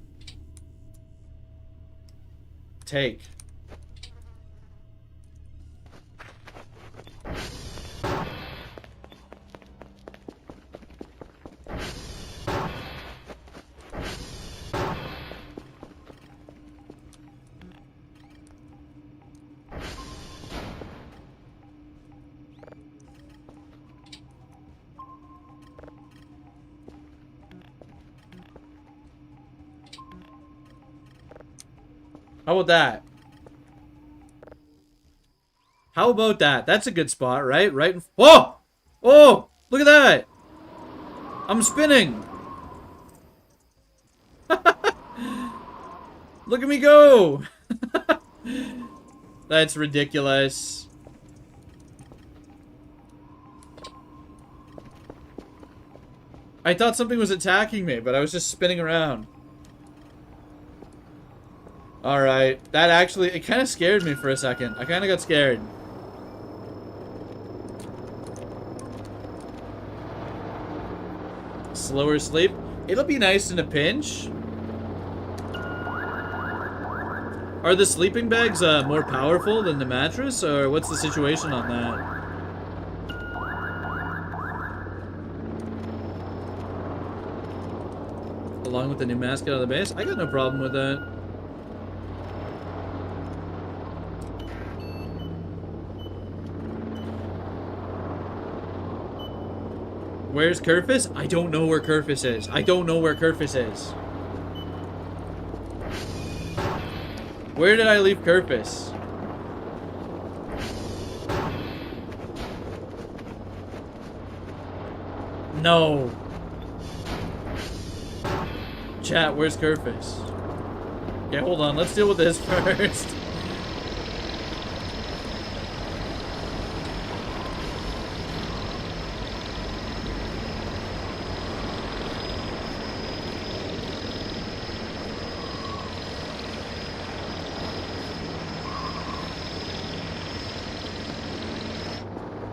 Take. How about that? How about that? That's a good spot, right? Right in... Whoa! Oh! Look at that! I'm spinning! Look at me go! That's ridiculous. I thought something was attacking me, but I was just spinning around. Alright, that actually, it kind of scared me for a second. I kind of got scared. Slower sleep. It'll be nice in a pinch. Are the sleeping bags more powerful than the mattress, or what's the situation on that? Along with the new mascot of the base? I got no problem with that. Where's Kerfus? I don't know where Kerfus is. I don't know where Kerfus is. Where did I leave Kerfus? No. Chat, where's Kerfus? Okay, hold on. Let's deal with this first.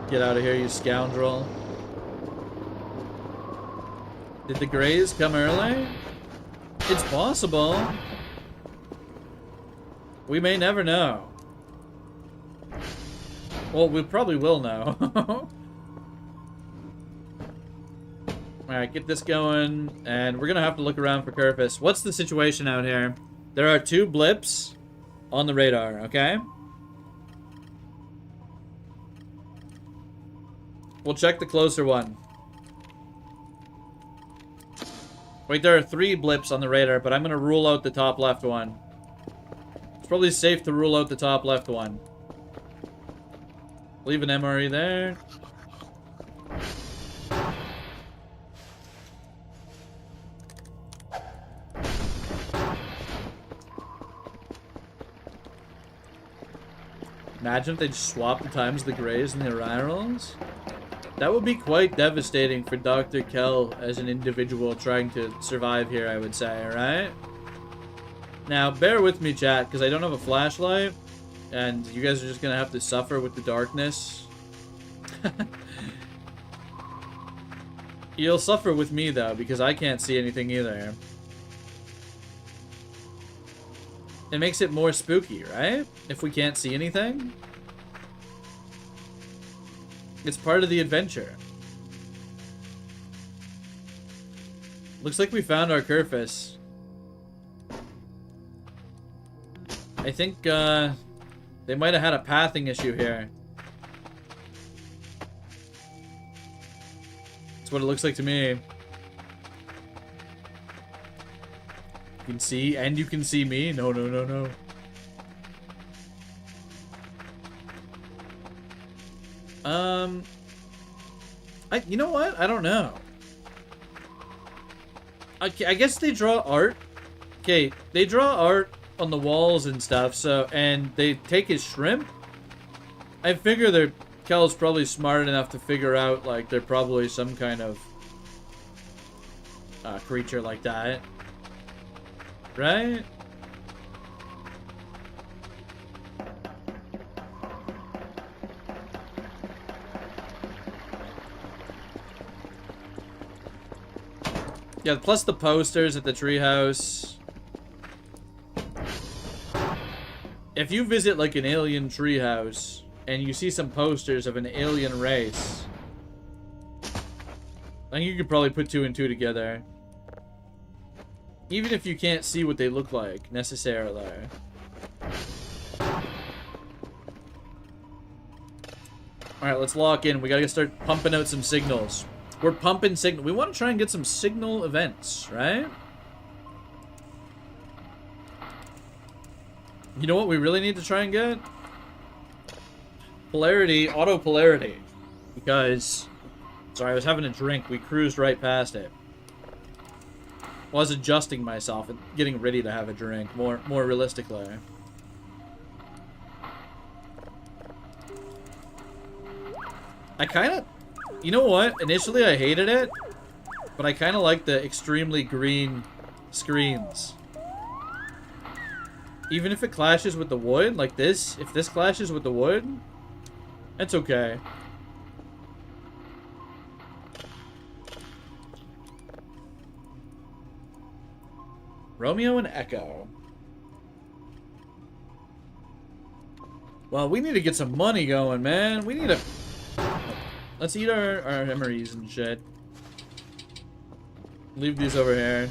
Get out of here, you scoundrel. Did the Greys come early? It's possible. We may never know. Well, we probably will know. Alright, get this going. And we're gonna have to look around for Kerfus. What's the situation out here? There are 2 blips on the radar, okay? We'll check the closer one. Wait, there are 3 blips on the radar, but I'm gonna rule out the top left one. It's probably safe to rule out the top left one. Leave an MRE there. Imagine if they just swapped the times of the Greys and the Irreals. That would be quite devastating for Dr. Kell as an individual trying to survive here, I would say, right? Now, bear with me, chat, because I don't have a flashlight, and you guys are just going to have to suffer with the darkness. You'll suffer with me, though, because I can't see anything either. It makes it more spooky, right? If we can't see anything. It's part of the adventure. Looks like we found our Kerfus. I think, they might have had a pathing issue here. That's what it looks like to me. You can see, and you can see me. No, no, no, no. You know what? I don't know. Okay, I guess they draw art. Okay, they draw art on the walls and stuff, so, and they take his shrimp. I figure Kel's probably smart enough to figure out, like, they're probably some kind of creature like that. Right? Yeah, plus the posters at the treehouse. If you visit, like, an alien treehouse, and you see some posters of an alien race, I think you could probably put 2 and 2 together. Even if you can't see what they look like, necessarily. Alright, let's lock in. We gotta start pumping out some signals. We're pumping signal. We want to try and get some signal events, right? You know what we really need to try and get? Polarity, auto polarity. Because, sorry, I was having a drink. We cruised right past it. I was adjusting myself and getting ready to have a drink, more realistically. I kind of... You know what? Initially, I hated it, but I kind of like the extremely green screens. Even if it clashes with the wood, like this, if this clashes with the wood, it's okay. Romeo and Echo. Well, we need to get some money going, man. We need to... Let's eat our MREs and shit. Leave these over here.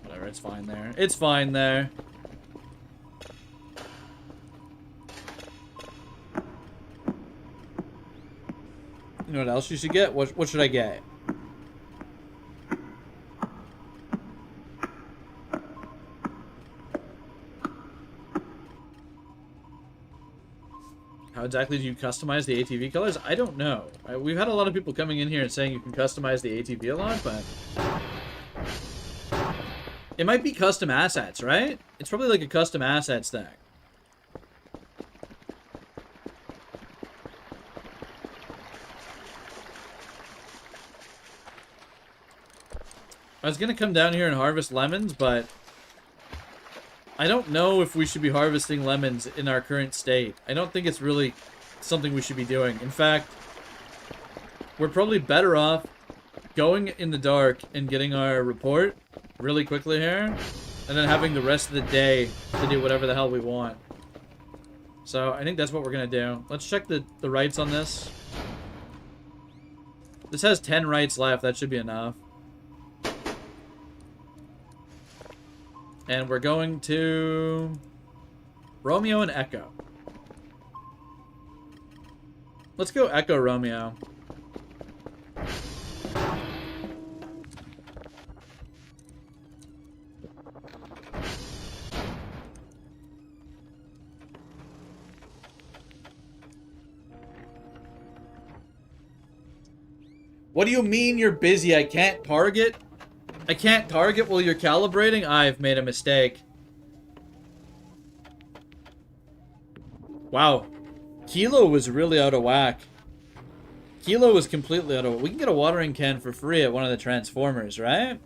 Whatever, it's fine there. It's fine there. You know what else you should get? What should I get? How exactly do you customize the ATV colors? I don't know. We've had a lot of people coming in here and saying you can customize the ATV a lot, but... It might be custom assets, right? It's probably like a custom assets thing. I was gonna come down here and harvest lemons, but I don't know if we should be harvesting lemons in our current state. I don't think it's really something we should be doing. In fact, we're probably better off going in the dark and getting our report really quickly here, and then having the rest of the day to do whatever the hell we want. So I think that's what we're gonna do. Let's check the rights on this. This has 10 rights left. That should be enough. And we're going to Romeo and Echo. Let's go Echo Romeo. What do you mean you're busy? I can't target? I can't target while you're calibrating? I've made a mistake. Wow. Kilo was really out of whack. Kilo was completely out of whack. We can get a watering can for free at one of the Transformers, right?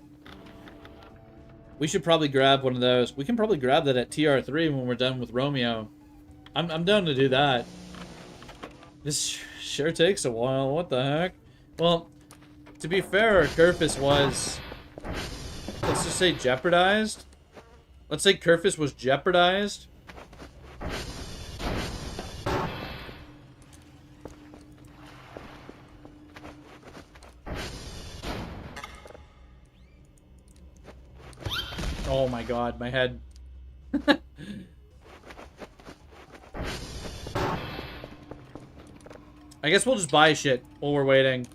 We should probably grab one of those. We can probably grab that at TR3 when we're done with Romeo. I'm down to do that. This sure takes a while. What the heck? Well, to be fair, Kerfus was... Let's just say jeopardized. Let's say Kerfus was jeopardized. Oh my god, my head. I guess we'll just buy shit while we're waiting.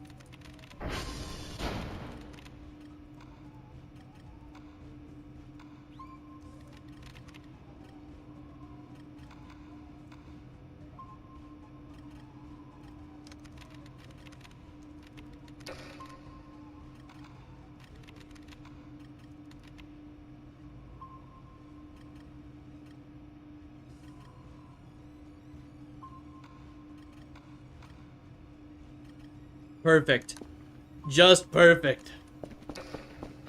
Perfect. Just perfect.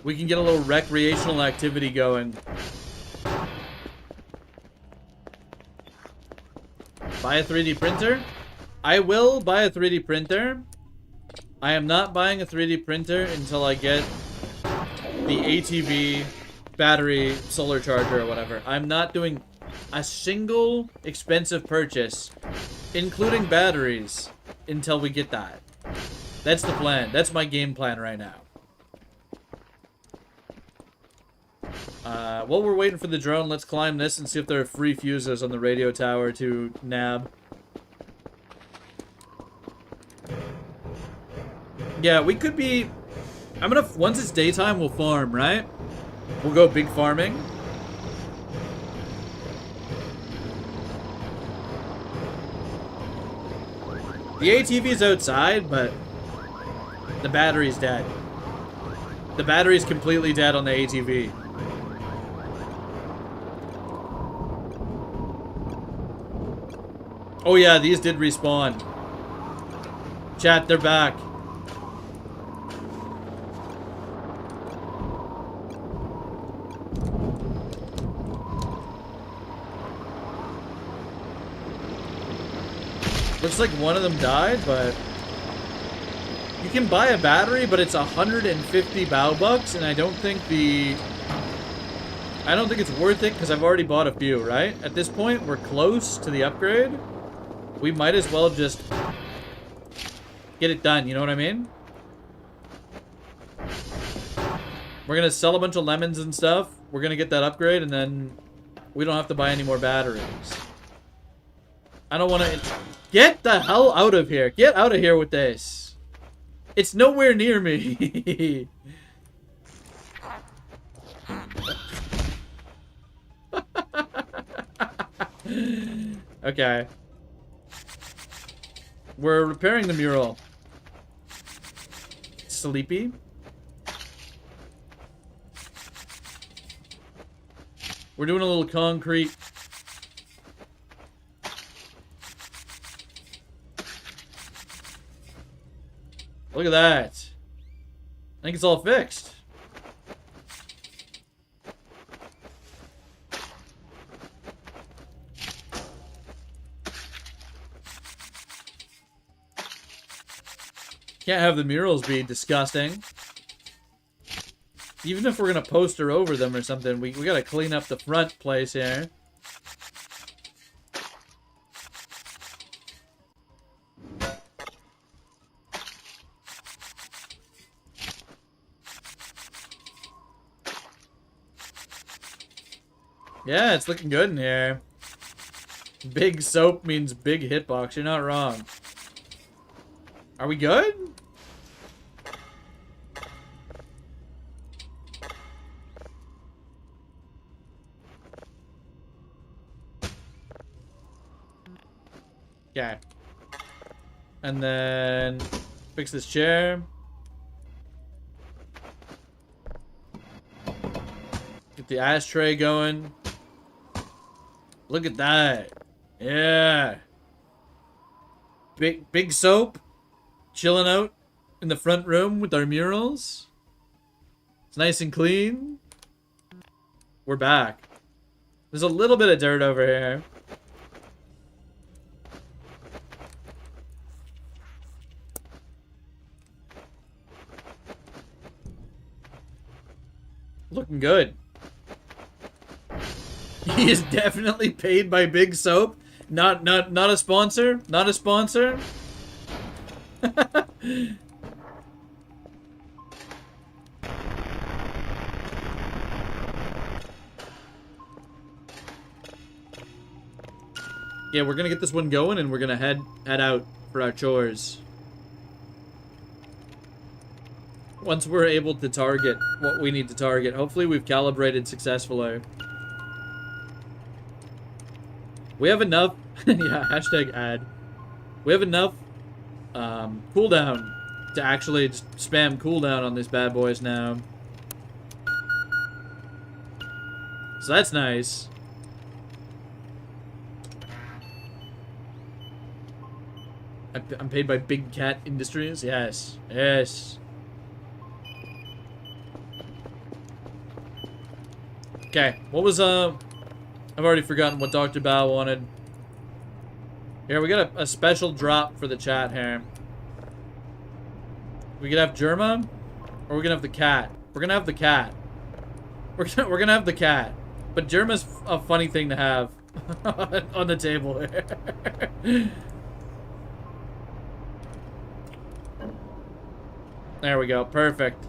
We can get a little recreational activity going. Buy a 3D printer? I will buy a 3D printer. I am not buying a 3D printer until I get the ATV battery solar charger or whatever. I'm not doing a single expensive purchase, including batteries, until we get that. That's the plan. That's my game plan right now. While we're waiting for the drone, let's climb this and see if there are free fuses on the radio tower to nab. Yeah, we could be... Once it's daytime, we'll farm, right? We'll go big farming. The ATV's outside, but... the battery's dead. The battery's completely dead on the ATV. Oh yeah, these did respawn. Chat, they're back. Looks like one of them died, but... you can buy a battery, but it's 150 bow bucks, and I don't think it's worth it, because I've already bought a few, right? At this point, we're close to the upgrade. We might as well just get it done, you know what I mean? We're gonna sell a bunch of lemons and stuff. We're gonna get that upgrade, and then we don't have to buy any more batteries. I don't want to... get the hell out of here. Get out of here with this. It's nowhere near me. Okay. We're repairing the mural. Sleepy? We're doing a little concrete. Look at that. I think it's all fixed. Can't have the murals be disgusting. Even if we're gonna poster over them or something, we gotta clean up the front place here. Yeah, it's looking good in here. Big soap means big hitbox. You're not wrong. Are we good? Okay. And then fix this chair. Get the ashtray going. Look at that. Yeah. Big soap. Chilling out in the front room with our murals. It's nice and clean. We're back. There's a little bit of dirt over here. Looking good. He is definitely paid by Big Soap. Not a sponsor. Not a sponsor. Yeah, we're gonna get this one going and we're gonna head out for our chores. Once we're able to target what we need to target. Hopefully we've calibrated successfully. We have enough... yeah, hashtag ad. We have enough cooldown to actually just spam cooldown on these bad boys now. So that's nice. I'm paid by Big Cat Industries? Yes. Yes. Okay, what was, I've already forgotten what Dr. Bao wanted. Here, we got a special drop for the chat here. We could have Germa, or we're gonna have the cat. We're gonna have the cat. We're gonna have the cat. But Germa's a funny thing to have on the table here. There we go, perfect.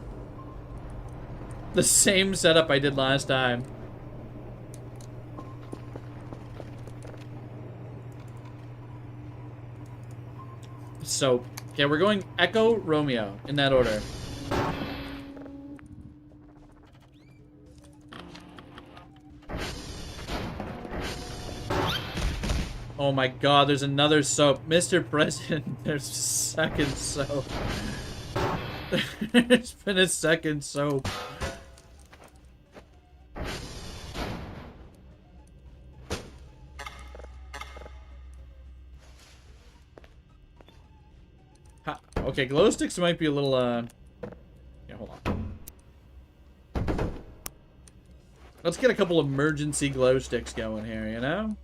The same setup I did last time. So, okay, we're going Echo, Romeo, in that order. Oh my god, there's another soap. Mr. President, there's a second soap. There's been a second soap. Okay, glow sticks might be a little, yeah, hold on. Let's get a couple emergency glow sticks going here, you know?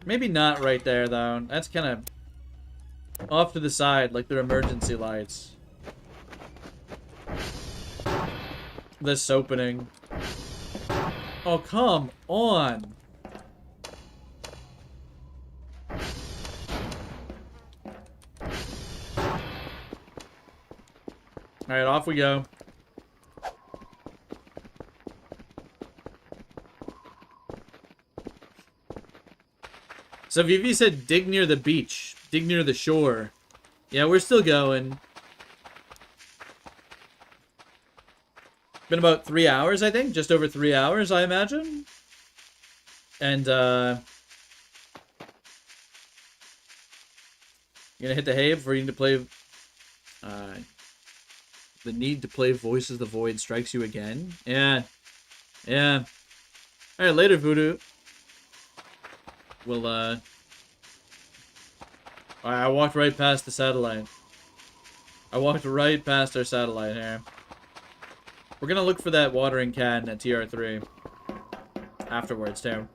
Maybe not right there, though. That's kind of off to the side, like they're emergency lights. This opening. Oh, come on. Alright, off we go. So Vivi said dig near the beach. Dig near the shore. Yeah, we're still going. Been about 3 hours, I think. Just over 3 hours, I imagine. And, you're gonna hit the hay before you need to play... the need to play Voices of the Void strikes you again. Yeah. Yeah. Alright, later, Voodoo. We'll, Alright, I walked right past the satellite. I walked right past our satellite here. We're gonna look for that watering can at TR3. Afterwards, too.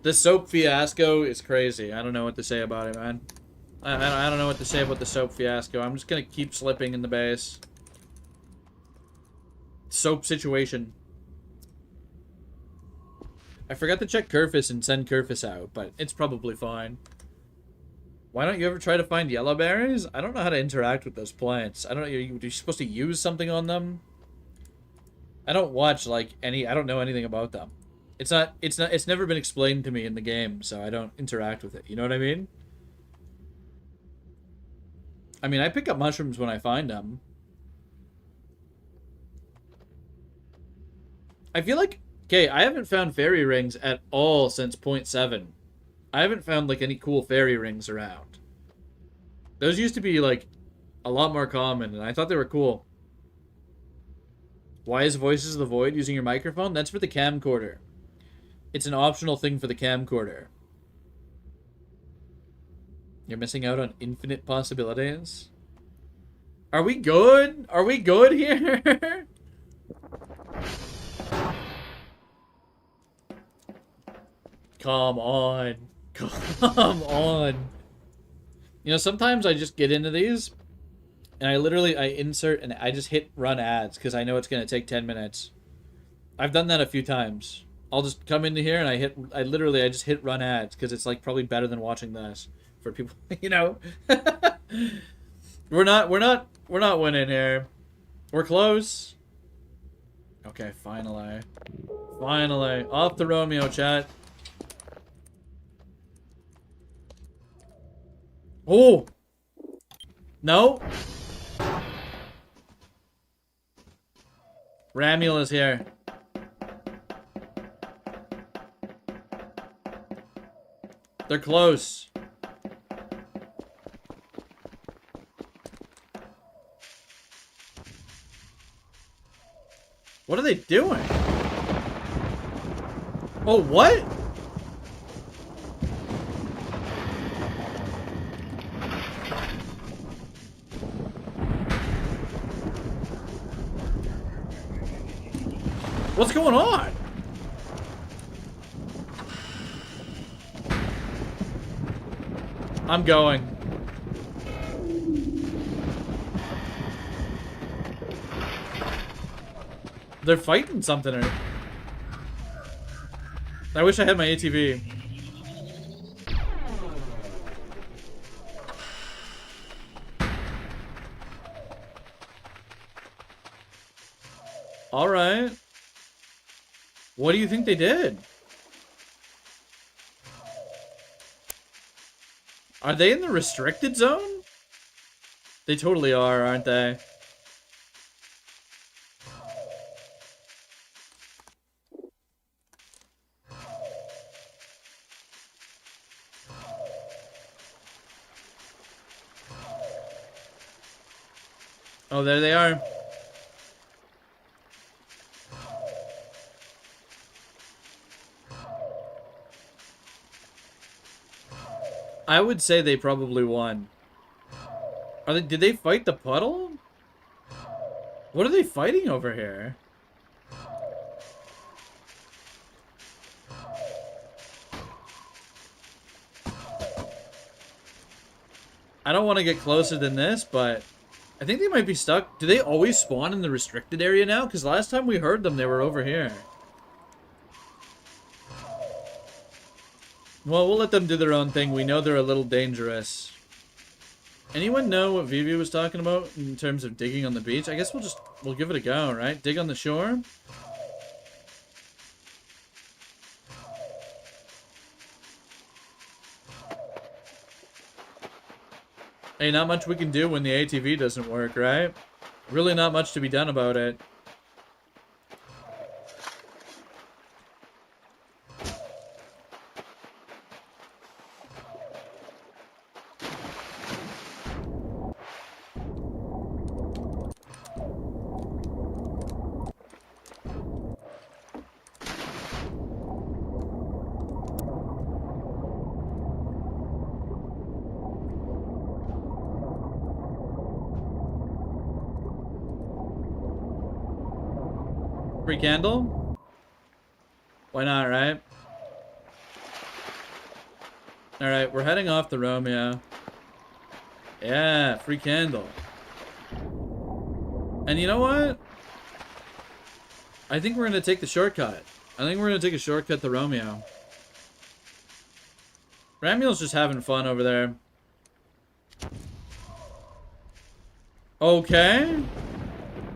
The soap fiasco is crazy. I don't know what to say about it, man. I don't know what to say about the soap fiasco. I'm just gonna keep slipping in the base. Soap situation. I forgot to check Kerfus and send Kerfus out, but it's probably fine. Why don't you ever try to find yellow berries? I don't know how to interact with those plants. I don't know. You're supposed to use something on them? I don't watch, like, any... I don't know anything about them. It's never been explained to me in the game, so I don't interact with it. You know what I mean? I mean, I pick up mushrooms when I find them. I feel like... Okay, I haven't found fairy rings at all since 0.7. I haven't found, like, any cool fairy rings around. Those used to be, like, a lot more common, and I thought they were cool. Why is Voices of the Void using your microphone? That's for the camcorder. It's an optional thing for the camcorder. You're missing out on infinite possibilities. Are we good? Are we good here? Come on. Come on. You know, sometimes I just get into these, and I insert and I just hit run ads, because I know it's going to take 10 minutes. I've done that a few times. I'll just come into here and I just hit run ads, because it's like probably better than watching this for people, you know. We're not winning here. We're close. Okay, finally. Finally. Off the Romeo, chat. Oh! No? Ramul is here. They're close. What are they doing? Oh, what? What's going on? I'm going. They're fighting something. I wish I had my ATV. All right. What do you think they did? Are they in the restricted zone? They totally are, aren't they? Oh, there they are. I would say they probably won. Did they fight the puddle? What are they fighting over here? I don't want to get closer than this, but I think they might be stuck. Do they always spawn in the restricted area now? Because last time we heard them, they were over here. Well, we'll let them do their own thing. We know they're a little dangerous. Anyone know what Vivi was talking about in terms of digging on the beach? I guess we'll give it a go, right? Dig on the shore? Hey, not much we can do when the ATV doesn't work, right? Really not much to be done about it. Free candle? Why not, right? Alright, we're heading off the Romeo. Yeah, free candle. And you know what? I think we're gonna take the shortcut. I think we're gonna take a shortcut to Romeo. Ramuel's just having fun over there. Okay.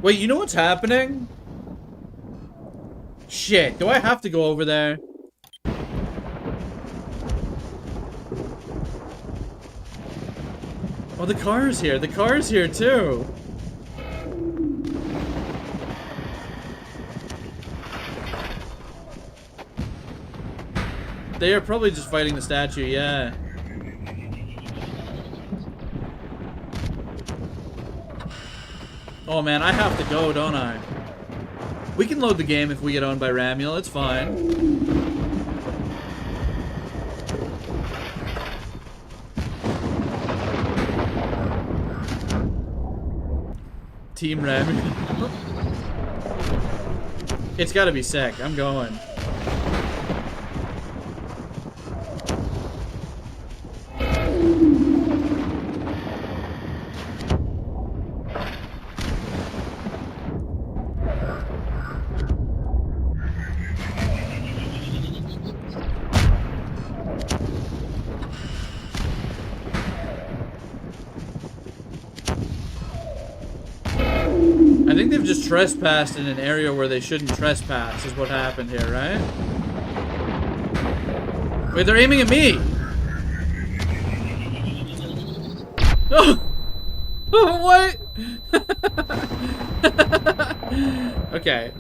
Wait, you know what's happening? Shit, do I have to go over there? Oh, the car's here. The car's here, too. They are probably just fighting the statue, yeah. Oh, man, I have to go, don't I? We can load the game if we get owned by Ramuel. It's fine. Team Ramuel. It's gotta be sick. I'm going. I think they've just trespassed in an area where they shouldn't trespass, is what happened here, right? Wait, they're aiming at me! Oh! What? Okay.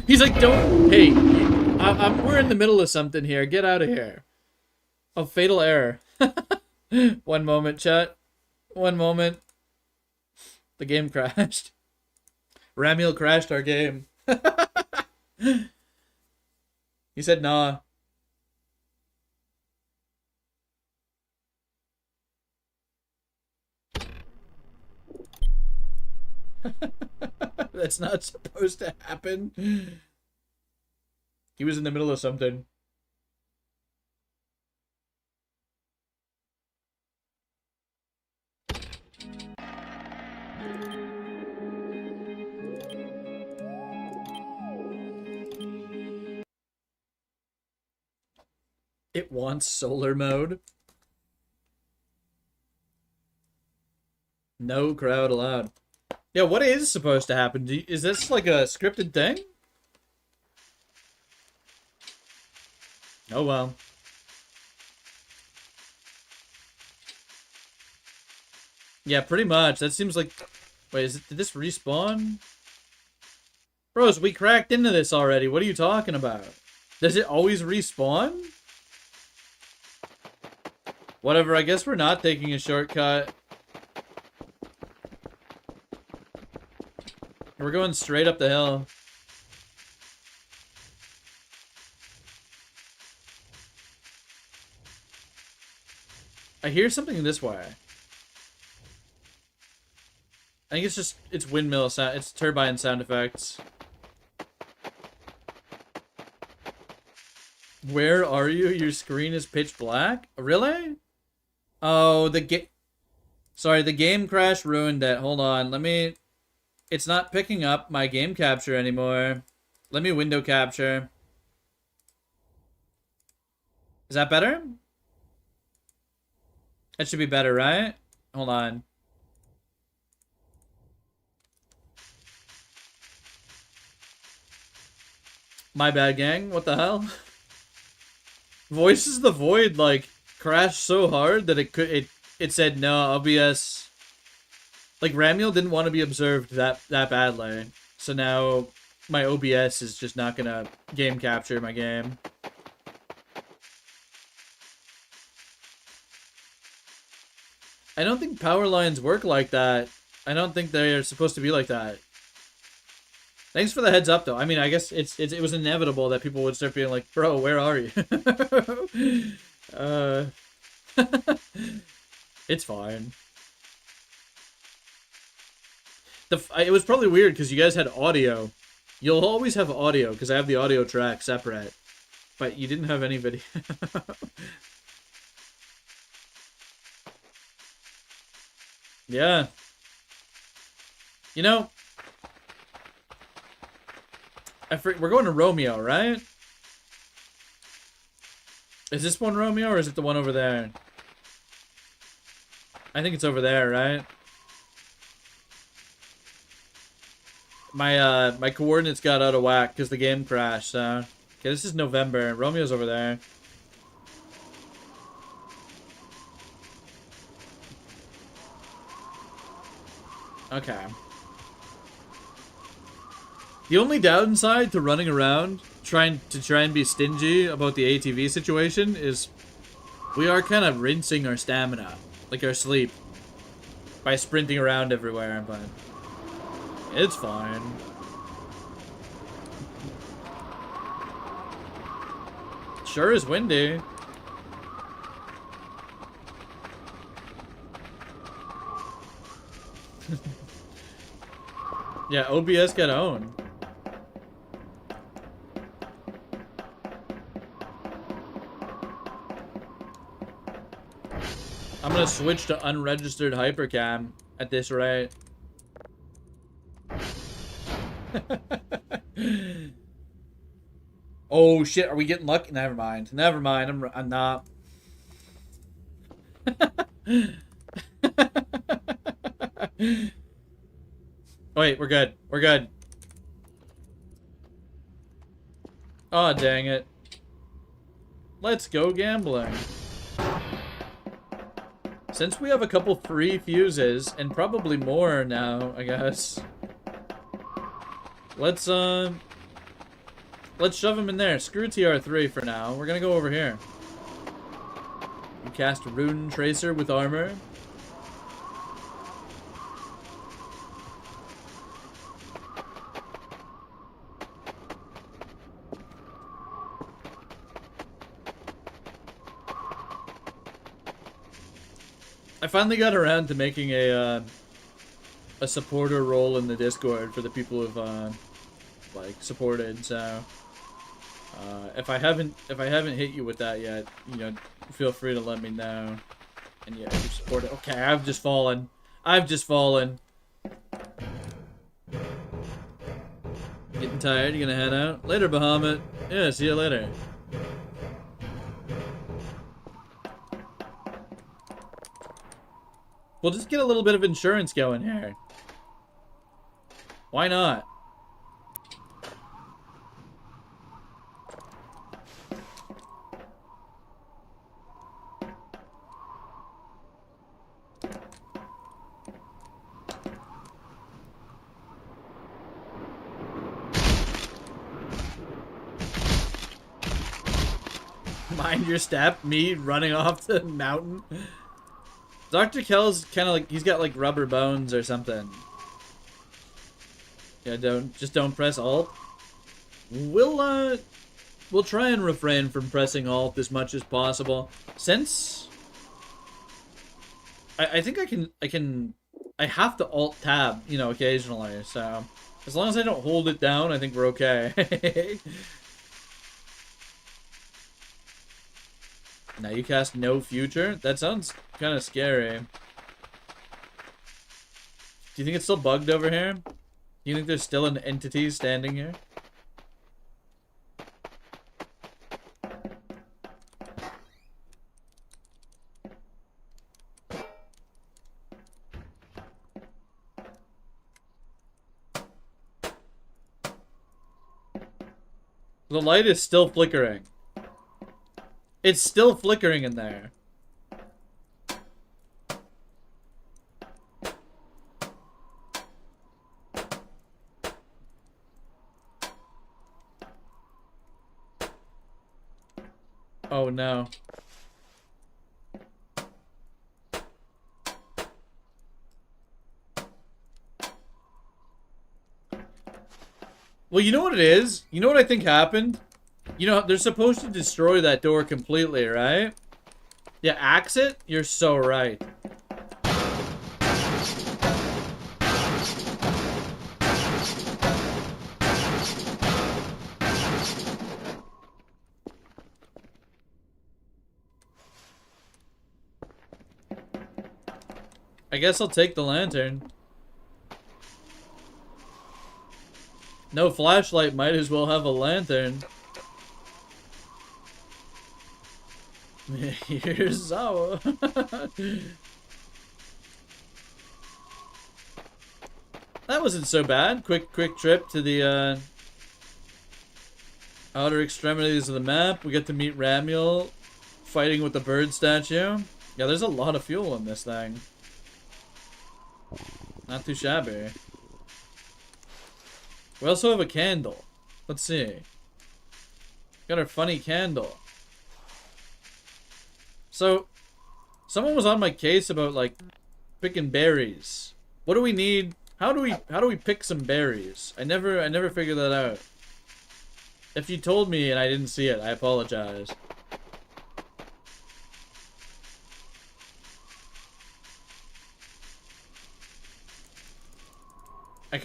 He's like, don't... Hey, we're in the middle of something here. Get out of here. Oh, fatal error. One moment, chat. One moment. The game crashed. Ramuel crashed our game. He said nah. That's not supposed to happen. He was in the middle of something. It wants solar mode. No crowd allowed. Yeah, what is supposed to happen? Is this like a scripted thing? Oh well. Yeah, pretty much. That seems like... Wait, did this respawn? Bros, we cracked into this already. What are you talking about? Does it always respawn? Whatever, I guess we're not taking a shortcut. We're going straight up the hill. I hear something this way. I think it's windmill sound, it's turbine sound effects. Where are you? Your screen is pitch black? Really? Oh, sorry, the game crash ruined it. Hold on, it's not picking up my game capture anymore. Let me window capture. Is that better? That should be better, right? Hold on. My bad, gang. What the hell? Voices of the Void, like, crashed so hard that it it said no OBS. Like Ramiel didn't want to be observed that badly, so now my OBS is just not gonna game capture my game. I don't think power lines work like that. I don't think they are supposed to be like that. Thanks for the heads up, though. I mean, I guess it was inevitable that people would start being like, "Bro, where are you?" It's fine. It was probably weird because you guys had audio. You'll always have audio because I have the audio track separate, but you didn't have any video. Yeah. You know, we're going to Romeo, right? Is this one Romeo or is it the one over there? I think it's over there, right? My coordinates got out of whack because the game crashed, so... Okay, this is November. Romeo's over there. Okay. The only downside to running around trying and be stingy about the ATV situation is we are kind of rinsing our stamina, like our sleep, by sprinting around everywhere, but it's fine. Sure is windy. Yeah, OBS got owned. I'm gonna switch to unregistered hypercam at this rate. Oh shit, are we getting lucky? Never mind. Never mind. I'm not. Wait, we're good. We're good. Oh, dang it. Let's go gambling. Since we have a couple free fuses, and probably more now, I guess. Let's shove them in there. Screw TR3 for now. We're gonna go over here. You cast Rune Tracer with armor. I finally got around to making a supporter role in the Discord for the people who've like supported. So if I haven't hit you with that yet, you know, feel free to let me know. And yeah, you support it. Okay, I've just fallen. I've just fallen. Getting tired? You gonna head out? Later, Bahamut. Yeah, see you later. We'll just get a little bit of insurance going here. Why not? Mind your step, me running off the mountain. Dr. Kell's kind of like, he's got like rubber bones or something. Yeah, don't press Alt. We'll try and refrain from pressing Alt as much as possible. Since I think I have to Alt tab, you know, occasionally, so as long as I don't hold it down, I think we're okay. Now you cast no future? That sounds kind of scary. Do you think it's still bugged over here? Do you think there's still an entity standing here? The light is still flickering. It's still flickering in there. Oh no. Well, you know what it is? You know what I think happened? You know, they're supposed to destroy that door completely, right? Yeah, axe it? You're so right. I guess I'll take the lantern. No flashlight, might as well have a lantern. Here's Zawa. That wasn't so bad. Quick trip to the outer extremities of the map. We get to meet Ramiel fighting with the bird statue. Yeah, there's a lot of fuel in this thing. Not too shabby. We also have a candle. Let's see. Got our funny candle. So, someone was on my case about like picking berries. What do we need? How do we pick some berries? I never figured that out. If you told me and I didn't see it, I apologize.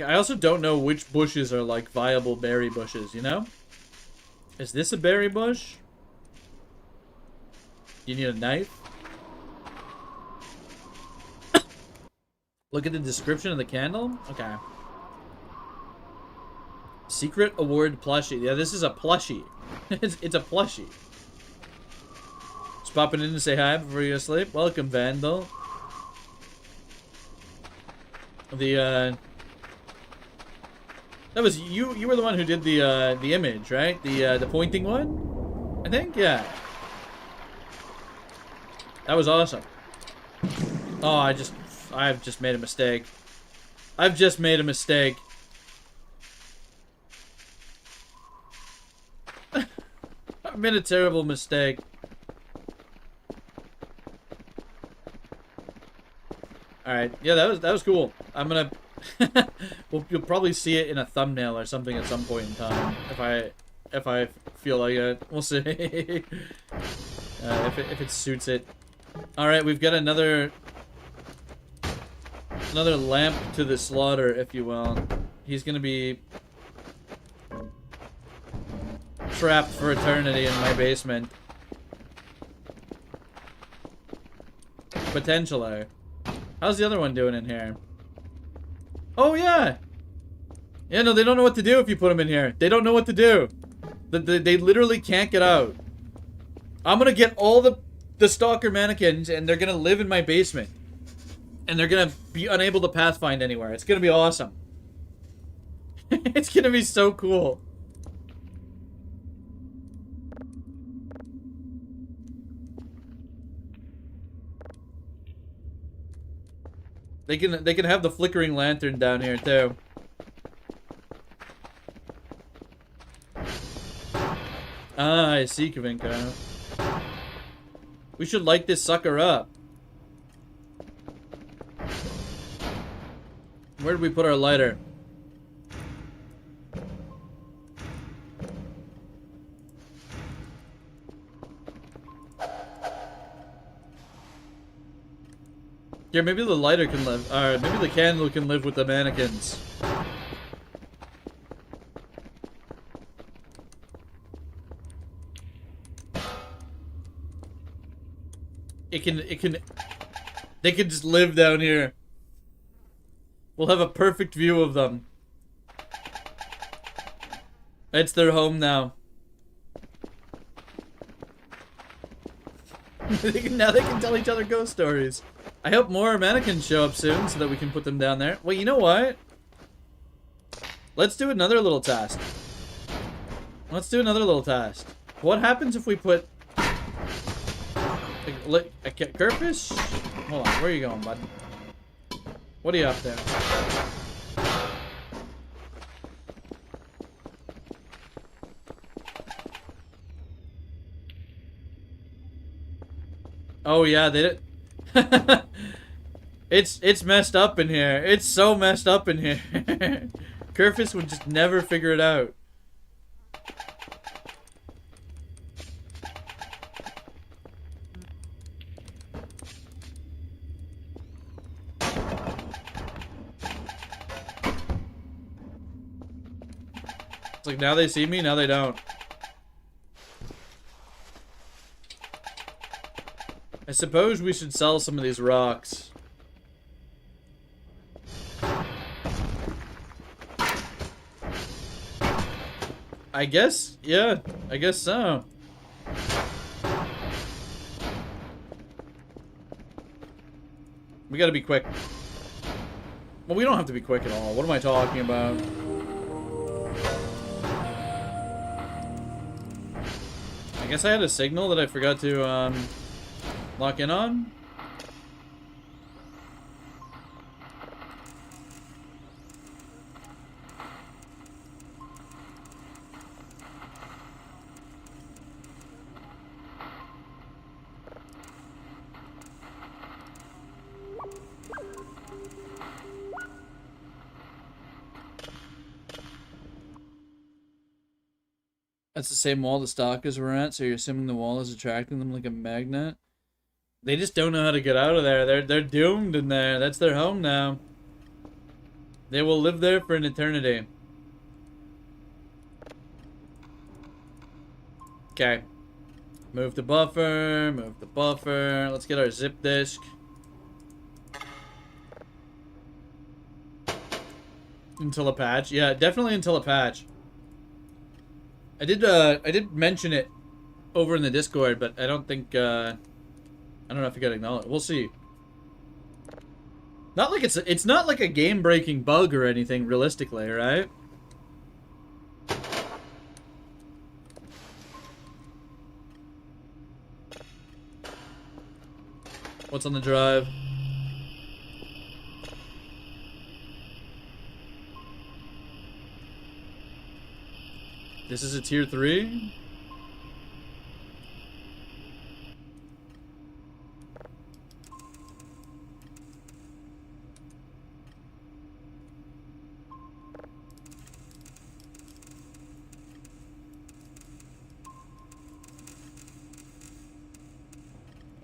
I also don't know which bushes are like viable berry bushes, you know? Is this a berry bush? You need a knife? Look at the description of the candle? Okay. Secret award plushie. Yeah, this is a plushie. it's a plushie. Just popping in to say hi before you go to sleep. Welcome, Vandal. That was you. You were the one who did the image, right? The pointing one, I think. Yeah. That was awesome. Oh, I've just made a mistake. I've just made a mistake. I've made a terrible mistake. All right. Yeah, that was cool. I'm gonna. You'll probably see it in a thumbnail or something at some point in time if I feel like it. We'll see. If it suits it. All right, we've got another lamp to the slaughter, if you will. He's gonna be trapped for eternity in my basement. Potentially. How's the other one doing in here? Oh, yeah! Yeah, no, they don't know what to do if you put them in here. They don't know what to do. They literally can't get out. I'm gonna get all the stalker mannequins, and they're gonna live in my basement. And they're gonna be unable to pathfind anywhere. It's gonna be awesome. It's gonna be so cool. They can have the flickering lantern down here too. Ah, I see, Kavinko. We should light this sucker up. Where did we put our lighter? Yeah, maybe the lighter can live. Alright, maybe the candle can live with the mannequins. They can just live down here. We'll have a perfect view of them. It's their home now. Now they can tell each other ghost stories. I hope more mannequins show up soon so that we can put them down there. Wait, you know what? Let's do another little task. Let's do another little task. What happens if we put... a Kerfish? Hold on, where are you going, bud? What are you up there? Oh yeah, they did. It's messed up in here. It's so messed up in here. Kerfus would just never figure it out. It's like now they see me, now they don't. I suppose we should sell some of these rocks. I guess, yeah, I guess so. We gotta be quick. Well, we don't have to be quick at all. What am I talking about? I guess I had a signal that I forgot to, lock in on? That's the same wall the stalkers were at, so you're assuming the wall is attracting them like a magnet? They just don't know how to get out of there. They're doomed in there. That's their home now. They will live there for an eternity. Okay. Move the buffer, move the buffer. Let's get our zip disk. Until a patch. Yeah, definitely until a patch. I did mention it over in the Discord, but I don't think, I don't know if you got acknowledged. We'll see. Not like it's not like a game-breaking bug or anything, realistically, right? What's on the drive? This is a tier 3?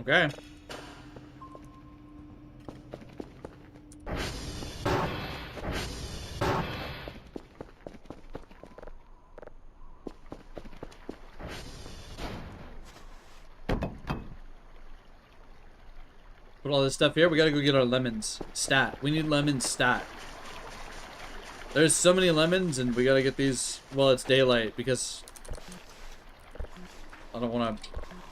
Okay. Put all this stuff here. We gotta go get our lemons. Stat. We need lemons stat. There's so many lemons and we gotta get these while it's daylight because I don't wanna...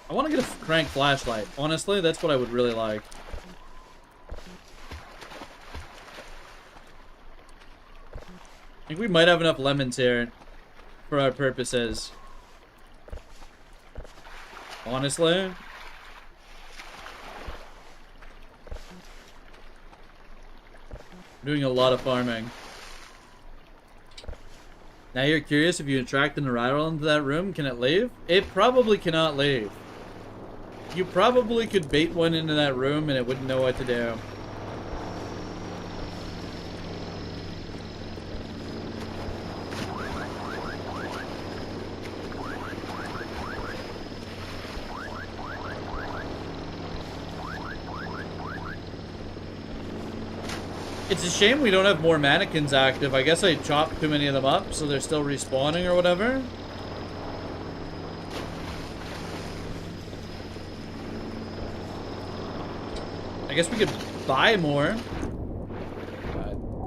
I wanna get a crank flashlight. Honestly, that's what I would really like. I think we might have enough lemons here for our purposes. Honestly. Doing a lot of farming. Now you're curious if you attract an arrival into that room, can it leave? It probably cannot leave. You probably could bait one into that room and it wouldn't know what to do. It's a shame we don't have more mannequins active. I guess I chopped too many of them up, so they're still respawning or whatever. I guess we could buy more.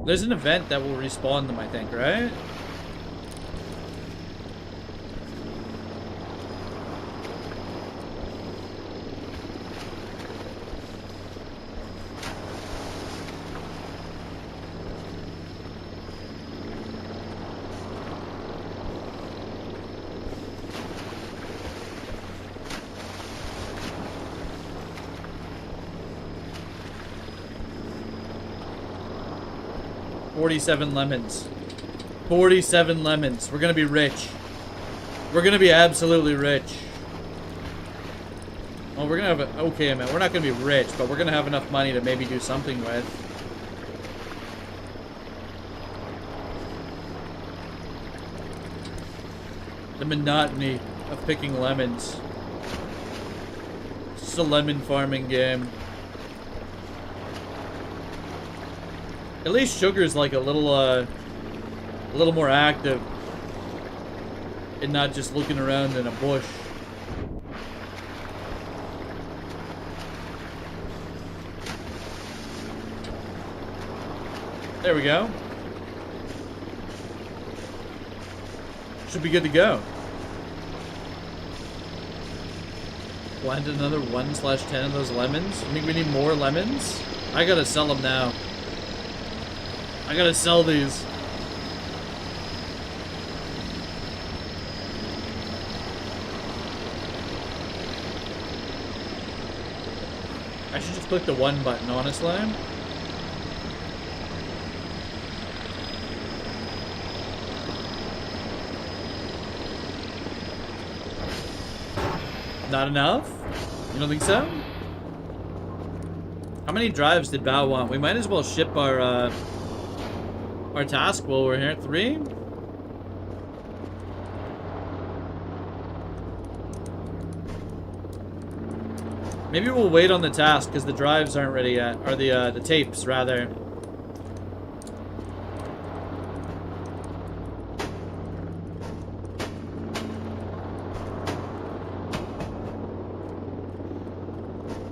There's an event that will respawn them, I think, right? $47 lemons. 47 lemons. We're gonna be rich. We're gonna be absolutely rich. Well, we're gonna have a... Okay, man, we're not gonna be rich, but we're gonna have enough money to maybe do something with. The monotony of picking lemons. It's just a lemon farming game. At least Sugar's like a little more active. And not just looking around in a bush. There we go. Should be good to go. Planted another 1/10 of those lemons. I think we need more lemons. I gotta sell them now. I gotta sell these. I should just click the one button, honestly. Not enough? You don't think so? How many drives did Bao want? We might as well ship our task while we're here. 3? Maybe we'll wait on the task because the drives aren't ready yet, or the tapes rather.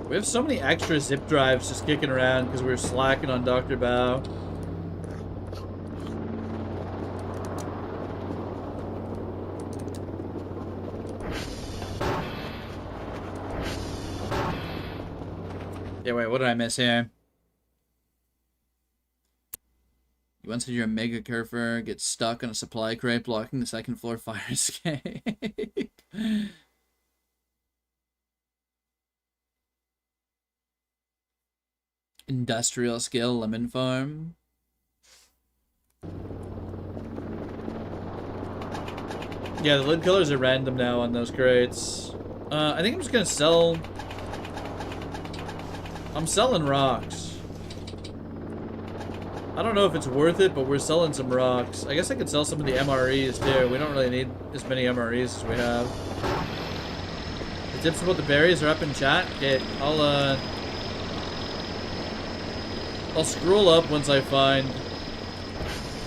We have so many extra zip drives just kicking around because we're slacking on Dr. Bao. Yeah, wait, what did I miss here? You once said you're a mega curfer, get stuck on a supply crate blocking the second floor fire escape. Industrial scale lemon farm. Yeah, the lid colors are random now on those crates. I think I'm just gonna sell... I'm selling rocks. I don't know if it's worth it, but we're selling some rocks. I guess I could sell some of the MREs too. We don't really need as many MREs as we have. The tips about the berries are up in chat. Okay, I'll scroll up once I find...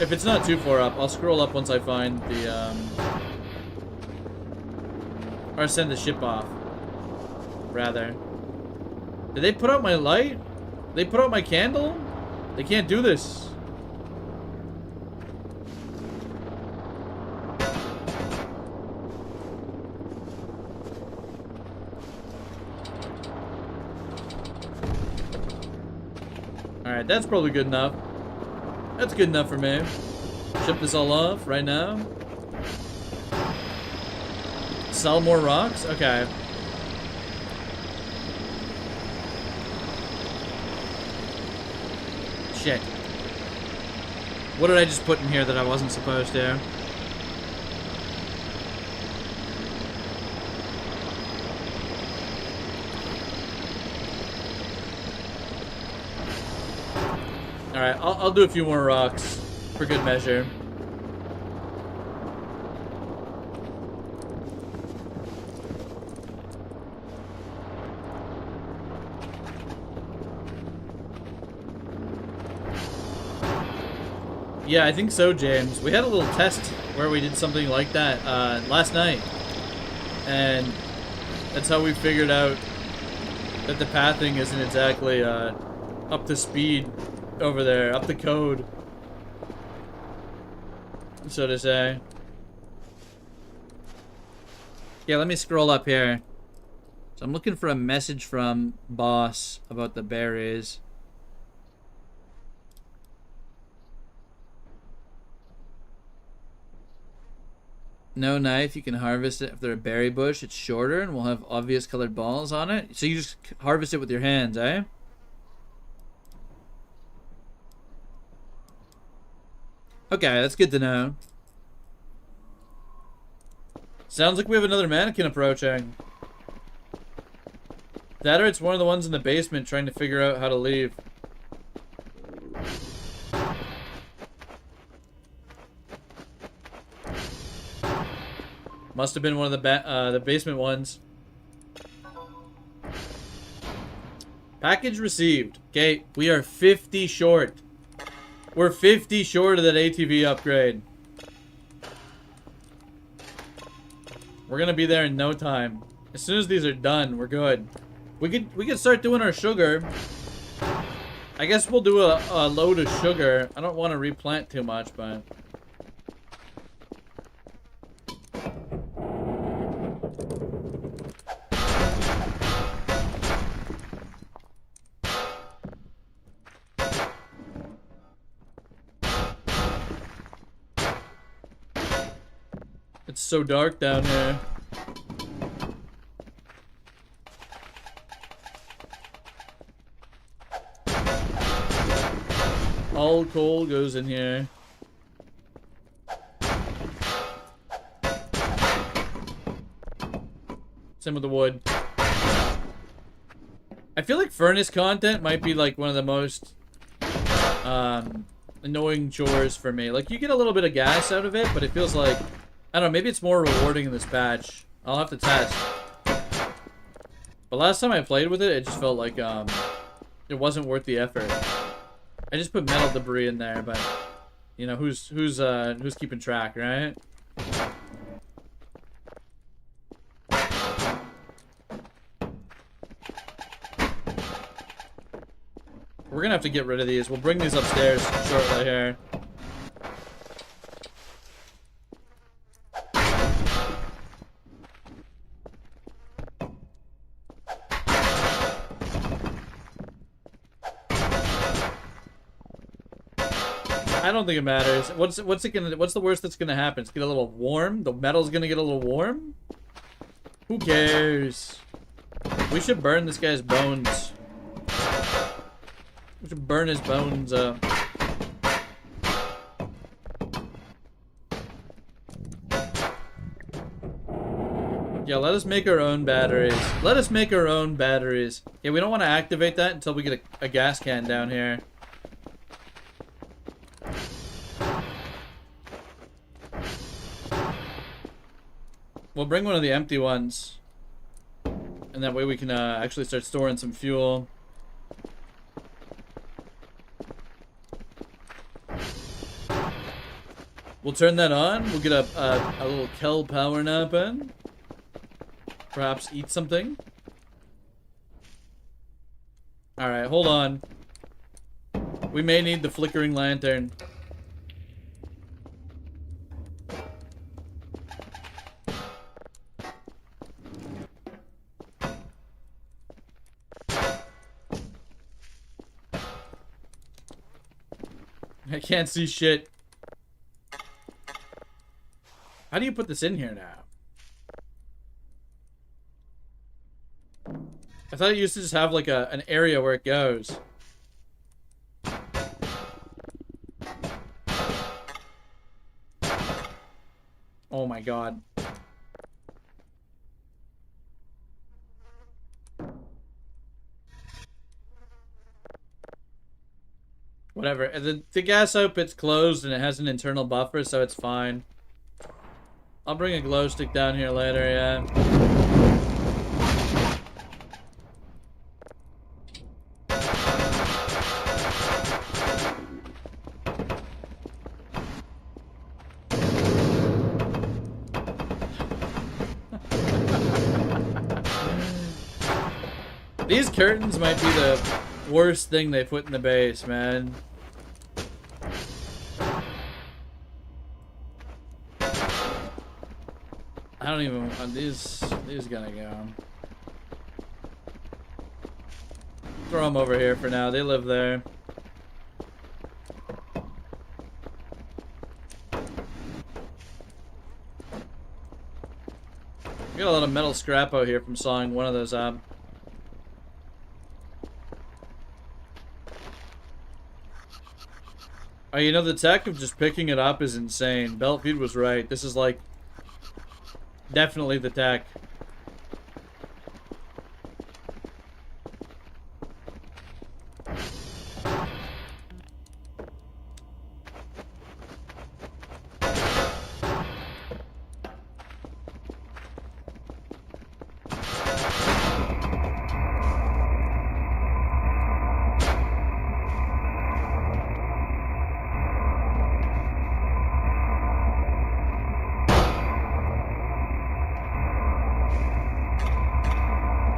If it's not too far up, I'll scroll up once I find the, or send the ship off, rather. Did they put out my light? They put out my candle? They can't do this. Alright, that's probably good enough. That's good enough for me. Ship this all off right now. Sell more rocks? Okay. Shit. What did I just put in here that I wasn't supposed to? Alright, I'll do a few more rocks for good measure. Yeah, I think so, James. We had a little test where we did something like that last night. And that's how we figured out that the pathing isn't exactly up to speed over there, up the code, so to say. Yeah, let me scroll up here. So I'm looking for a message from boss about the berries. No knife, you can harvest it if they're a berry bush. It's shorter and will have obvious colored balls on it. So you just harvest it with your hands, eh? Okay, that's good to know. Sounds like we have another mannequin approaching. That or it's one of the ones in the basement trying to figure out how to leave. Must have been one of the basement ones. Package received. Okay, we are 50 short. We're 50 short of that ATV upgrade. We're gonna be there in no time. As soon as these are done, we're good. We could start doing our sugar. I guess we'll do a load of sugar. I don't want to replant too much, but it's so dark down here. All coal goes in here. Same with the wood. I feel like furnace content might be like one of the most annoying chores for me. Like, you get a little bit of gas out of it, but it feels like, I don't know, maybe it's more rewarding in this patch. I'll have to test. But last time I played with it, it just felt like it wasn't worth the effort. I just put metal debris in there, but you know, who's keeping track, right? We're gonna have to get rid of these. We'll bring these upstairs shortly here. I don't think it matters. What's the worst that's gonna happen? It's get a little warm? The metal's gonna get a little warm? Who cares? We should burn this guy's bones. We should burn his bones up. Yeah, let us make our own batteries. Let us make our own batteries. Yeah, we don't want to activate that until we get a gas can down here. We'll bring one of the empty ones. And that way we can actually start storing some fuel. We'll turn that on. We'll get a little Kel power nap in. Perhaps eat something. Alright, hold on. We may need the flickering lantern. I can't see shit. How do you put this in here now? I thought it used to just have like an area where it goes. Oh my god. Whatever. The gas output's closed and it has an internal buffer, so it's fine. I'll bring a glow stick down here later, yeah. These curtains might be the worst thing they put in the base, man. I don't even want these gonna go. Throw them over here for now. They live there. We got a lot of metal scrap out here from sawing one of those up. Oh, you know, the tech of just picking it up is insane. Beltfeed was right. This is like definitely the tech.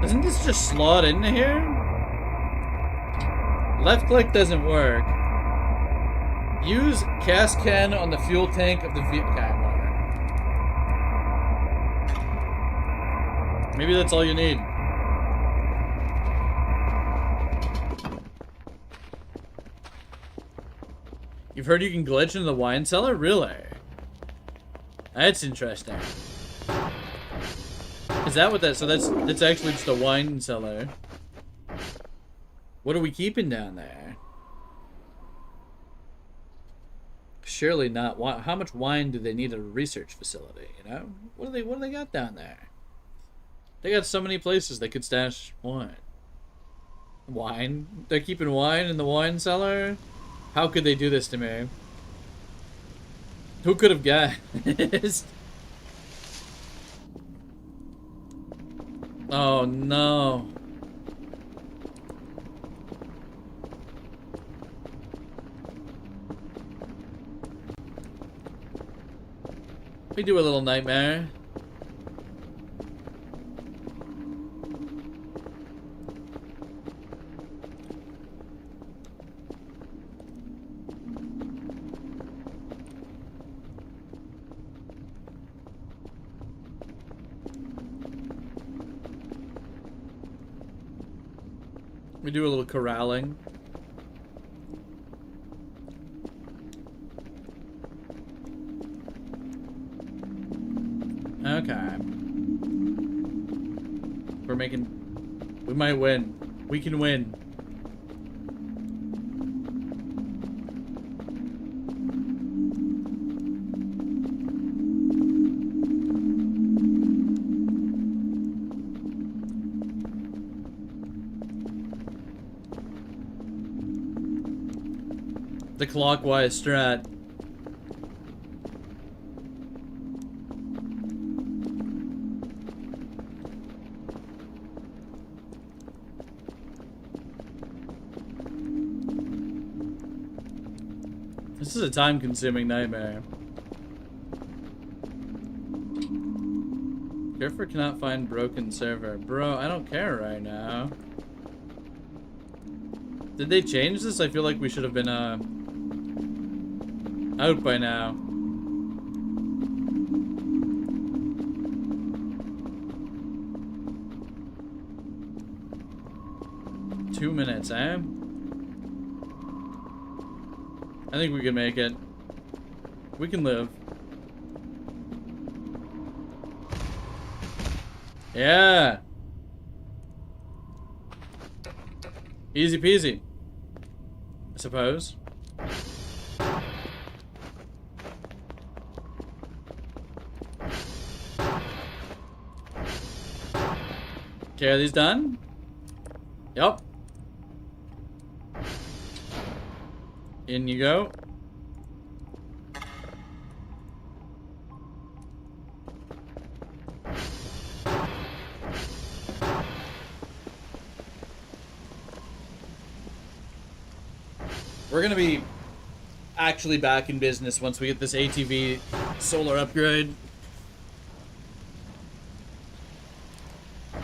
Doesn't this just slot into here? Left click doesn't work. Use cast can on the fuel tank of the vehicle. Okay, whatever. Maybe that's all you need. You've heard you can glitch into the wine cellar? Really? That's interesting. Is that what that... So that's actually just a wine cellar. What are we keeping down there? Surely not. How much wine do they need at a research facility, you know? What do they got down there? They got so many places they could stash wine. Wine? They're keeping wine in the wine cellar? How could they do this to me? Who could have guessed? Oh no. We do a little nightmare. We do a little corralling. Okay. We might win. We can win. The clockwise strat. This is a time-consuming nightmare. Careful cannot find broken server. Bro, I don't care right now. Did they change this? I feel like we should have been, out by now. Two minutes, eh? I think we can make it. We can live. Yeah. Easy peasy, I suppose. Okay, are these done? Yup. In you go. We're gonna be actually back in business once we get this ATV solar upgrade.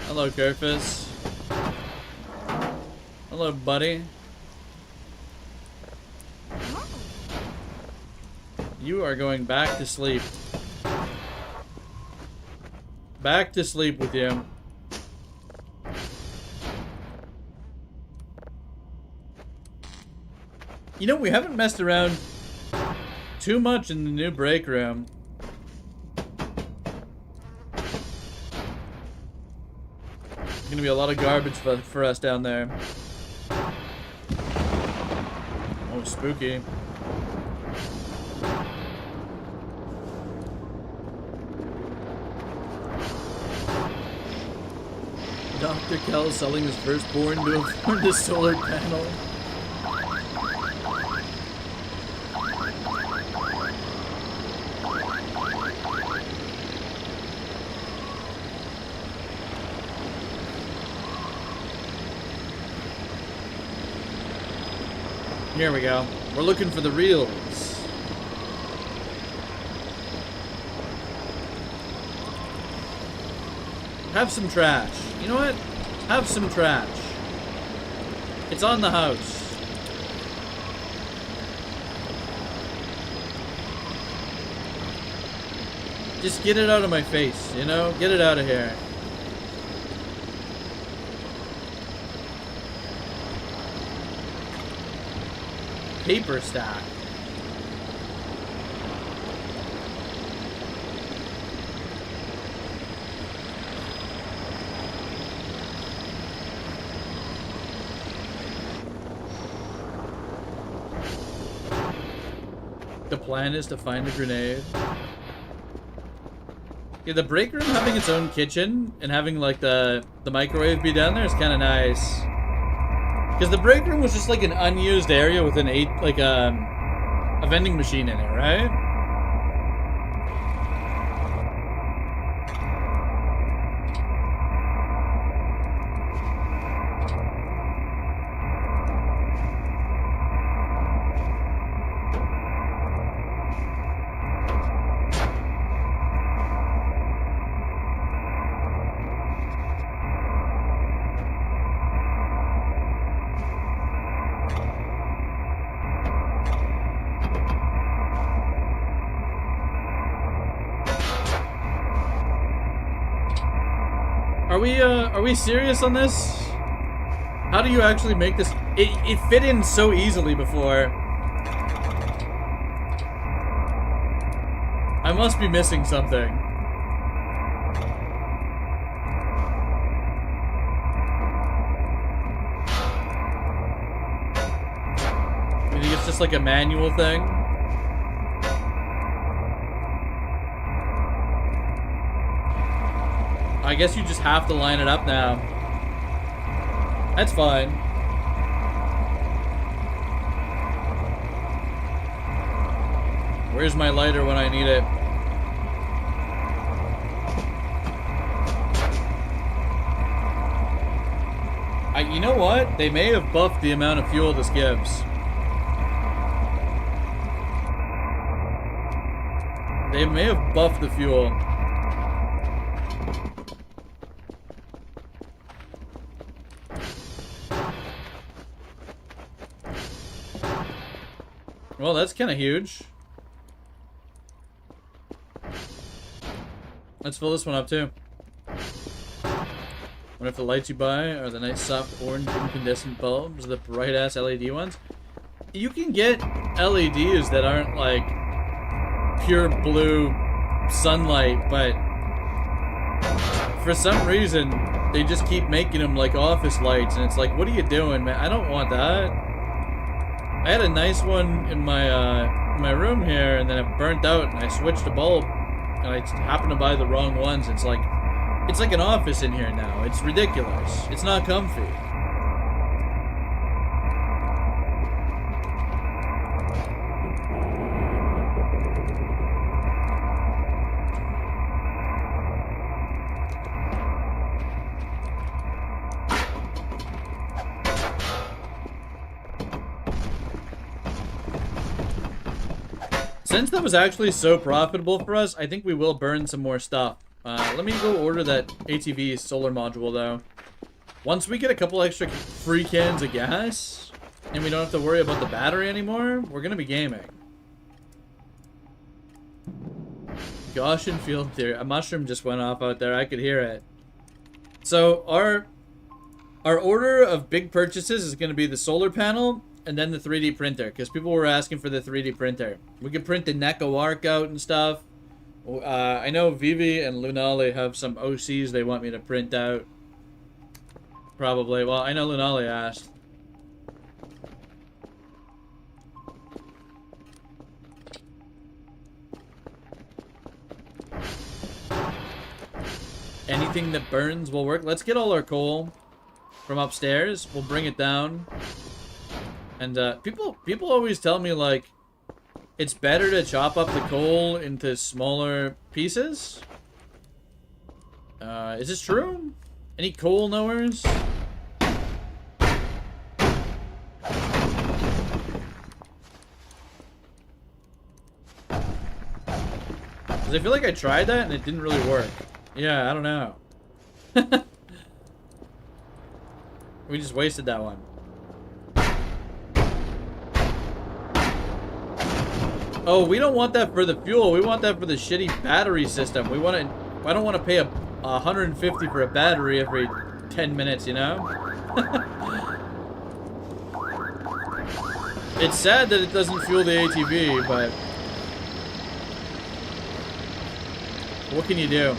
Hello, Kerfus. Hello, buddy. You are going back to sleep. Back to sleep with you. You know, we haven't messed around too much in the new break room. There's gonna be a lot of garbage for us down there. Oh, spooky. Dr. Kell selling his firstborn to afford the solar panel. Here we go. We're looking for the reels. Have some trash. You know what? Have some trash. It's on the house. Just get it out of my face, you know? Get it out of here. Paper stack. The plan is to find a grenade. Yeah, the break room having its own kitchen and having like the microwave be down there is kind of nice. Because the break room was just like an unused area with an a vending machine in it, right? Are we serious on this? How do you actually make this? It fit in so easily before. I must be missing something. You think it's just like a manual thing? I guess you just have to line it up now. That's fine. Where's my lighter when I need it? You know what? They may have buffed the amount of fuel this gives. They may have buffed the fuel. Well, that's kind of huge. Let's fill this one up too. What if the lights you buy are the nice soft orange incandescent bulbs, the bright ass LED ones? You can get LEDs that aren't like pure blue sunlight, but for some reason they just keep making them like office lights, and it's like, what are you doing, man? I don't want that. I had a nice one in my room here, and then it burnt out, and I switched a bulb, and I happened to buy the wrong ones. It's like an office in here now. It's ridiculous. It's not comfy. Since that was actually so profitable for us, I think we will burn some more stuff. Let me go order that ATV solar module, though. Once we get a couple extra free cans of gas, and we don't have to worry about the battery anymore, we're gonna be gaming. Gaussian field theory. A mushroom just went off out there. I could hear it. So our order of big purchases is gonna be the solar panel, and then the 3D printer, because people were asking for the 3D printer. We could print the Neko arc out and stuff. I know Vivi and Lunali have some OCs they want me to print out. Probably. Well, I know Lunali asked. Anything that burns will work. Let's get all our coal from upstairs. We'll bring it down. And people always tell me, like, it's better to chop up the coal into smaller pieces. Is this true? Any coal knowers? 'Cause I feel like I tried that and it didn't really work. Yeah, I don't know. We just wasted that one. Oh, we don't want that for the fuel. We want that for the shitty battery system. We want to. I don't want to pay a 150 for a battery every 10 minutes, you know? It's sad that it doesn't fuel the ATV, but what can you do?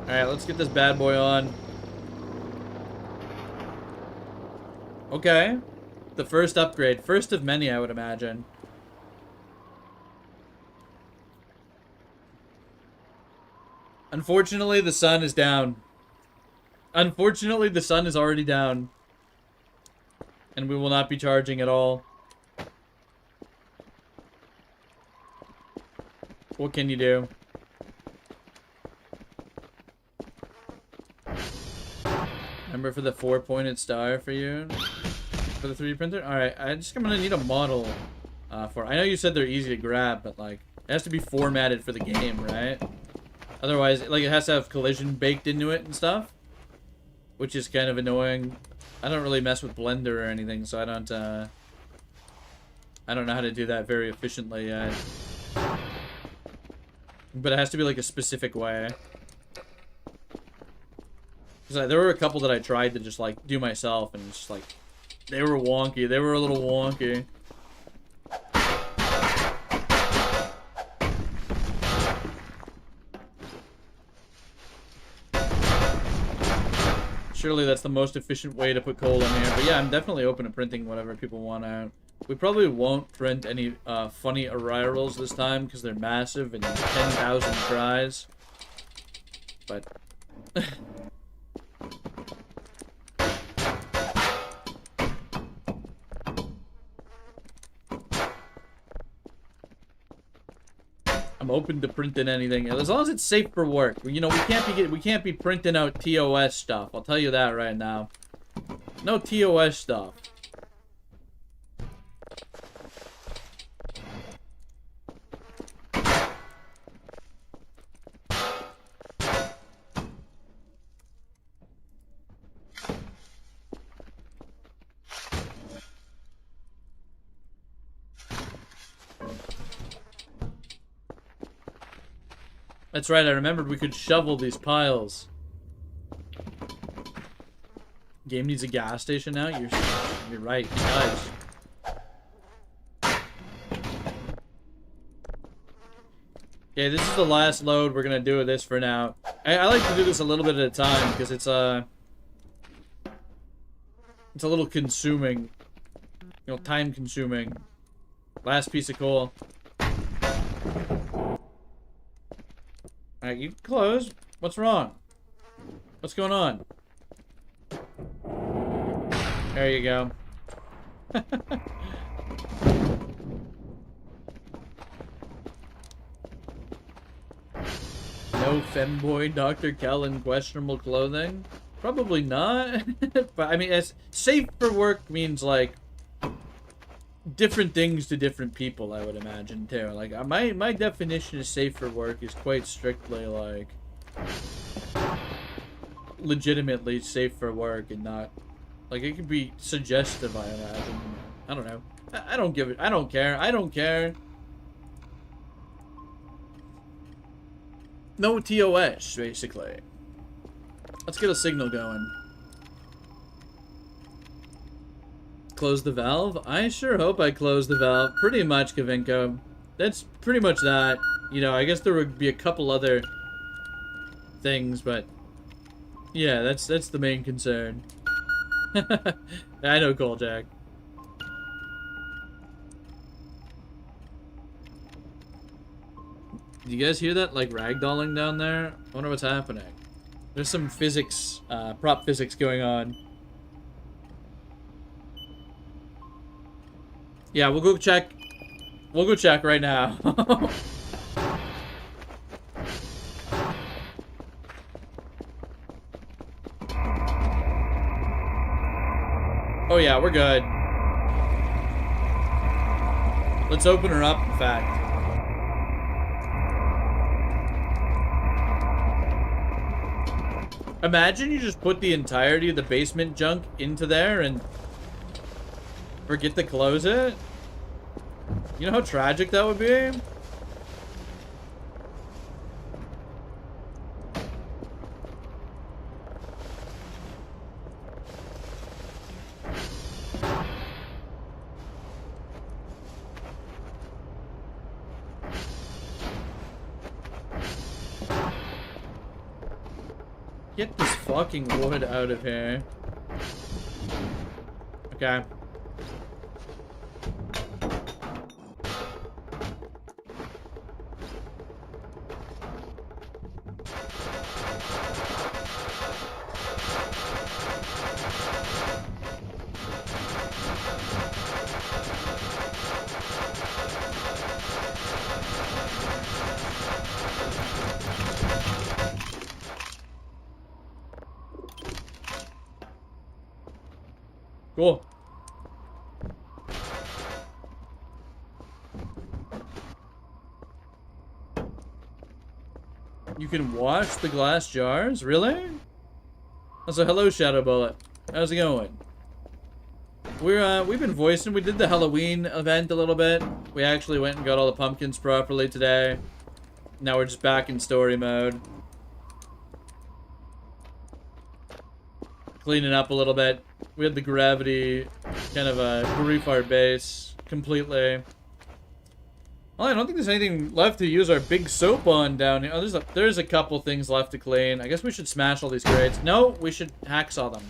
Alright, let's get this bad boy on. Okay. The first upgrade. First of many, I would imagine. Unfortunately, the sun is down. Unfortunately, the sun is already down. And we will not be charging at all. What can you do? Remember for the 4-pointed star for you? For the 3D printer? Alright, I'm gonna need a model for... I know you said they're easy to grab, but like, it has to be formatted for the game, right? Otherwise, like, it has to have collision baked into it and stuff. Which is kind of annoying. I don't really mess with Blender or anything, so I don't know how to do that very efficiently yet. But it has to be like a specific way. Because there were a couple that I tried to just like do myself, and it's just like, they were wonky. They were a little wonky. Surely that's the most efficient way to put coal in here. But yeah, I'm definitely open to printing whatever people want out. We probably won't print any funny arrivals this time because they're massive and 10,000 tries. But... I'm open to printing anything as long as it's safe for work. You know, we can't be printing out TOS stuff. I'll tell you that right now. No TOS stuff. That's right, I remembered we could shovel these piles. Game needs a gas station now? You're right, it does. Okay, this is the last load we're gonna do with this for now. I like to do this a little bit at a time because it's a little consuming. You know, time consuming. Last piece of coal. Alright, you close. What's wrong? What's going on? There you go. No femboy Dr. Kell in questionable clothing? Probably not. But I mean, as safe for work means like different things to different people, I would imagine too. Like my definition of safe for work is quite strictly like legitimately safe for work and not like it could be suggestive, I imagine. I don't know. I don't give it. I don't care. I don't care. No TOS, basically. Let's get a signal going. Close the valve? I sure hope I close the valve. Pretty much, Kavinko. That's pretty much that. You know, I guess there would be a couple other things, but yeah, that's the main concern. I know, Jack. Do you guys hear that, like, ragdolling down there? I wonder what's happening. There's some physics, prop physics going on. Yeah, we'll go check. We'll go check right now. Oh yeah, we're good. Let's open her up, in fact. Imagine you just put the entirety of the basement junk into there and forget to close it. You know how tragic that would be? Get this fucking wood out of here. Okay. Cool. You can wash the glass jars? Really? So hello, Shadow Bullet. How's it going? We've been voicing. We did the Halloween event a little bit. We actually went and got all the pumpkins properly today. Now we're just back in story mode. Cleaning up a little bit. We had the gravity kind of grief our base completely. Well, I don't think there's anything left to use our big soap on down here. Oh, there's a couple things left to clean. I guess we should smash all these crates. No, we should hacksaw them.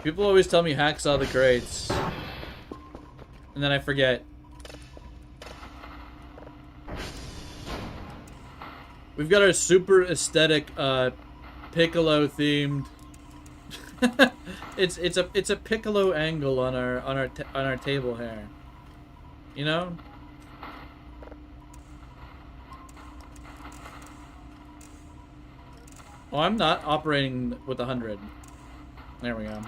People always tell me hacksaw the crates. And then I forget. We've got our super aesthetic Piccolo themed it's a Piccolo angle on our table here. You know? Oh, I'm not operating with 100. There we go.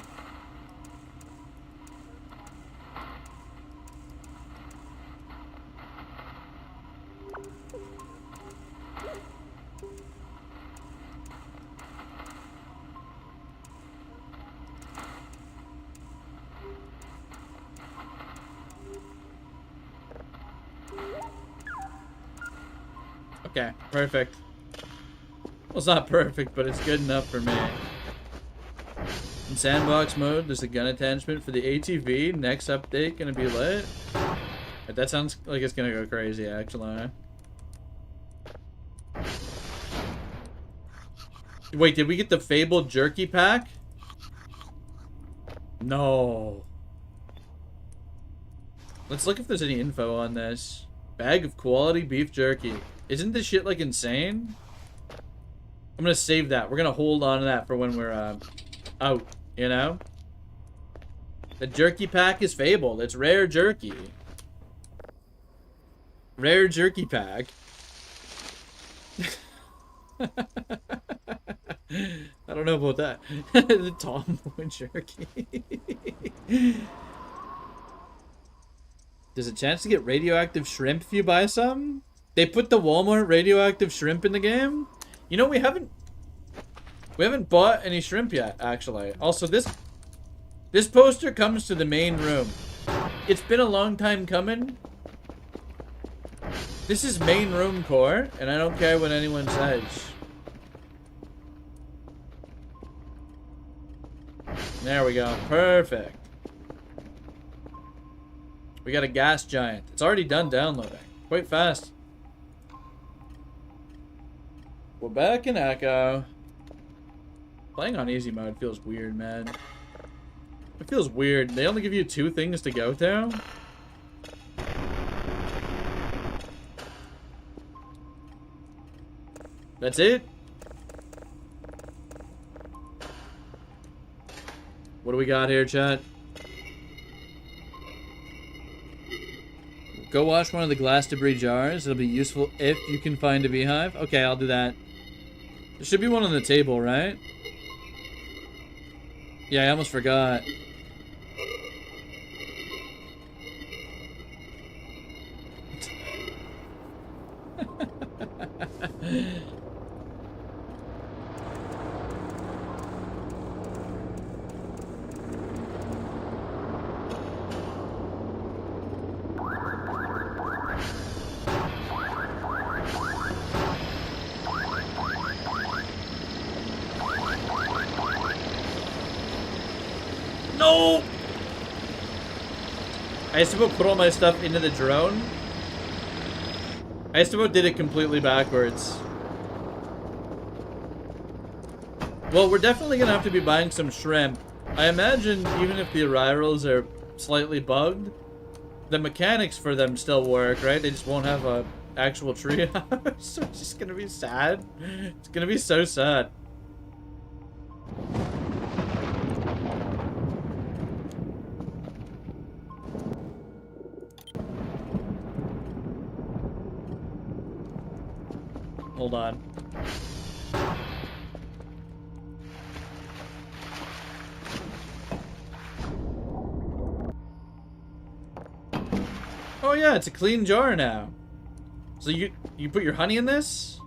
Okay, perfect. Well, it's not perfect, but it's good enough for me. In sandbox mode, there's a gun attachment for the ATV. Next update gonna be lit. That sounds like it's gonna go crazy, actually. Wait, did we get the fabled jerky pack? No. Let's look if there's any info on this. Bag of quality beef jerky. Isn't this shit, like, insane? I'm gonna save that. We're gonna hold on to that for when we're, out, you know? The jerky pack is fabled. It's rare jerky. Rare jerky pack. I don't know about that. The Tomboy jerky. There's a chance to get radioactive shrimp if you buy some? They put the Walmart radioactive shrimp in the game? You know, we haven't bought any shrimp yet, actually. Also, this poster comes to the main room. It's been a long time coming. This is main room core, and I don't care what anyone says. There we go. Perfect. We got a gas giant. It's already done downloading. Quite fast. We're back in Echo. Playing on easy mode feels weird, man. It feels weird. They only give you 2 things to go to. That's it? What do we got here, chat? Go wash one of the glass debris jars. It'll be useful if you can find a beehive. Okay, I'll do that. There should be one on the table, right? Yeah, I almost forgot. I used to put all my stuff into the drone. I used to did it completely backwards. Well, we're definitely gonna have to be buying some shrimp. I imagine even if the arrivals are slightly bugged, the mechanics for them still work, right? They just won't have a actual treehouse. So it's just gonna be sad. It's gonna be so sad. Hold on. Oh yeah, it's a clean jar now. So you put your honey in this?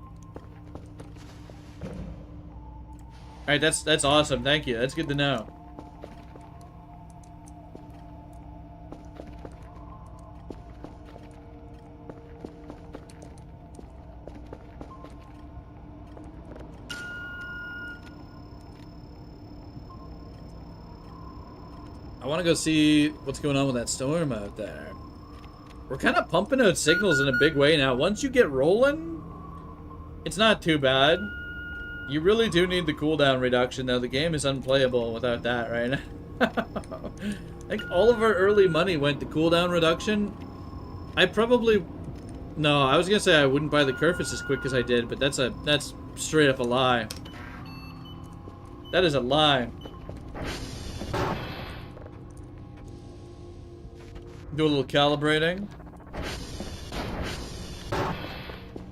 Alright, that's awesome. Thank you. That's good to know. I want to go see what's going on with that storm out there. We're kind of pumping out signals in a big way now. Once you get rolling, it's not too bad. You really do need the cooldown reduction, though. The game is unplayable without that right now. Like, all of our early money went to cooldown reduction. I probably... No, I was going to say I wouldn't buy the Kerfus as quick as I did, but that's straight up a lie. That is a lie. Do a little calibrating.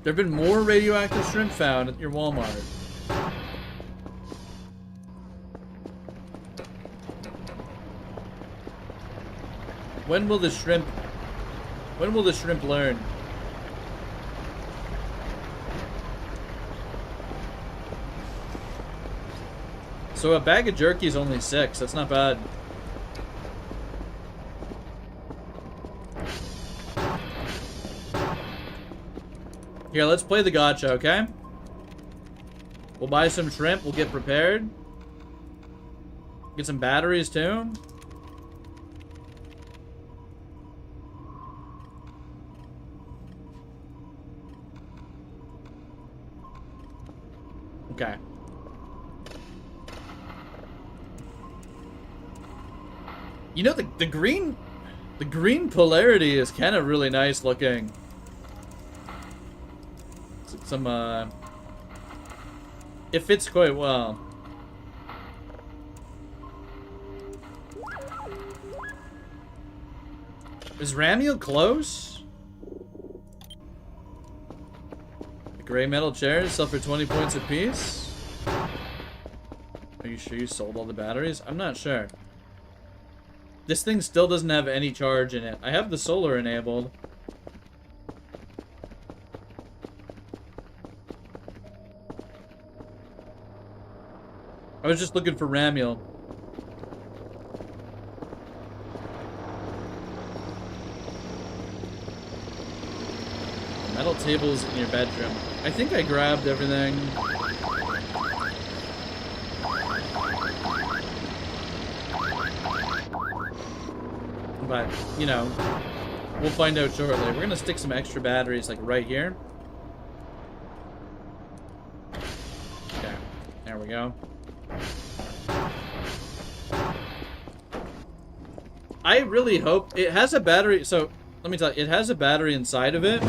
There have been more radioactive shrimp found at your Walmart. When will the shrimp learn? So a bag of jerky is only 6. That's not bad. Here, let's play the gacha, okay? We'll buy some shrimp. We'll get prepared. Get some batteries, too. Okay. You know, the green polarity is kind of really nice looking. Some, it fits quite well. Is Ramiel close? The gray metal chairs sell for 20 points apiece? Are you sure you sold all the batteries? I'm not sure. This thing still doesn't have any charge in it. I have the solar enabled. I was just looking for Ramiel. Metal tables in your bedroom. I think I grabbed everything. But, you know, we'll find out shortly. We're gonna stick some extra batteries, like, right here. Okay, there we go. I really hope it has a battery. So let me tell you, it has a battery inside of it.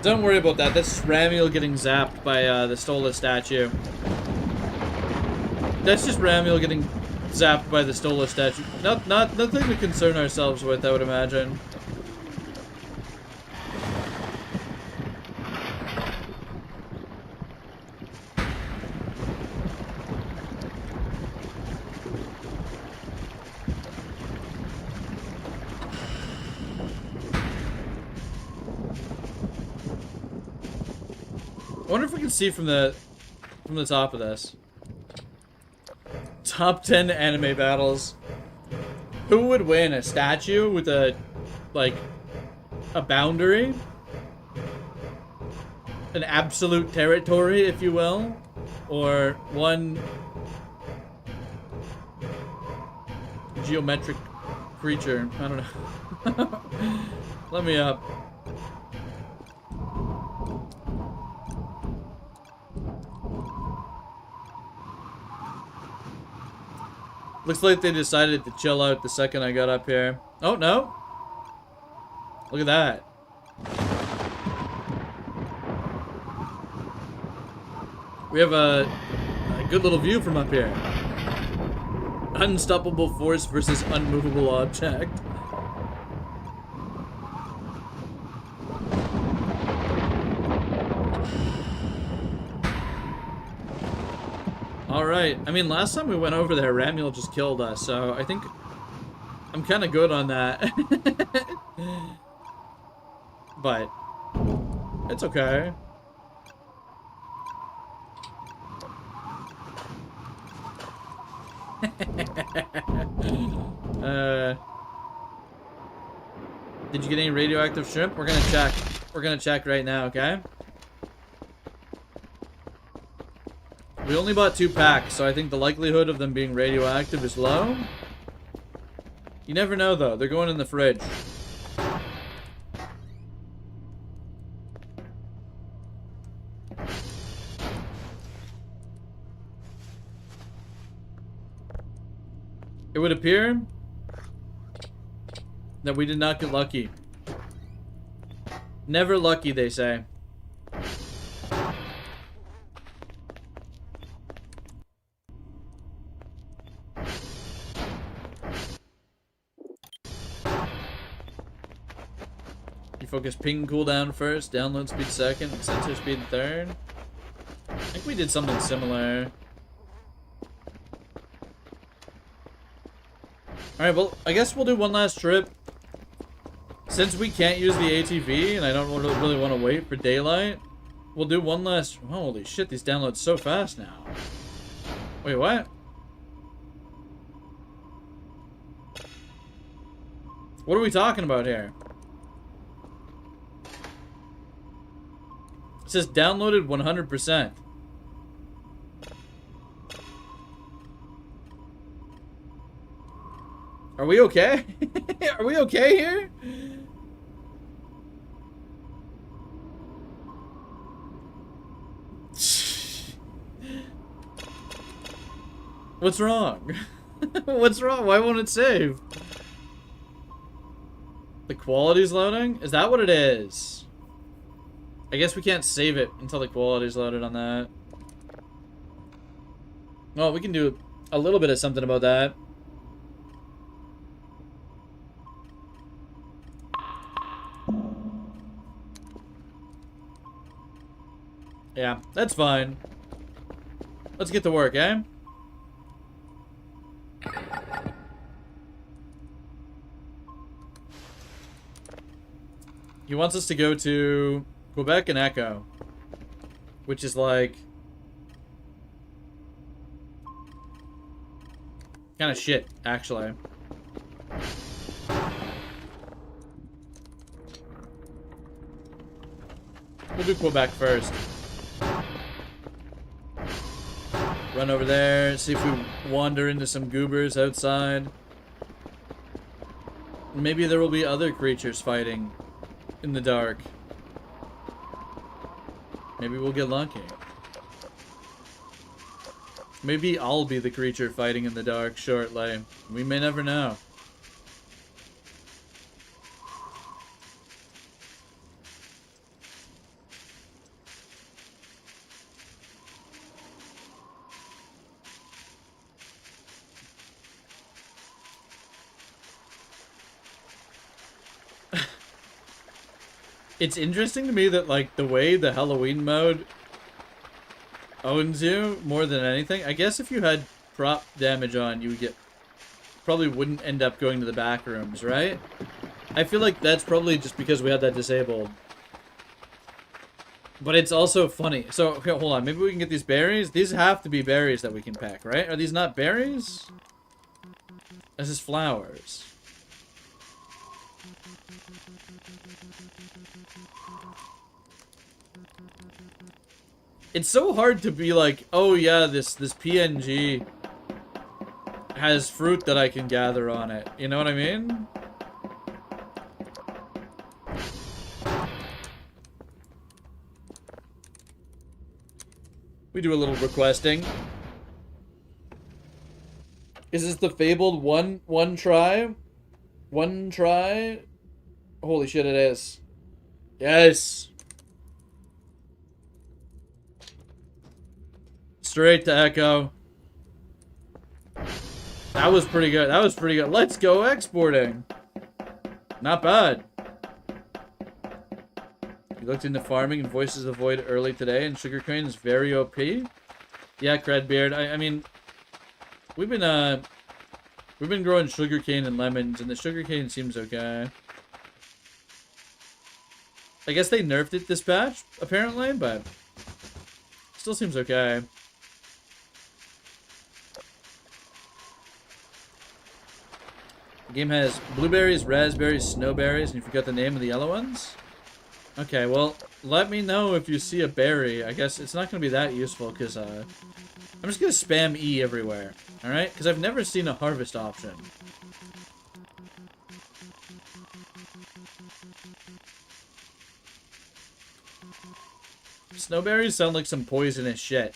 Don't worry about that. That's Ramiel getting zapped by the Stola statue. That's just Ramiel getting zapped by the Stola statue. Nothing to concern ourselves with, I would imagine. I wonder if we can see from the top of this. Top 10 anime battles. Who would win? A statue with a, like, a boundary? An absolute territory, if you will? Or one geometric creature? I don't know. Let me up. Looks like they decided to chill out the second I got up here. Oh, no. Look at that. We have a good little view from up here. Unstoppable force versus unmovable object. Alright, I mean, last time we went over there, Ramuel just killed us, so I think I'm kind of good on that. But it's okay. Did you get any radioactive shrimp? We're gonna check. We're gonna check right now, okay? We only bought 2 packs, so I think the likelihood of them being radioactive is low. You never know, though. They're going in the fridge. It would appear that we did not get lucky. Never lucky, they say. You focus ping cooldown first, download speed second, sensor speed third. I think we did something similar. Alright, well, I guess we'll do one last trip. Since we can't use the ATV, and I don't really want to wait for daylight, we'll do one last... Holy shit, these download so fast now. Wait, what? What are we talking about here? It says downloaded 100%. Are we okay? Are we okay here? What's wrong? What's wrong? Why won't it save? The quality's loading? Is that what it is? I guess we can't save it until the quality's loaded on that. Well, we can do a little bit of something about that. Yeah, that's fine. Let's get to work, eh? He wants us to go to Quebec and Echo, which is like kind of shit, actually. We'll do Quebec first. Run over there, see if we wander into some goobers outside. Maybe there will be other creatures fighting in the dark. Maybe we'll get lucky. Maybe I'll be the creature fighting in the dark shortly. We may never know. It's interesting to me that, like, the way the Halloween mode owns you more than anything. I guess if you had prop damage on, you would get... probably wouldn't end up going to the back rooms, right? I feel like that's probably just because we had that disabled. But it's also funny. So, okay, hold on. Maybe we can get these berries. These have to be berries that we can pick, right? Are these not berries? This is flowers. It's so hard to be like, oh yeah, this PNG has fruit that I can gather on it. You know what I mean? We do a little requesting. Is this the fabled one try? One try? Holy shit, it is. Yes. Straight to Echo. That was pretty good. That was pretty good. Let's go exporting. Not bad. You looked into farming and Voices of the Void early today, and sugarcane is very OP. Yeah, Credbeard. I mean, we've been growing sugarcane and lemons, and the sugarcane seems okay. I guess they nerfed it this patch, apparently, but still seems okay. The game has blueberries, raspberries, snowberries, and you forgot the name of the yellow ones? Okay, well, let me know if you see a berry. I guess it's not going to be that useful, because I'm just going to spam E everywhere, alright? Because I've never seen a harvest option. Snowberries sound like some poisonous shit.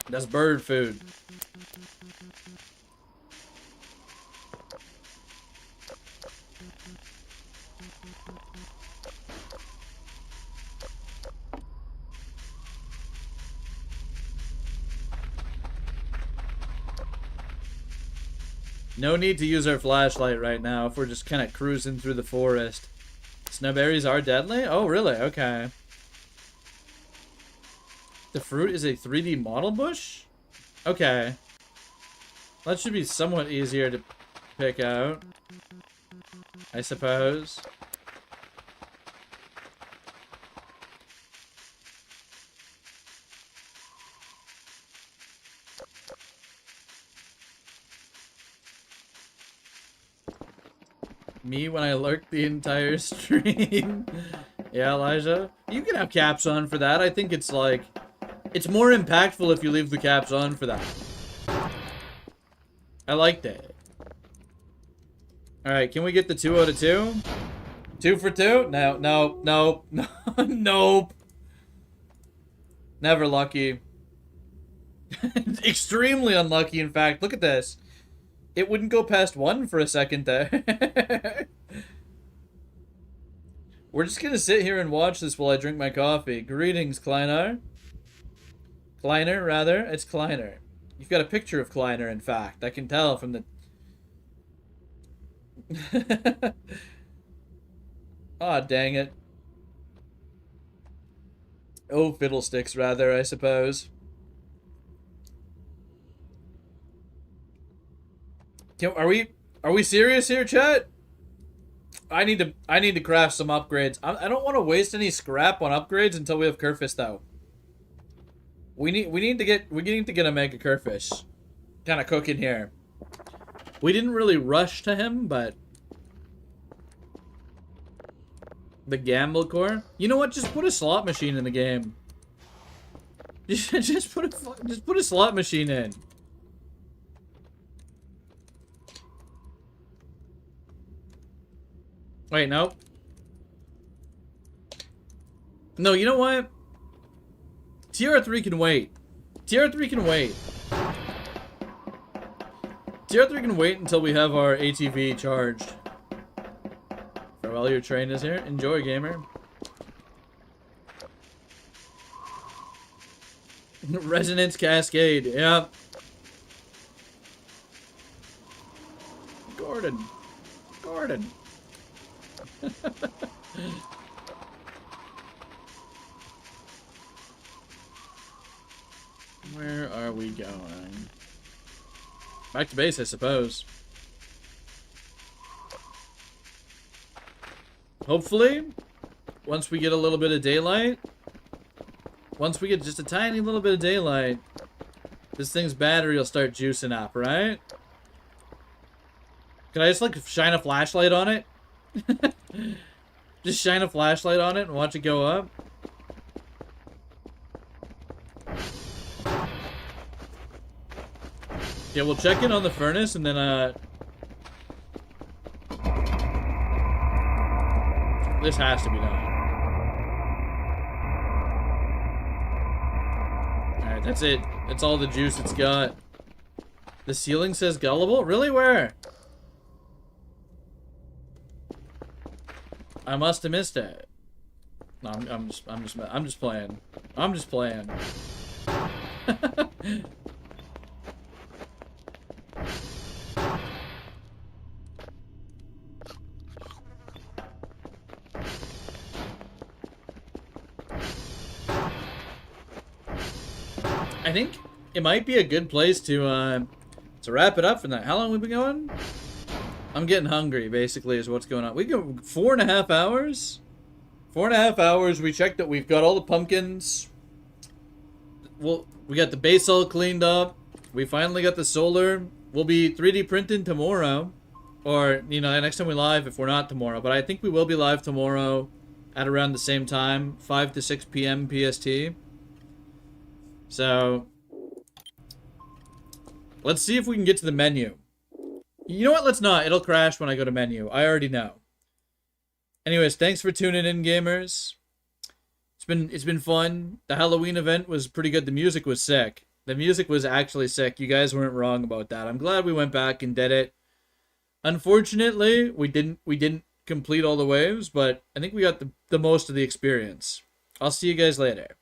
That's bird food. No need to use our flashlight right now if we're just kind of cruising through the forest. Snowberries are deadly? Oh, really? Okay. The fruit is a 3D model bush? Okay. That should be somewhat easier to pick out, I suppose. Me when I lurked the entire stream. Yeah, Elijah. You can have caps on for that. I think it's like... It's more impactful if you leave the caps on for that. I liked it. Alright, can we get the 2 out of 2? 2 for 2? No, no, no, no, nope. Never lucky. Extremely unlucky, in fact. Look at this. It wouldn't go past 1 for a second there. We're just gonna sit here and watch this while I drink my coffee. Greetings, Kleiner. Kleiner, rather. It's Kleiner. You've got a picture of Kleiner, in fact. I can tell from the... Aw, dang it. Oh, fiddlesticks, rather, I suppose. Are we serious here, chat? I need to craft some upgrades. I don't want to waste any scrap on upgrades until we have Kerfish, though. We need to get a Mega Kerfish kind of cooking here. We didn't really rush to him, but the gamble core. You know what? Just put a slot machine in the game. Just put a slot machine in. Wait, no. No, you know what? TR3 can wait. TR3 can wait. TR3 can wait until we have our ATV charged. Farewell, your train is here. Enjoy, gamer. Resonance Cascade, yeah. Gordon. Where are we going? Back to base, I suppose. hopefully, once we get a little bit of daylight, once we get just a tiny little bit of daylight, this thing's battery will start juicing up, right? Can I just, like, shine a flashlight on it? Just shine a flashlight on it and watch it go up? Yeah, we'll check in on the furnace and then, this has to be done. Alright, that's it. That's all the juice it's got. The ceiling says gullible? Really? Where? I must have missed it. No, I'm just playing. I'm just playing. I think it might be a good place to wrap it up for that. How long have we been going? I'm getting hungry, basically, is what's going on. We go 4.5 hours? 4.5 hours. We checked that we've got all the pumpkins. Well, we got the base all cleaned up. We finally got the solar. We'll be 3D printing tomorrow. Or, you know, next time we live if we're not tomorrow. But I think we will be live tomorrow at around the same time. 5 to 6 p.m. PST. So, let's see if we can get to the menu. You know what? Let's not. It'll crash when I go to menu. I already know. Anyways, thanks for tuning in, gamers. It's been fun. The Halloween event was pretty good. The music was sick. The music was actually sick. You guys weren't wrong about that. I'm glad we went back and did it. Unfortunately, we didn't complete all the waves, but I think we got the most of the experience. I'll see you guys later.